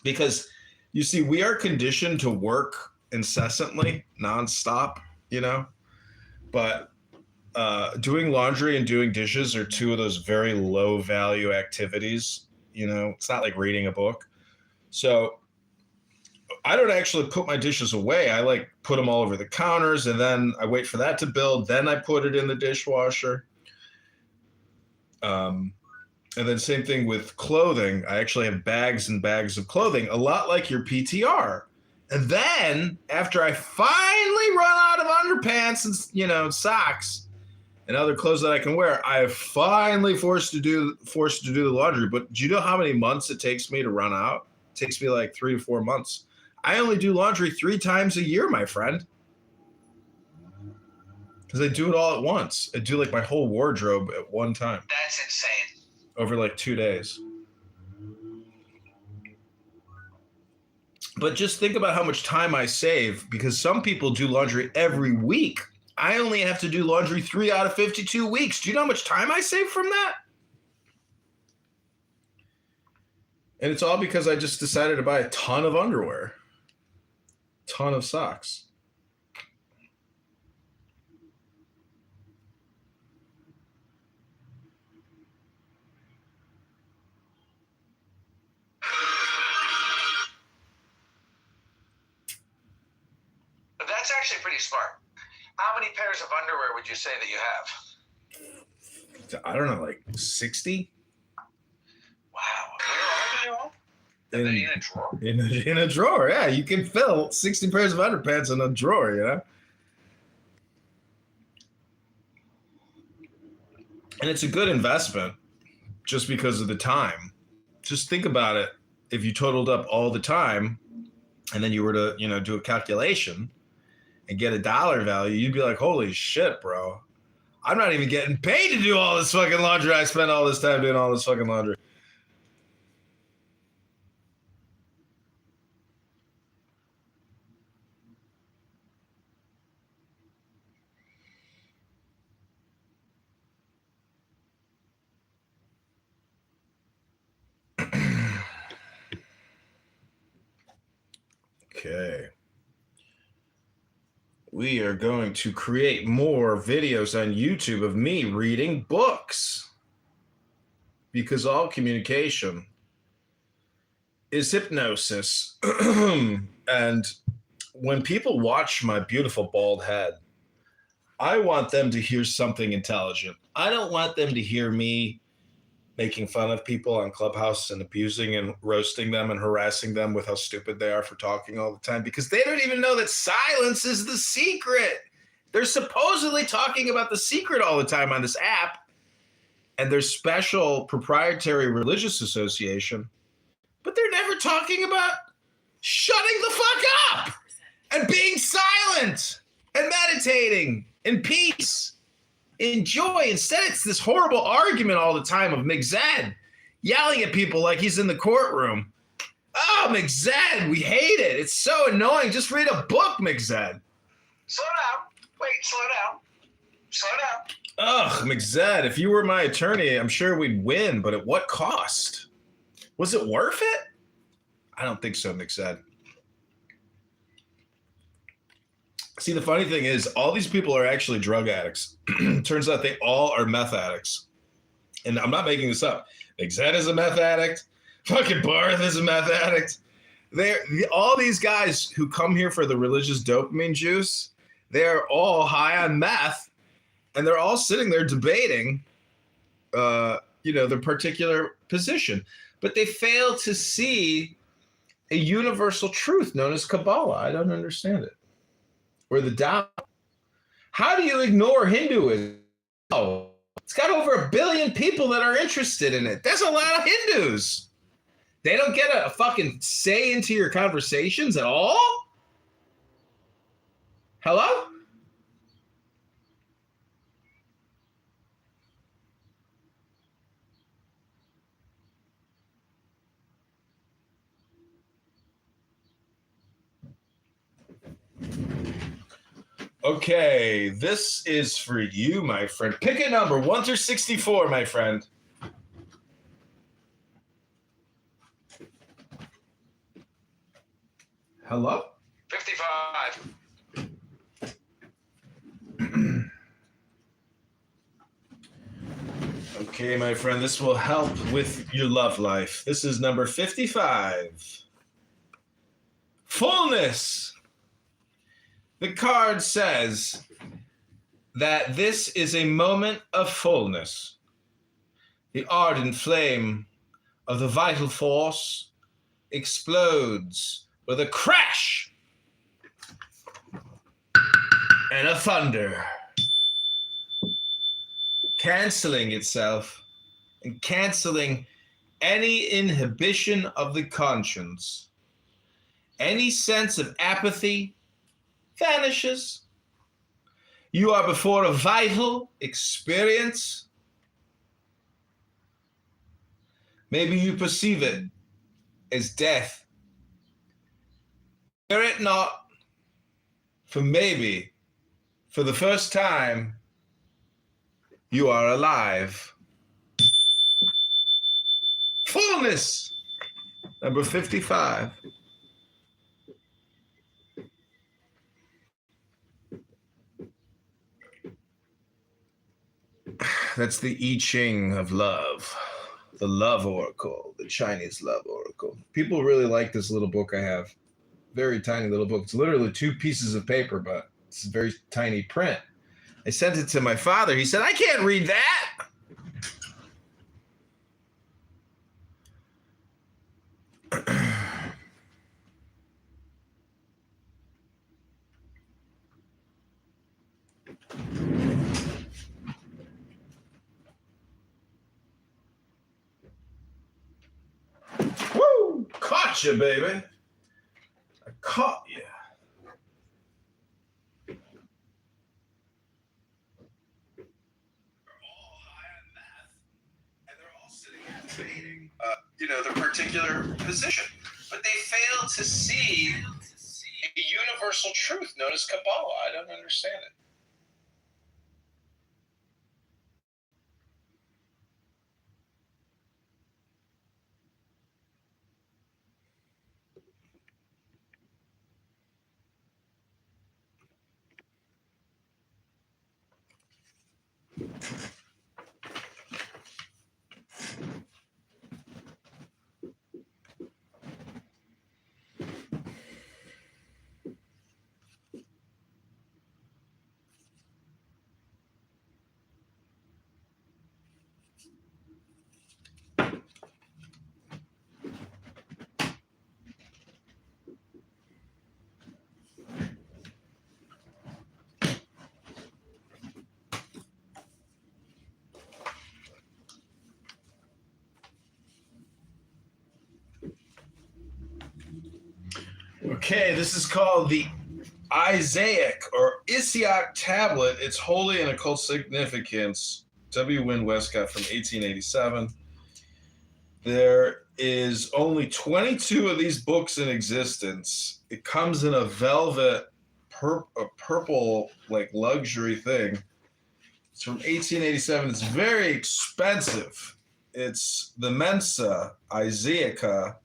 Because, you see, we are conditioned to work incessantly, nonstop, but doing laundry and doing dishes are two of those very low value activities. It's not like reading a book. So I don't actually put my dishes away. I like put them all over the counters, and then I wait for that to build. Then I put it in the dishwasher. And then same thing with clothing. I actually have bags and bags of clothing, a lot like your PTR. And then after I finally run out of underpants and socks and other clothes that I can wear, I have finally forced to do the laundry. But do you know how many months it takes me to run out? It takes me like 3 to 4 months. I only do laundry 3 times a year, my friend. Because I do it all at once. I do like my whole wardrobe at one time. That's insane. Over like 2 days. But just think about how much time I save, because some people do laundry every week. I only have to do laundry 3 out of 52 weeks. Do you know how much time I save from that? And it's all because I just decided to buy a ton of underwear, ton of socks. That's actually pretty smart. How many pairs of underwear would you say that you have? I don't know, like 60? Wow. Where are they all? In a drawer? In a drawer, yeah. You can fill 60 pairs of underpants in a drawer, And it's a good investment just because of the time. Just think about it. If you totaled up all the time and then you were to, do a calculation and get a dollar value, you'd be like, holy shit, bro. I'm not even getting paid to do all this fucking laundry. I spent all this time doing all this fucking laundry. Okay. We are going to create more videos on YouTube of me reading books, because all communication is hypnosis. And when people watch my beautiful bald head, I want them to hear something intelligent. I don't want them to hear me making fun of people on Clubhouse and abusing and roasting them and harassing them with how stupid they are for talking all the time, because they don't even know that silence is the secret. They're supposedly talking about the secret all the time on this app and their special proprietary religious association, but they're never talking about shutting the fuck up and being silent and meditating in peace, in joy. Instead, it's this horrible argument all the time of McZed yelling at people like he's in the courtroom. Oh, McZed, we hate it. It's so annoying. Just read a book, McZed. Slow down. Wait, slow down. Slow down. Ugh, McZed, if you were my attorney, I'm sure we'd win, but at what cost? Was it worth it? I don't think so, McZed. See, the funny thing is, all these people are actually drug addicts. Turns out they all are meth addicts. And I'm not making this up. McZed is a meth addict. Fucking Barth is a meth addict. All these guys who come here for the religious dopamine juice, they're all high on meth, and they're all sitting there debating, their particular position. But they fail to see a universal truth known as Kabbalah. I don't understand it. Or the Tao. How do you ignore Hinduism? Oh, it's got over 1 billion people that are interested in it. That's a lot of Hindus. They don't get a fucking say into your conversations at all? Hello? Okay, this is for you, my friend. Pick a number, 1 through 64, my friend. Hello? 55. Okay, my friend, this will help with your love life. This is number 55. Fullness. The card says that this is a moment of fullness. The ardent flame of the vital force explodes with a crash and a thunder, canceling itself and canceling any inhibition of the conscience. Any sense of apathy vanishes. You are before a vital experience. Maybe you perceive it as death. Fear it not, for maybe, for the first time, you are alive. Fullness, number 55. That's the I Ching of love, the love oracle, the Chinese love oracle. People really like this little book I have. Very tiny little book. It's literally 2 pieces of paper, but it's very tiny print. I sent it to my father. He said, I can't read that. Woo! Caught you, baby. I caught you. Debating, their particular position, but they fail to see a universal truth known as Kabbalah. I don't understand it. Okay, this is called the Isaac or Isiac tablet. Its holy and occult significance. W. Wynne Westcott from 1887. There is only 22 of these books in existence. It comes in a velvet, purple, like luxury thing. It's from 1887. It's very expensive. It's the Mensa Isaaca.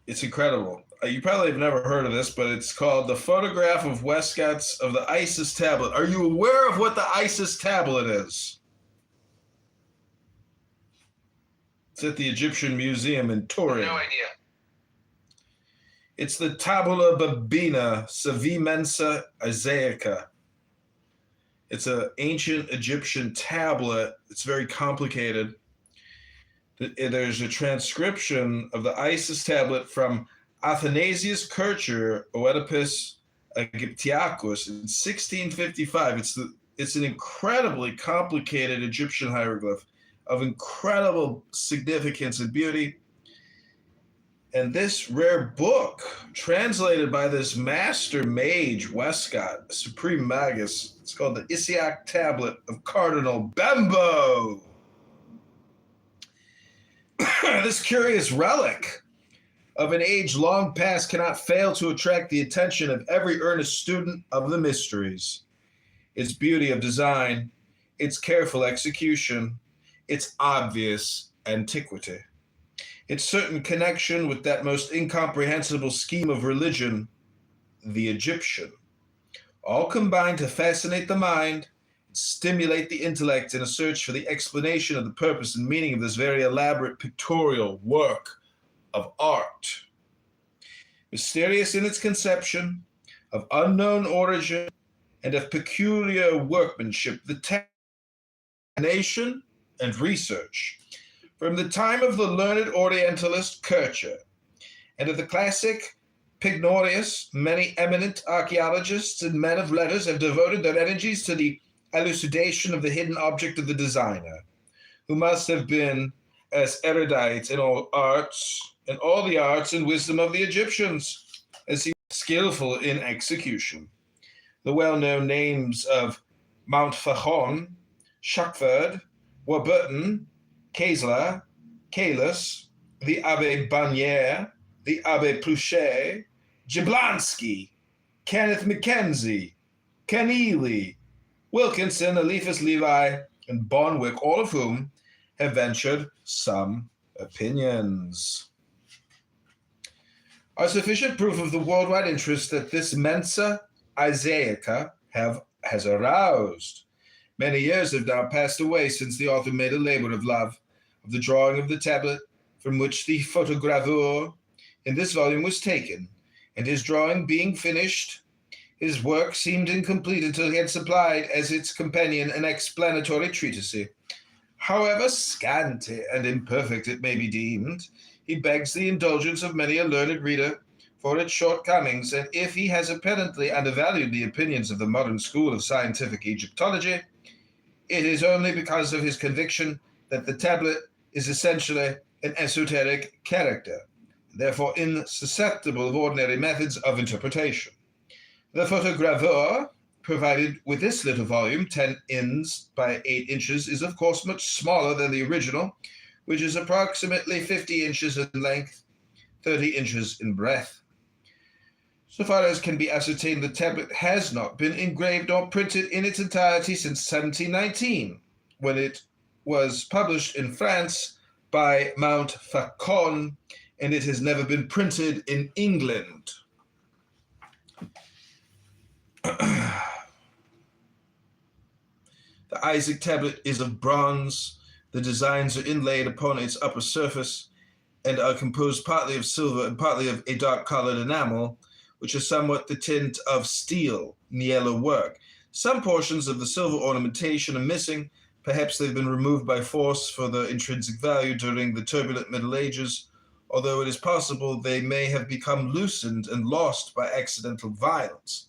It's incredible. You probably have never heard of this, but it's called The Photograph of Westcott's of the Isis Tablet. Are you aware of what the Isis Tablet is? It's at the Egyptian Museum in Turin. No idea. It's the Tabula Babina Savi Mensa Isaaca. It's an ancient Egyptian tablet. It's very complicated. There's a transcription of the Isis tablet from Athanasius Kircher, Oedipus Aegyptiacus in 1655. It's an incredibly complicated Egyptian hieroglyph of incredible significance and beauty. And this rare book, translated by this master mage, Westcott, supreme magus, it's called the Isiac Tablet of Cardinal Bembo. This curious relic of an age long past cannot fail to attract the attention of every earnest student of the mysteries. Its beauty of design, its careful execution, its obvious antiquity, its certain connection with that most incomprehensible scheme of religion, the Egyptian, all combine to fascinate the mind, stimulate the intellect in a search for the explanation of the purpose and meaning of this very elaborate pictorial work of art. Mysterious in its conception, of unknown origin, and of peculiar workmanship, the nation and research, from the time of the learned Orientalist Kircher and of the classic Pignorius, many eminent archaeologists and men of letters have devoted their energies to the elucidation of the hidden object of the designer, who must have been as erudite in all arts, in all the arts and wisdom of the Egyptians, as he was skillful in execution. The well-known names of Mount Fachon, Shuckford, Warburton, Kaesler, Kalis, the Abbé Bagnière, the Abbé Pluchet, Jablonski, Kenneth Mackenzie, Keneally, Wilkinson, Eliphas Levi, and Bonwick, all of whom have ventured some opinions, are sufficient proof of the worldwide interest that this Mensa Isaaca has aroused. Many years have now passed away since the author made a labor of love of the drawing of the tablet from which the photogravure in this volume was taken, and his drawing being finished, his work seemed incomplete until he had supplied as its companion an explanatory treatise. However scanty and imperfect it may be deemed, he begs the indulgence of many a learned reader for its shortcomings, and if he has apparently undervalued the opinions of the modern school of scientific Egyptology, it is only because of his conviction that the tablet is essentially an esoteric character, therefore insusceptible of ordinary methods of interpretation. The photogravure provided with this little volume, 10 inches by 8 inches, is of course much smaller than the original, which is approximately 50 inches in length, 30 inches in breadth. So far as can be ascertained, the tablet has not been engraved or printed in its entirety since 1719, when it was published in France by Mount Faucon, and it has never been printed in England. The Isaac tablet is of bronze. The designs are inlaid upon its upper surface and are composed partly of silver and partly of a dark-colored enamel, which is somewhat the tint of steel, niello work. Some portions of the silver ornamentation are missing. Perhaps they've been removed by force for their intrinsic value during the turbulent Middle Ages, although it is possible they may have become loosened and lost by accidental violence.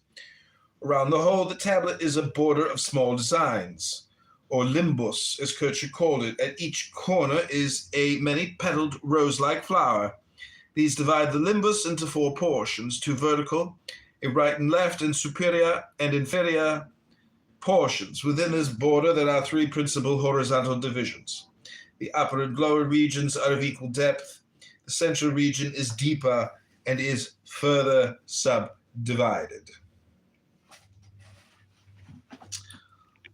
Around the whole, the tablet is a border of small designs, or limbus, as Kircher called it. At each corner is a many-petaled rose-like flower, These divide the limbus into 4 portions, 2 vertical, a right and left, and superior and inferior portions. Within this border, there are 3 principal horizontal divisions. The upper and lower regions are of equal depth. The central region is deeper and is further subdivided.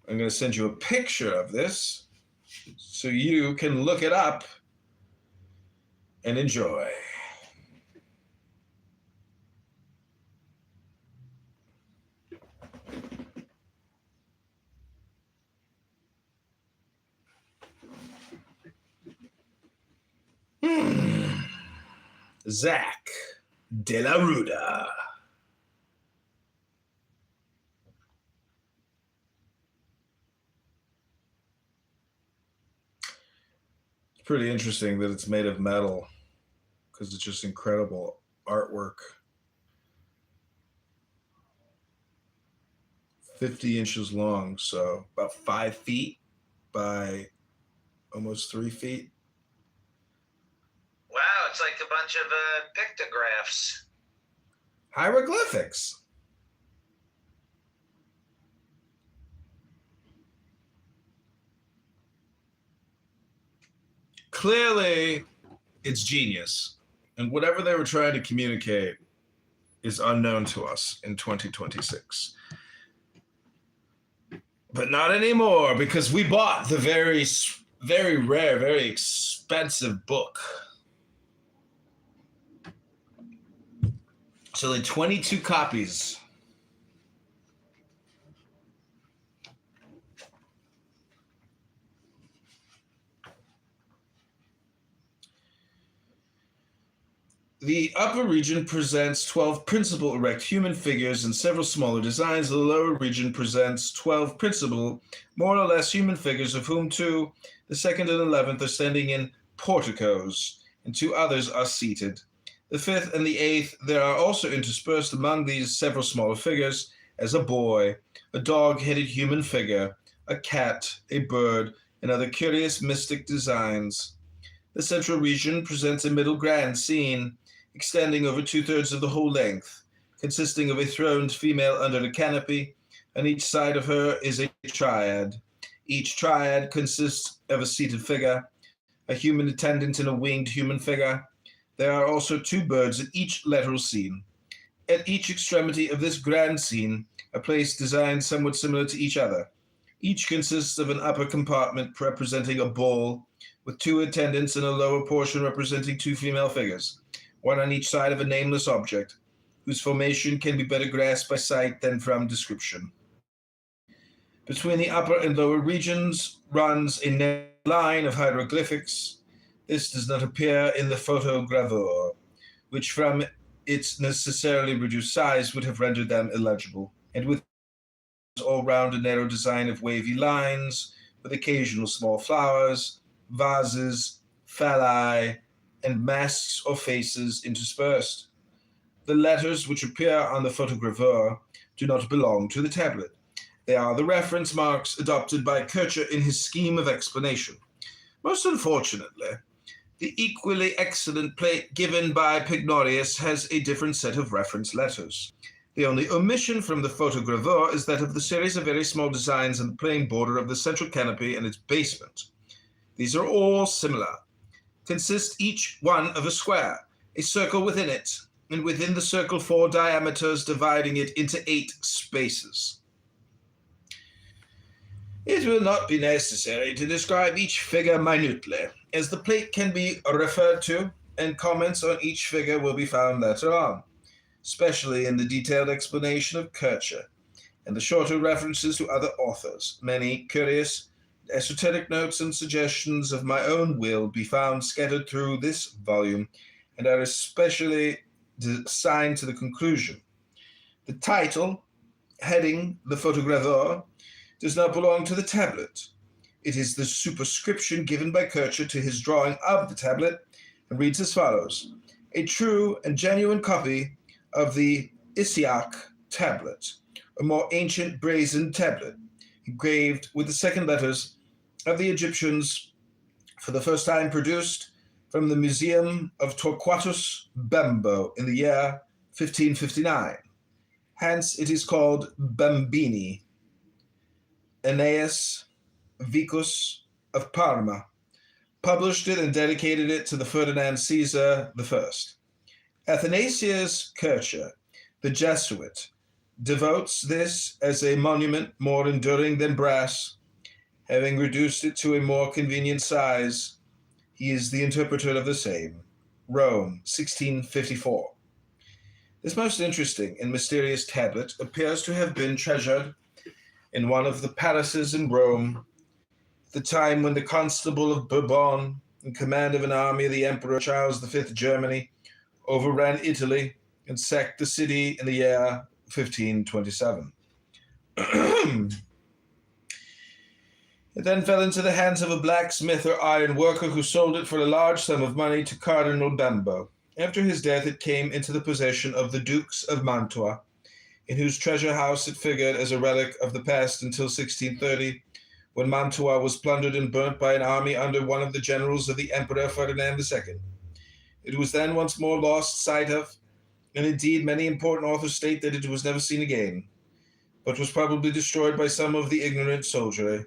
I'm going to send you a picture of this so you can look it up and enjoy. Zach De La Ruda. It's pretty interesting that it's made of metal because it's just incredible artwork. 50 inches long, so about 5 feet by almost 3 feet. Wow, it's like a bunch of pictographs. Hieroglyphics. Clearly, it's genius. And whatever they were trying to communicate is unknown to us in 2026. But not anymore, because we bought the very, very rare, very expensive book. It's only 22 copies. The upper region presents 12 principal erect human figures and several smaller designs. The lower region presents 12 principal, more or less human figures, of whom 2, the 2nd and 11th, are standing in porticos, and 2 others are seated. The 5th and the 8th, there are also interspersed among these several smaller figures, as a boy, a dog-headed human figure, a cat, a bird, and other curious mystic designs. The central region presents a middle grand scene, extending over 2/3 of the whole length, consisting of a throned female under a canopy. On each side of her is a triad. Each triad consists of a seated figure, a human attendant, and a winged human figure. There are also 2 birds at each lateral scene. At each extremity of this grand scene are placed designs somewhat similar to each other. Each consists of an upper compartment representing a bull, with 2 attendants, and a lower portion representing 2 female figures, one on each side of a nameless object, whose formation can be better grasped by sight than from description. Between the upper and lower regions runs a line of hieroglyphics. This does not appear in the photogravure, which from its necessarily reduced size would have rendered them illegible, and with all round a narrow design of wavy lines, with occasional small flowers, vases, phalli, and masks or faces interspersed. The letters which appear on the photogravure do not belong to the tablet. They are the reference marks adopted by Kircher in his scheme of explanation. Most unfortunately, the equally excellent plate given by Pignorius has a different set of reference letters. The only omission from the photogravure is that of the series of very small designs in the plain border of the central canopy and its basement. These are all similar, consist each one of a square, a circle within it, and within the circle 4 diameters, dividing it into 8 spaces. It will not be necessary to describe each figure minutely, as the plate can be referred to, and comments on each figure will be found later on, especially in the detailed explanation of Kircher, and the shorter references to other authors. Many curious esoteric notes and suggestions of my own will be found scattered through this volume, and are especially assigned to the conclusion. The title, heading the photogravure, does not belong to the tablet. It is the superscription given by Kircher to his drawing of the tablet, and reads as follows: a true and genuine copy of the Isiach tablet, a more ancient brazen tablet, engraved with the second letters of the Egyptians, for the first time produced from the Museum of Torquatus Bembo in the year 1559. Hence it is called Bambini. Aeneas Vicus of Parma published it and dedicated it to the Ferdinand Caesar I. Athanasius Kircher, the Jesuit, devotes this as a monument more enduring than brass. Having reduced it to a more convenient size, he is the interpreter of the same. Rome, 1654. This most interesting and mysterious tablet appears to have been treasured in one of the palaces in Rome at the time when the Constable of Bourbon, in command of an army of the Emperor Charles V Germany, overran Italy and sacked the city in the year 1527. It then fell into the hands of a blacksmith or iron worker who sold it for a large sum of money to Cardinal Bembo. After his death, it came into the possession of the Dukes of Mantua, in whose treasure house it figured as a relic of the past until 1630, when Mantua was plundered and burnt by an army under one of the generals of the Emperor Ferdinand II. It was then once more lost sight of, and indeed many important authors state that it was never seen again, but was probably destroyed by some of the ignorant soldiery,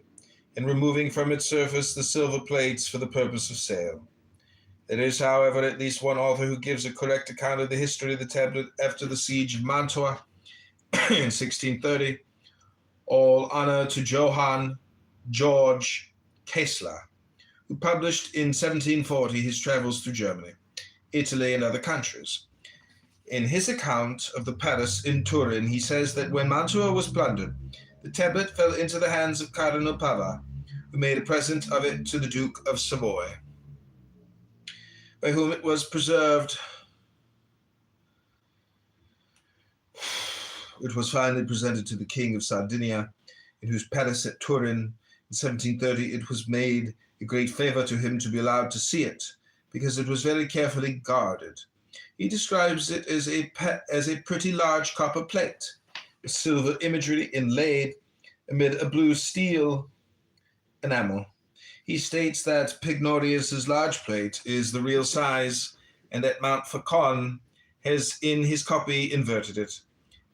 in removing from its surface the silver plates for the purpose of sale. There is, however, at least one author who gives a correct account of the history of the tablet after the siege of Mantua in 1630. All honor to Johann George Kessler, who published in 1740 his travels through Germany, Italy, and other countries. In his account of the palace in Turin, he says that when Mantua was plundered, the tablet fell into the hands of Cardinal Pava, who made a present of it to the Duke of Savoy, by whom it was preserved. It was finally presented to the King of Sardinia, in whose palace at Turin in 1730 it was made a great favor to him to be allowed to see it, because it was very carefully guarded. He describes it as a pretty large copper plate, with silver imagery inlaid amid a blue steel enamel. He states that Pignorius's large plate is the real size, and that Mount Faucon has in his copy inverted it.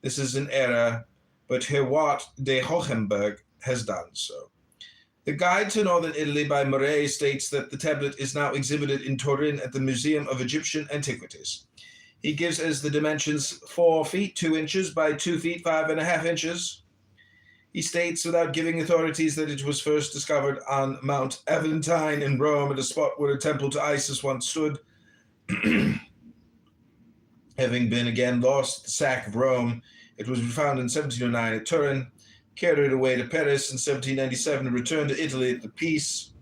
This is an error, but Herwart de Hohenberg has done so. The Guide to Northern Italy by Murray states that the tablet is now exhibited in Turin at the Museum of Egyptian Antiquities. He gives as the dimensions 4 feet 2 inches by 2 feet 5.5 inches. He states, without giving authorities, that it was first discovered on Mount Aventine in Rome, at a spot where a temple to Isis once stood. Having been again lost at the sack of Rome, it was found in 1709 at Turin, carried away to Paris in 1797, and returned to Italy at the peace.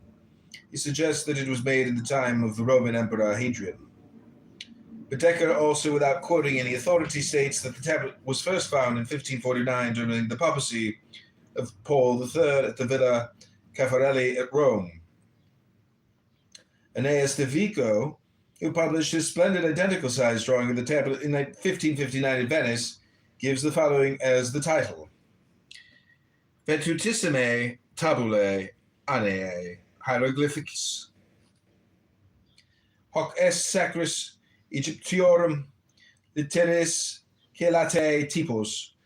He suggests that it was made in the time of the Roman Emperor Hadrian. Bedecker also, without quoting any authority, states that the tablet was first found in 1549 during the papacy of Paul III at the Villa Caffarelli at Rome. Aeneas de Vico, who published his splendid identical-sized drawing of the tablet in 1559 in Venice, gives the following as the title: Vetutissime tabulae Aeneae hieroglyphics. Hoc est sacris Egyptiorum litteris celatae typos,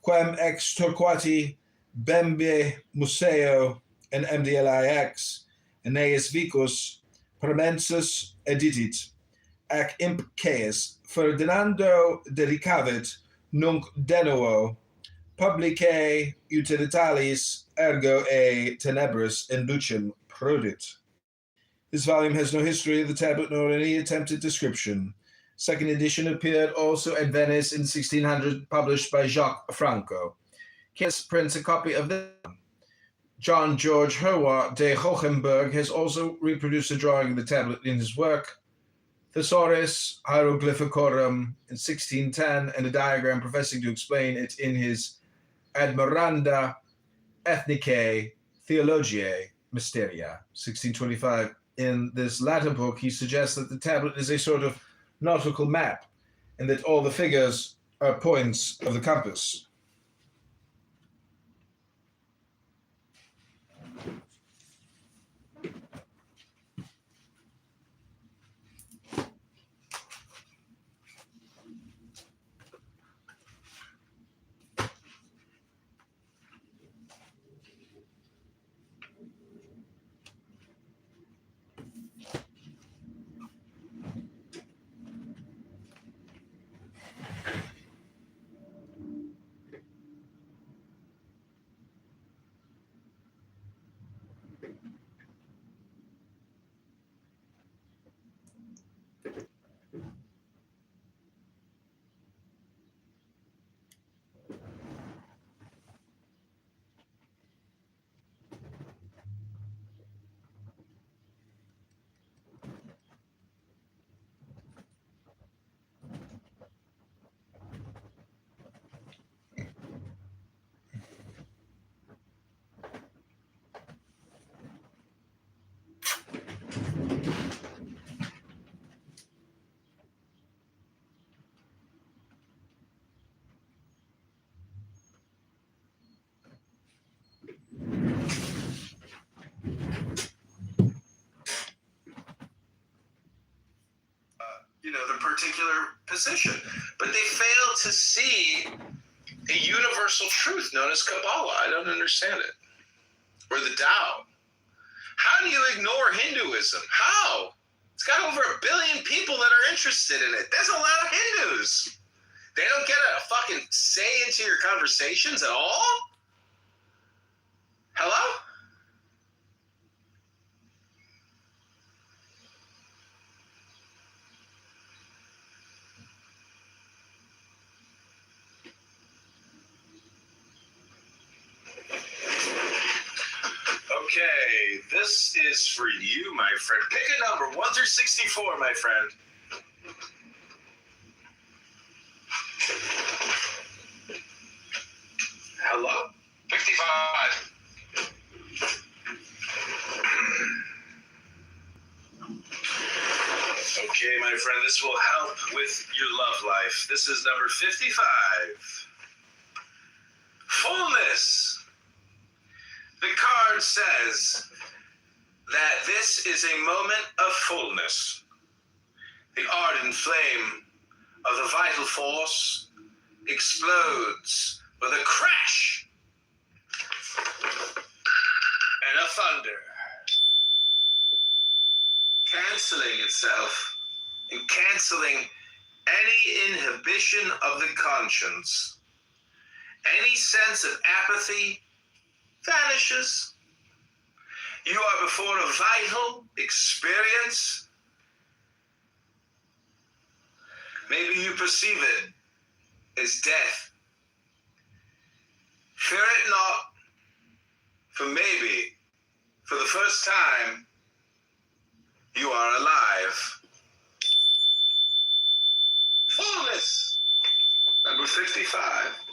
quem ex Torquati Bembe Museo and MDLIX Aeneas Vicus Promensus editit, ac imp Caius Ferdinando dedicavit nunc de publicae utilitalis ergo e tenebris in lucem prodit. This volume has no history of the tablet nor any attempted description. Second edition appeared also at Venice in 1600, published by Jacques Franco. Kiss prints a copy of this. John George Herwart de Hohenberg has also reproduced a drawing of the tablet in his work Thesaurus Hieroglyphicorum in 1610, and a diagram professing to explain it in his Admiranda Ethnicae Theologiae Mysteria, 1625. In this latter book, he suggests that the tablet is a sort of nautical map, and that all the figures are points of the compass. the particular position. But they fail to see a universal truth known as Kabbalah. I don't understand it. Or the Tao. How do you ignore Hinduism? How? It's got over 1 billion people that are interested in it. There's a lot of Hindus. They don't get a fucking say into your conversations at all? Hello? Okay, this is for you, my friend. Pick a number, 1 through 64, my friend. Hello? 55. Okay, my friend, this will help with your love life. This is number 55. Fullness. The card says that this is a moment of fullness. The ardent flame of the vital force explodes with a crash and a thunder, canceling itself and canceling any inhibition of the conscience. Any sense of apathy vanishes. You are before a vital experience. Maybe you perceive it as death. Fear it not, for maybe, for the first time, you are alive. Fullness, number 55.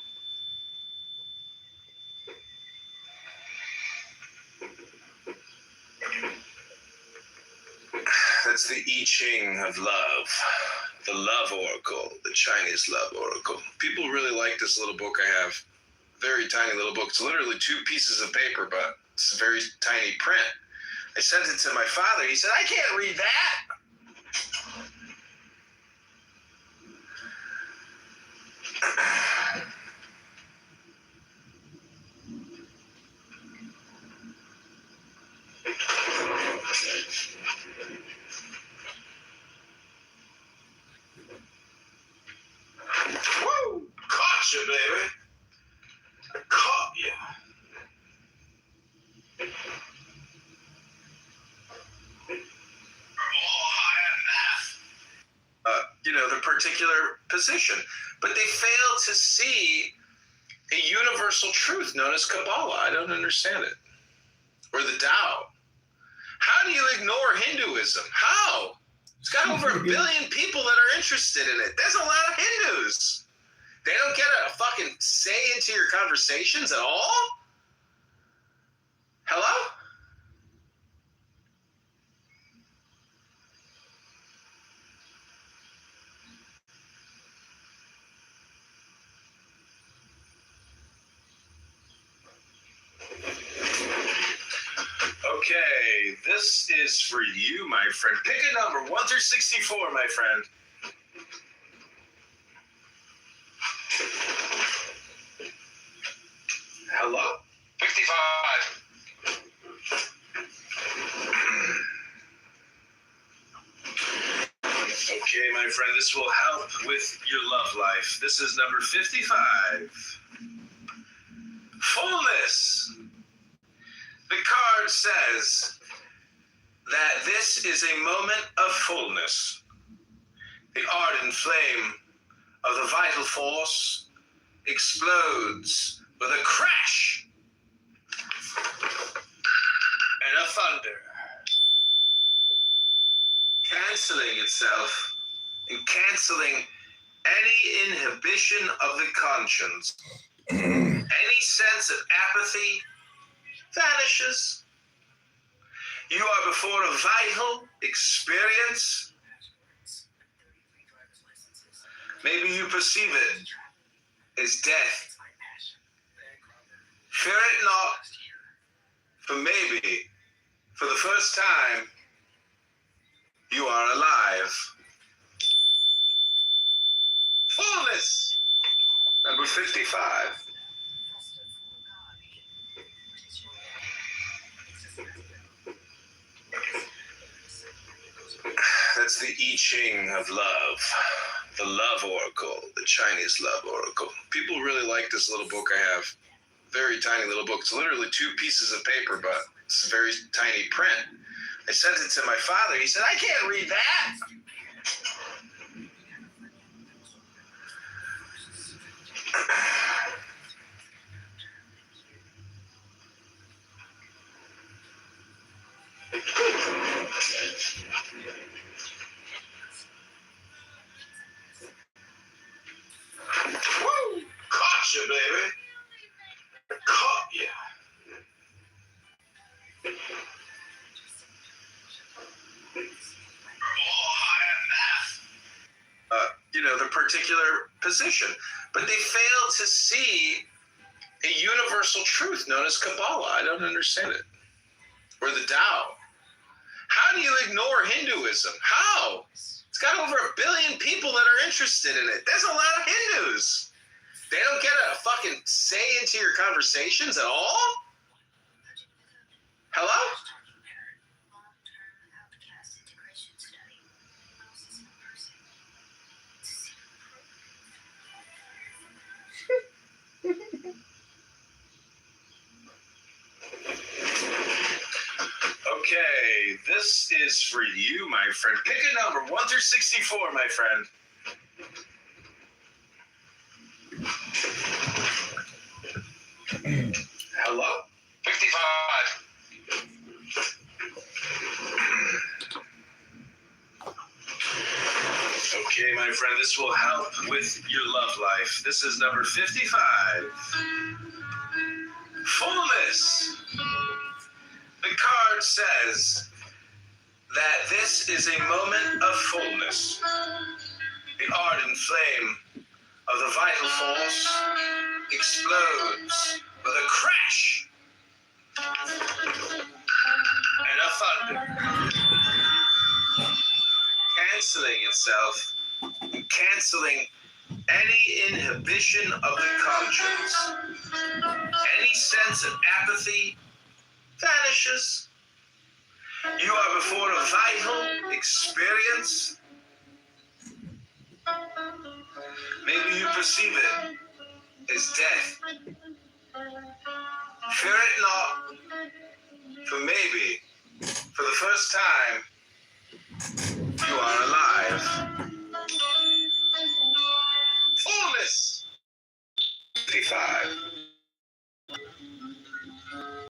That's the I Ching of love, the love oracle, the Chinese love oracle. People really like this little book I have. Very tiny little book. It's literally 2 pieces of paper, but it's a very tiny print. I sent it to my father. He said, I can't read that. Woo! Caught you, baby. I caught you. The particular position. But they fail to see a universal truth known as Kabbalah. I don't understand it. Or the Tao. How do you ignore Hinduism? How? It's got over 1 billion people that are interested in it. There's a lot of Hindus. They don't get a fucking say into your conversations at all? Hello? Okay, this is for you, my friend. Pick a number, 1 through 64, my friend. Hello? 55. Okay, my friend, this will help with your love life. This is number 55. Fullness. The card says that this is a moment of fullness. The ardent flame of the vital force explodes with a crash and a thunder, canceling itself and canceling any inhibition of the conscience. Any sense of apathy vanishes. You are before a vital experience. Maybe you perceive it as death. Fear it not, for maybe, for the first time, you are alive. Fullness. Number 55. That's the I Ching of love. The love oracle, the Chinese love oracle. People really like this little book I have. Very tiny little book. It's literally 2 pieces of paper, but it's very tiny print. I sent it to my father. He said, I can't read that. Woo! Caught you, baby. Caught you. The particular position. But they fail to see a universal truth known as Kabbalah. I don't understand it. Or the Tao. How do you ignore Hinduism? How? It's got over 1 billion people that are interested in it. There's a lot of Hindus. They don't get a fucking say into your conversations at all? Hello? Okay, this is for you, my friend. Pick a number, 1 through 64, my friend. Hello? 55. Okay, my friend, this will help with your love life. This is number 55. Fullness. The card says that this is a moment of fullness. The ardent flame of the vital force explodes with a crash and a thunder, canceling itself, canceling any inhibition of the conscience, any sense of apathy vanishes. You are before a vital experience. Maybe you perceive it as death. Fear it not, for maybe, for the first time, you are alive. Fullness. 55.